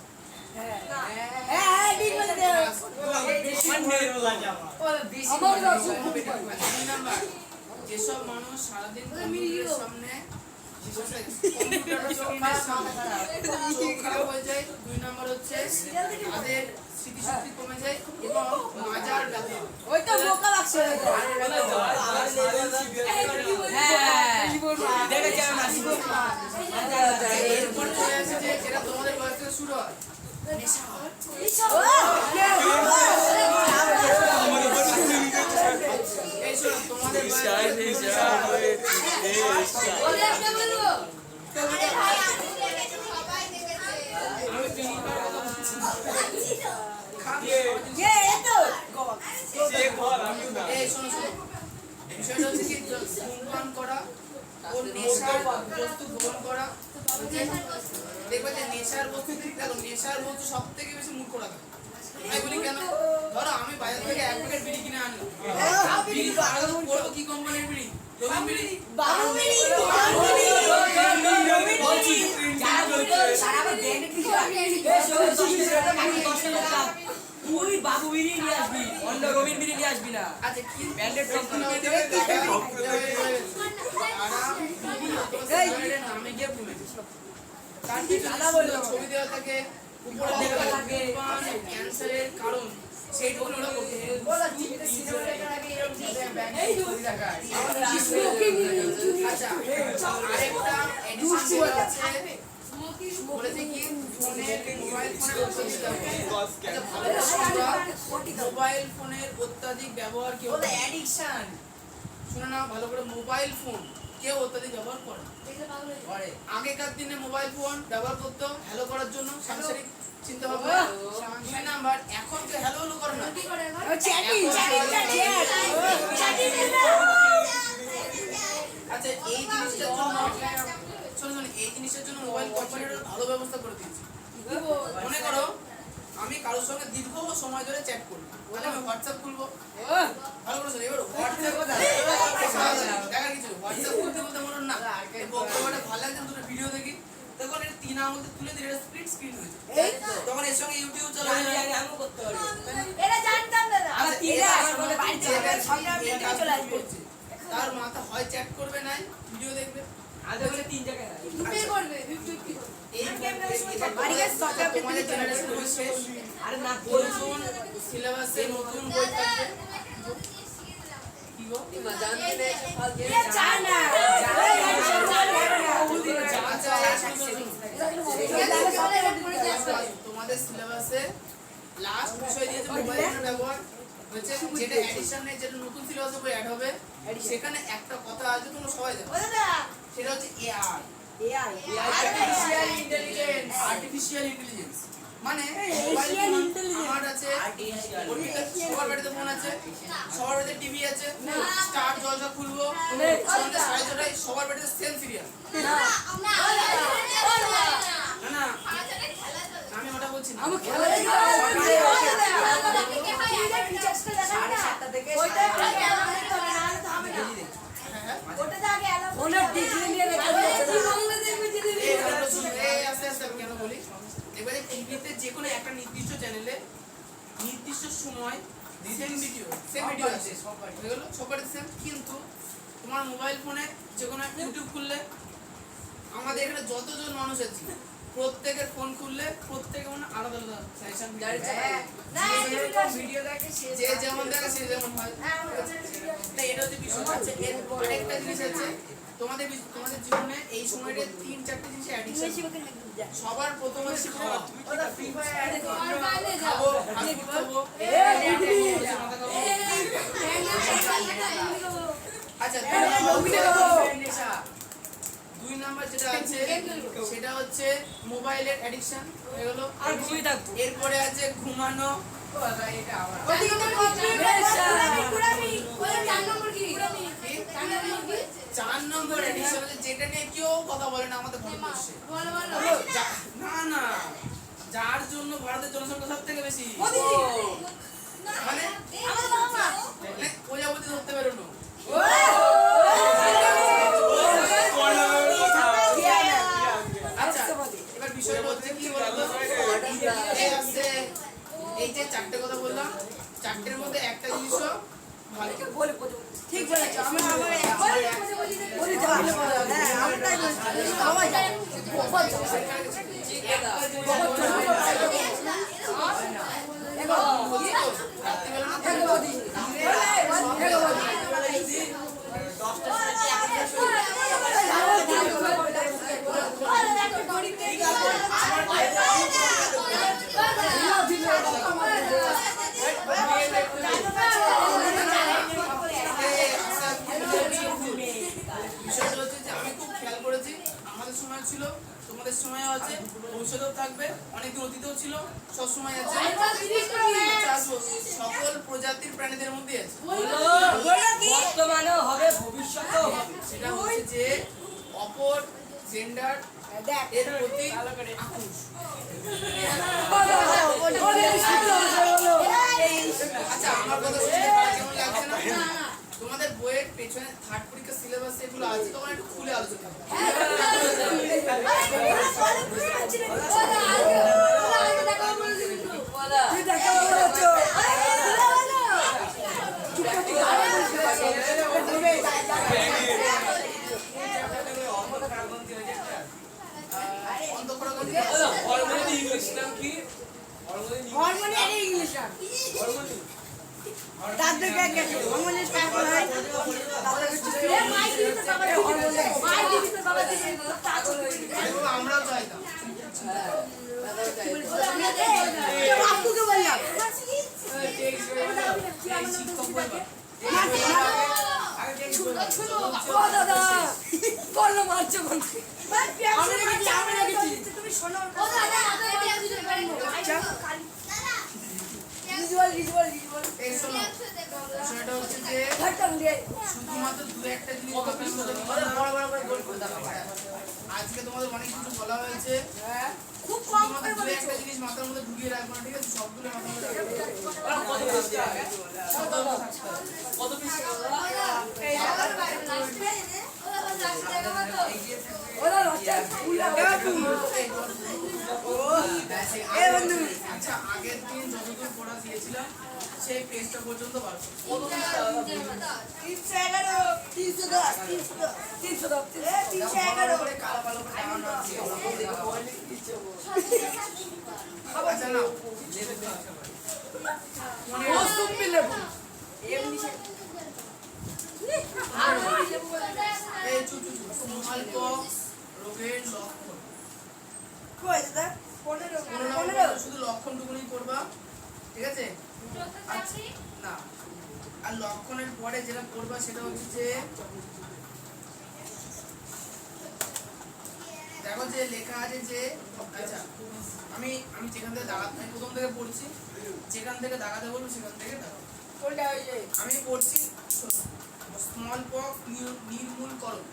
যেসব মানুষ সারাদিন কম্পিউটারের সামনে চোখ খারাপ হয়ে যায়, 2 নম্বর হচ্ছে তাদের স্মৃতিশক্তি কমে যায় এবং মাজার ব্যথা। ওই তো বোকা লাগছে এরপর চলে আসে যে যেটা তোমাদের বয়স থেকে শুরু হয় নেশা। এই শোনো তোমাদের বিষয়টা হচ্ছে কি ধূমপান করা ও নেশার বস্তু গ্রহণ করা। দেখবে যে নেশার বস্তু, দেখো নেশার বস্তু সব থেকে বেশি মূর্খ রাখে। আমি বলি কেন, ধরো আমি বাজার থেকে 1 প্যাকেট বিড়ি কিনে আনলাম, বিড়ি করবো কি কোম্পানির বিড়ি? রবিন বিড়ি। তুই বাবু বিড়ি নিয়ে আসবি, অন্য রবির বিড়ি নিয়ে আসবি না। আচ্ছা কি ব্র্যান্ডেড কোম্পানি নামে গিয়ে ভুলে তার ছবি দেওয়া থাকে উপরে লেখা থাকে ক্যান্সারের কারণ, সেইটুকু ওরা করতে আচ্ছা আরেকটা এডিশন আছে বলেছে কি ফোনের মোবাইল ফোনের অত্যাধিক ব্যবহার কেউ অ্যাডিকশন শুনে না ভালো করে, মোবাইল ফোন কেউ অত্যাধিক ব্যবহার করে। আগেকার দিনে মোবাইল ফোন ব্যবহার করতো হ্যালো করার জন্য, সাংসারিক চিন্তা ভাবনা। 2 নাম্বার এখন তো হ্যালো হ্যালো করে না, আচ্ছা জিনিসের জন্য মোবাইল কোম্পানির ভালো ব্যবস্থা করে দিয়েছে। মনে করো আমি কারোর সঙ্গে দীর্ঘ সময় ধরে চ্যাট করবো, তাহলে আমি হোয়াটসঅ্যাপ খুলবো। ভালো করে শোনো, এবার হোয়াটসঅ্যাপ দেখার কিছু হোয়াটসঅ্যাপ খুলতে বলতে মনে না এই বক্তব্যটা ভালো লাগছে, দুটো ভিডিও দেখি, তখন এটা 3 আঙুল তুলে দিলে এটা স্প্লিট স্ক্রিন হয়েছে। তখন এর সঙ্গে ইউটিউব চালানো আমিও করতে পারি। এটা জানতাম না আমার তিনটা আমার মনে বাড়িতে সবটা ভিডিও চলে আসবে তার মাথা হয় চ্যাট করবে নাই ভিডিও দেখবে। আজ বলে 3 জায়গায় হয়। দুটোই করবে 50-50 এই বাড়ি গেছে সবটা তোমাদের জেনারেশন শেষ। আরে না নতুন সিলেবাসে নতুন বই থাকবে। কি গো? মা জানতে নেই ফালতু এ চায় না তোমাদের সিলেবাসে লাস্ট বিষয় দিয়েছে মোবাইলের ব্যবহার হচ্ছে, যেটা এডিশন নেই, যেটা নতুন সিলেবাসে বই অ্যাড হবে, সেখানে একটা কথা আছে তোমরা সবাই জানো, সেটা হচ্ছে এআই, আর্টিফিশিয়াল ইন্টেলিজেন্স। মানে মোবাইল আমার আছে, সবার বাড়িতে ফোন আছে, সবার বাড়িতে টিভি আছে, স্টার জলসা খুলবো সন্ধ্যে 6:30টায়, সবার বাড়িতে সেম সিরিয়াল। না না আমি ওটা বলছি না, আমি কেন বলি, এবারে টিভিতে যে কোনো একটা নির্দিষ্ট চ্যানেলে নির্দিষ্ট সময় সেম ভিডিও আছে, সবার সেম, কিন্তু তোমার মোবাইল ফোনে যে কোনো একটা ইউটিউব খুললে, আমাদের এখানে যতজন মানুষ আছে প্রত্যেকের ফোন খুললে প্রত্যেকে মানে আলাদা আলাদা সাজেশন ভিডিও দেখে, যে যেমন দেখে সে যেমন হয়। না এটা হচ্ছে বিষয় আছে। এর আরেকটা জিনিস আছে, তোমাদের জীবনে এই সময়টা 3-4টে জিনিস অ্যাডিকশন। সবার প্রথমে শিখা ফ্রি ফায়ার খাবো, হাসি খাবো, আচ্ছা 2 নাম্বার যেটা আছে সেটা হচ্ছে মোবাইলের অ্যাডিকশন হয়ে গেল। আর ঘুমিয়ে থাকবো। এরপরে আছে ঘুমানো, এটা আবার 4 নম্বর অ্যাডিকশন আছে, যেটা নিয়ে কেউ কথা বলে না আমাদের ভারতবর্ষে। না না, যার জন্য ভারতের জনসংখ্যা সব থেকে বেশি, মানে প্রজাপতি ধরতে বেরোনো। আচ্ছা এবার বিষয় হচ্ছে কি বলতো, এই যে 4টে কথা বললাম, 4টের মধ্যে একটা জিনিসও ভালো ঠিক বলেছো আমরা আমি তাই বলছি সবাই জানে বিষয়টা হচ্ছে যে আমি খুব খেয়াল করেছি, আমাদের সময় ছিল, তোমাদের সময় আছে, ভবিষ্যতেও থাকবে, অনেকদিন অতীতেও ছিল, সব সময় আছে, সকল প্রজাতির প্রাণীদের মধ্যে আছে। বর্তমানেও হবে, ভবিষ্যতেও হবে। সেটা হচ্ছে যে অপর জেন্ডার এর প্রতি আক্রোশ। আচ্ছা আমার কথা শুনে কেমন লাগছে না? তোমাদের বইয়ের পেছনে থার্ড পরীক্ষা সিলেবাস এগুলো আছে, তখন একটু খুলে আলোচনা করো। হরমোনি আর ইংলিশ দাদু কে গেছে হরমোনি স্টার্ট হয় আমরাও চাইতাম অনেক কিছু বলা হয়েছে। হ্যাঁ খুব কম করে শুধুমাত্র দু বলেছো একটা জিনিস মাথার মধ্যে ঢুকিয়ে রাখবো না, ঠিক আছে? সবগুলো মাথার মধ্যে রাখবো। কত পৃষ্ঠা সতর্ক থাকতে হবে। কত পৃষ্ঠা এই ওরা লজ্জা ফুল এ বন্ধু আচ্ছা, আগের দিন যতদূর পড়া দিয়েছিলাম সেই পেজটা পর্যন্ত বার করো। 311 310 311 করে কালো কালো করে টাঙানো আছে। আচ্ছা না, মৌসুম লেবু এমনি এই স্মলপক্স রোগের লক্ষণ। কই দাদা 15 কোনো না কোনো শুধু লক্ষণটুকুনি করবা, ঠিক আছে? আচ্ছা না, আর লক্ষণের পরে যেটা করবা সেটা হচ্ছে যে দেখো যে লেখা আছে যে, আচ্ছা আমি যেখান থেকে দাগাতে, আমি প্রথম থেকে পড়ছি, যেখান থেকে দাগাতে বলবো সেখান থেকে দাগাবো। কোনটা হই যায় আমি পড়ছি স্মল পক্স নির্মূলকরণ।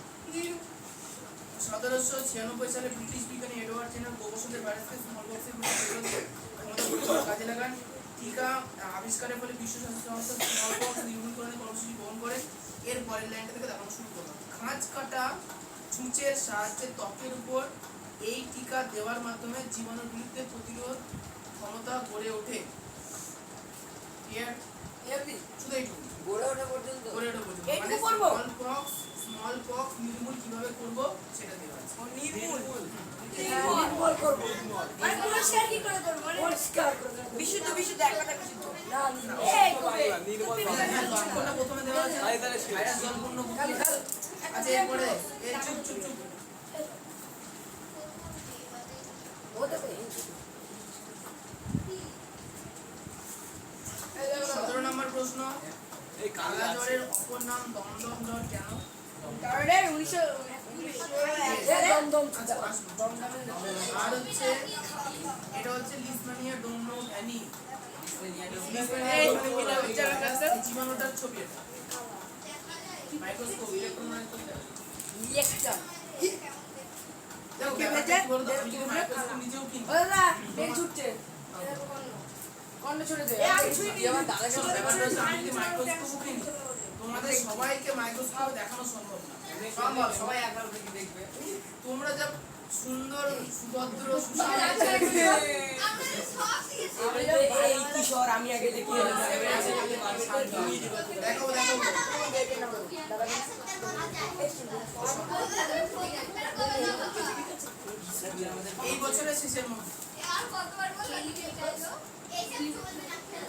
1796 সালে ব্রিটিশ বিজ্ঞানী এডওয়ার্ড জেনার গোবর্ষণের ভাইরাসকে স্মল পক্সের বিরুদ্ধে কাজে লাগান। টিকা আবিষ্কারের ফলে বিশ্ব স্বাস্থ্য সংস্থা স্মল পক্স নির্মূলকরণের কর্মসূচি গ্রহণ করে। এর পরের লাইনটা থেকে দেখানো শুরু করলাম। খাঁজ কাটা ছুঁচের সাহায্যে ত্বকের উপর এই টিকা দেওয়ার মাধ্যমে জীবাণুর বিরুদ্ধে প্রতিরোধ ক্ষমতা গড়ে ওঠে। ক্লিয়ার? এমনি শুধু এইটুকু গড়ে ওঠা পর্যন্ত করে ওঠা পর্যন্ত। এইটুকু মানে করবো? স্মল পক্স নির্মূল কিভাবে করব সেটা দেওয়া আছে। নির্মূল করব মানে পরিষ্কার কি করে করব মানে পরিষ্কার করে বিশুদ্ধ একটা বিশুদ্ধ না এই কবে হ্যাঁ, লক্ষণটা প্রথমে দেওয়া আছে। আরে তাহলে শেষ। ভাইরাস জলপূর্ণ খালি খালি আচ্ছা, এরপরে এই চুপ চুপ চুপ। ওটা তো 17 নম্বর প্রশ্ন, এই কালা কালা জ্বরের অপর নাম দমদম জ্বর কেন? কারণে 1919 দমদম আচ্ছা, আসুন। আর হচ্ছে এটা হচ্ছে লিসমানিয়া ডোমোভ্যানি। জীবাণুটার ছবি এটা। Microscope, electron microscope. ইলেকট্রন দেখো কি ব্যাপারটা হয়েছে? কি বলতো, আমি যদি মাইক্রোস্কোপ নিজেও কিনি। ওরা বেল ছুটছে কন্ন ছুটে দে আমি ছুঁই তুই আমার দাদাকে শোনো, ব্যাপারটা হচ্ছে আমি যদি মাইক্রোস্কোপ কিনি, তোমাদের সবাইকে মাইক্রোস্কোপে দেখানো সম্ভব না। সম্ভব, সবাই একবার দেখে দেখবে। তোমরা যা সুন্দর সুভদ্র সুশান্ত এই কিশোর আমি আগে দেখি দেখো দেখো এই বছরের শেষের মধ্যে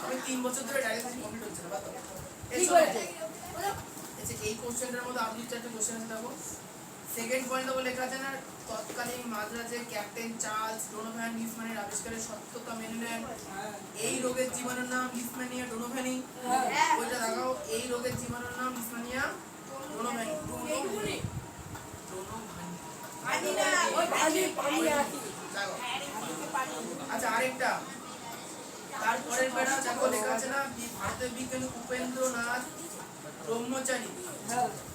আমি 3 বছর ধরে ডায়ালিসিস কমপ্লিট হচ্ছে না, বাদ দাও। কি করেছে আচ্ছা, এই কোশ্চেনটার মধ্যে আপনি 4টে কোশ্চেন আছে। দেখো সেকেন্ড পয়েন্ট তো লেখা আছে না, তৎকালীন মাদ্রাজে ক্যাপ্টেন চার্লস ডোনোভ্যান লিসম্যানের আবিষ্কারের সত্যতা মেনে নেন। এই রোগের জীবাণুর নাম লিসম্যানিয়া ডোনোভ্যানি। ওইটা দেখাও, এই রোগের জীবাণুর নাম লিসম্যানিয়া ডোনোভ্যানি। ডোনোভ্যানি পানি না ওই পানি পানি রাখি দেখো। আচ্ছা, আরেকটা তারপরের বেড়া দেখো লেখা আছে না, ভারতের বিজ্ঞানী উপেন্দ্রনাথ ব্রহ্মচারী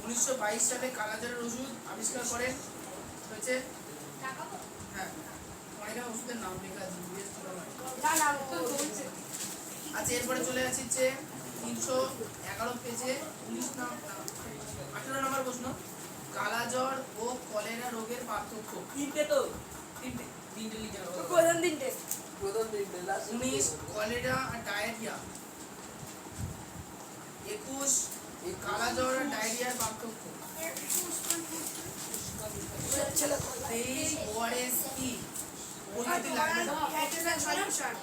1922 সালে কালাজ্বরের ওষুধ আবিষ্কার করেন। হয়েছে? হ্যাঁ, অনেক ওষুধের নাম লেখা আছে, জিজ্ঞেস করা হয়। না না তো বলছে আচ্ছা, এরপরে চলে আসছি যে 311 পেজে 18 নম্বর প্রশ্ন, কালাজ্বর ও কলেরা রোগের পার্থক্য। তিনটে তো তিনটে লিখে নাও। প্রধান তিনটে প্রথম দিনটা লাস্ট 19 কলেরা আর ডায়রিয়া। 21 কালাজ্বর আর ডায়রিয়ার পার্থক্য। 23 ওআরএস কি? প্রতিটি লাগবে না। হাইড্রোজেন সলিউশন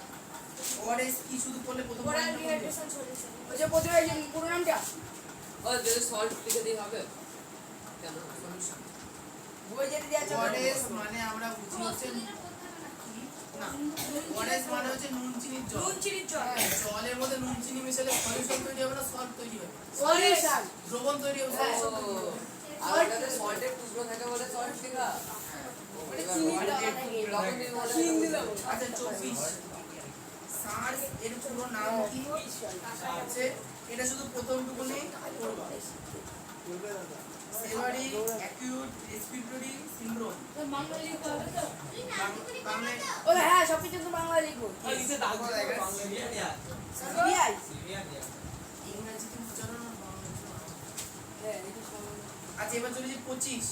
ওআরএস কি শুধু বললে প্রথম ওরা পয়েন্টটা বলবে। হাইড্রোজেন সলিউশন ওই যে প্রতিটা পুরো নামটা ও যদি সল্ট লিখে দিই হবে কেন সলিউশন। বই যেটা দেওয়া আছে ওআরএস মানে আমরা বুঝি হচ্ছে কি? না, ওআরএস মানে হচ্ছে নুন চিনির জল। নুন চিনির জল জলের মধ্যে নুন চিনি মিশালে সলিউশন তৈরি হবে না, সল্ট তৈরি হবে। সলিউশন দ্রবণ তৈরি হবে, solution তৈরি হবে। আর এটাতে সল্টের টুকরো থাকে বলে সল্ট লেখা মানে চিনি লবণ দিয়ে বলে চিনি দিলাম আচ্ছা, 24 সার্স এর পুরো নাম কি? হচ্ছে এটা শুধু প্রথমটুকুনি করবা। সেভারি অ্যাকিউট রেসপিরেটরি সিনড্রোম। বাংলায় ও হ্যাঁ সব কিছু তো বাংলা লিখবো নিচে দাগ করা যায় বিআই ইংরেজিতে উচ্চারণ আর বাংলাতে হ্যাঁ এটা সব আচ্ছা এবার চলেছি 25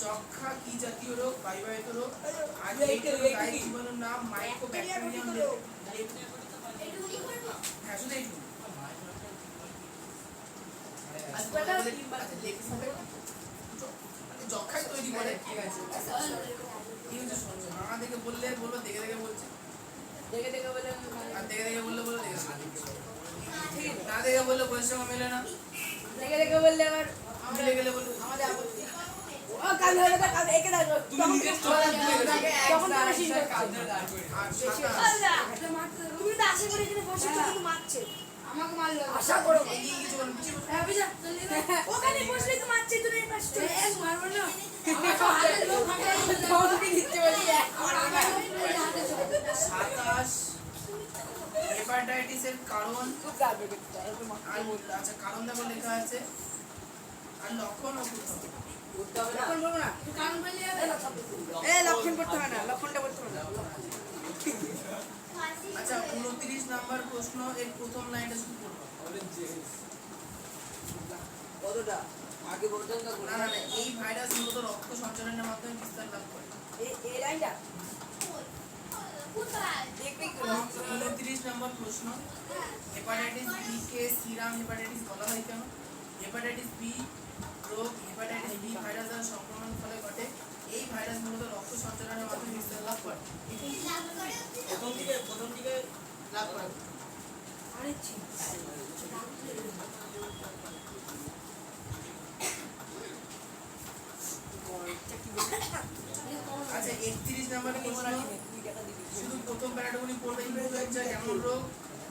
যক্ষা কি জাতীয় রোগ বায়ুবাহিত রোগ আর গায়ে জীবাণুর নাম মাইক্রোব্যাকটেরিয়াম হ্যাঁ শুধু এইটুকু যক্ষায় তৈরি করে ঠিক আছে কি হচ্ছে শুনছো না দেখে বললে বলবো দেখে দেখে বলছে দেখে দেখে বলে আর দেখে দেখে বললে বলো দেখে না দেখে বললে বয়সের সঙ্গে মেলে না দেখে দেখে বললে আবার মিলে গেলে বললে আমাদের আপত্তি ও কাল হয়ে গেছে কাল একে দেখো তুমি নিজের চোখে তখন তো বেশি কাঁধে দাগ করে আর তুমি তো আশা করে এখানে বসে কিন্তু মারছে আমাকে মারলো আশা করো এগিয়ে কিছু বলো পিছিয়ে বসো। হ্যাঁ বুঝা ওখানে বসলে তো মারছে তুমি এই পাশে মারবো না আমাকে দিতে বলি 27 হেপাটাইটিসের কারণ খুব গাবে আর আচ্ছা কারণ দেখো লেখা আছে আর লক্ষণ ও প্রথম লক্ষণ বলবো না কারণ বললে এ লক্ষণ করতে হয় না লক্ষণটা করতে হবে না আচ্ছা 29 নাম্বার প্রশ্ন এর প্রথম লাইনটা শুধু পড়ো কতটা আগে বলতেন তো না না না এই ভাইরাস মূলত রক্ত সঞ্চালনের মাধ্যমে বিস্তার লাভ করে এই লাইনটা দেখবি তো 29 নাম্বার প্রশ্ন হেপাটাইটিস বি কে সিরাম হেপাটাইটিস বলা হয় কেন হেপাটাইটিস বি রোগ হেপাটাইটিস বি ভাইরাস দ্বারা সংক্রমণের ফলে ঘটে এই ভাইরাস মূলত রক্ত সঞ্চালনের মাধ্যমে বিস্তার লাভ করে প্রথম দিকে লাভ করে আরে আচ্ছা 31 নাম্বার প্রশ্ন শুধু প্রথম প্যারাটুকুনি পড়বে ইনফ্লুয়েঞ্জা এমন রোগ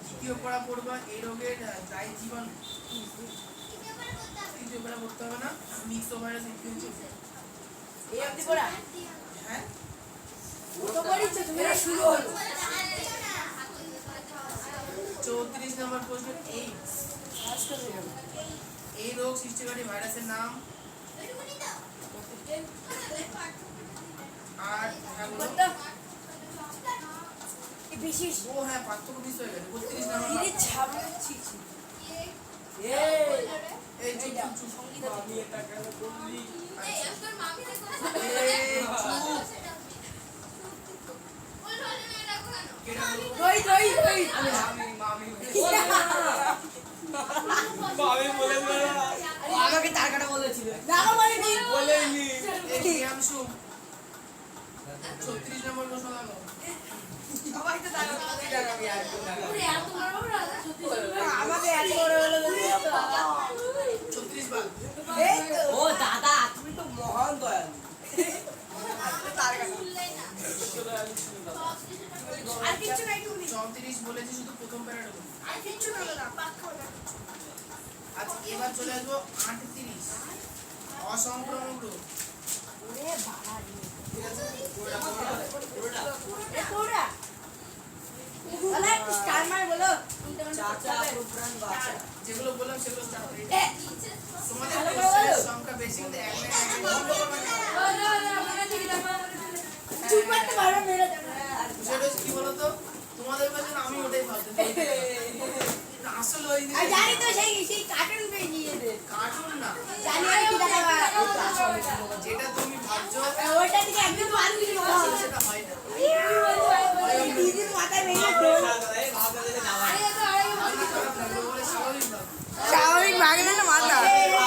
দ্বিতীয় পড়া পড়বা এই রোগের দায়ী জীবন তৃতীয় পড়া পড়তে হবে না মিক্সো ভাইরাস ইনফ্লুয়েঞ্জা এই অবধি পড়া হ্যাঁ তো পড়িছো তুমি শুরু হলো 34 নাম্বার প্রশ্ন এইডস এই রোগ সৃষ্টিকারী ভাইরাসের নাম আর হ্যাঁ বলো বেশি ও হ্যাঁ পার্থক্য মিস হয়ে গেছে 32 নাম্বার ধীরে ছাড়া ছিছি এই চুপ চুপ চুপ সঙ্গীত আমি এটা কেন বললি এই চুপ কেটা বলো দই দই দই মামি বলে আমাকে তার কাটা বলেছিল দাঁড়া মানে কি বলেনি এই প্রিয়াংশু 36 নম্বর প্রশ্ন দাও সবাই তো দাঁড়া আমি আর আমাকে এত বড় হলো 36 বার এই তো ও দাদা তুমি তো মহান দয়ালু তার কাছে আর কিছু নাই তুমি 34 বলেছি শুধু প্রথম প্যারাটুকু আর কিছু না পাক্কা না আচ্ছা এবার চলে আসবো 38 অসংক্রামক রোগ ওরে বাবা রে ঠিক আছে এ কোড়া বলে একটু স্টার মার বলো চাচা প্রোগ্রাম বাচ্চা যেগুলো বললাম সেগুলো স্টার্ট করে এ তোমাদের কোশ্চেনের সংখ্যা বেশি কিন্তু এক চুপ করতে পারো মেরে দেবে সেটা হচ্ছে কি বলতো তোমাদের কাছে আমি ওটাই ভাবতে আসলে ওই আর জানি তো সেই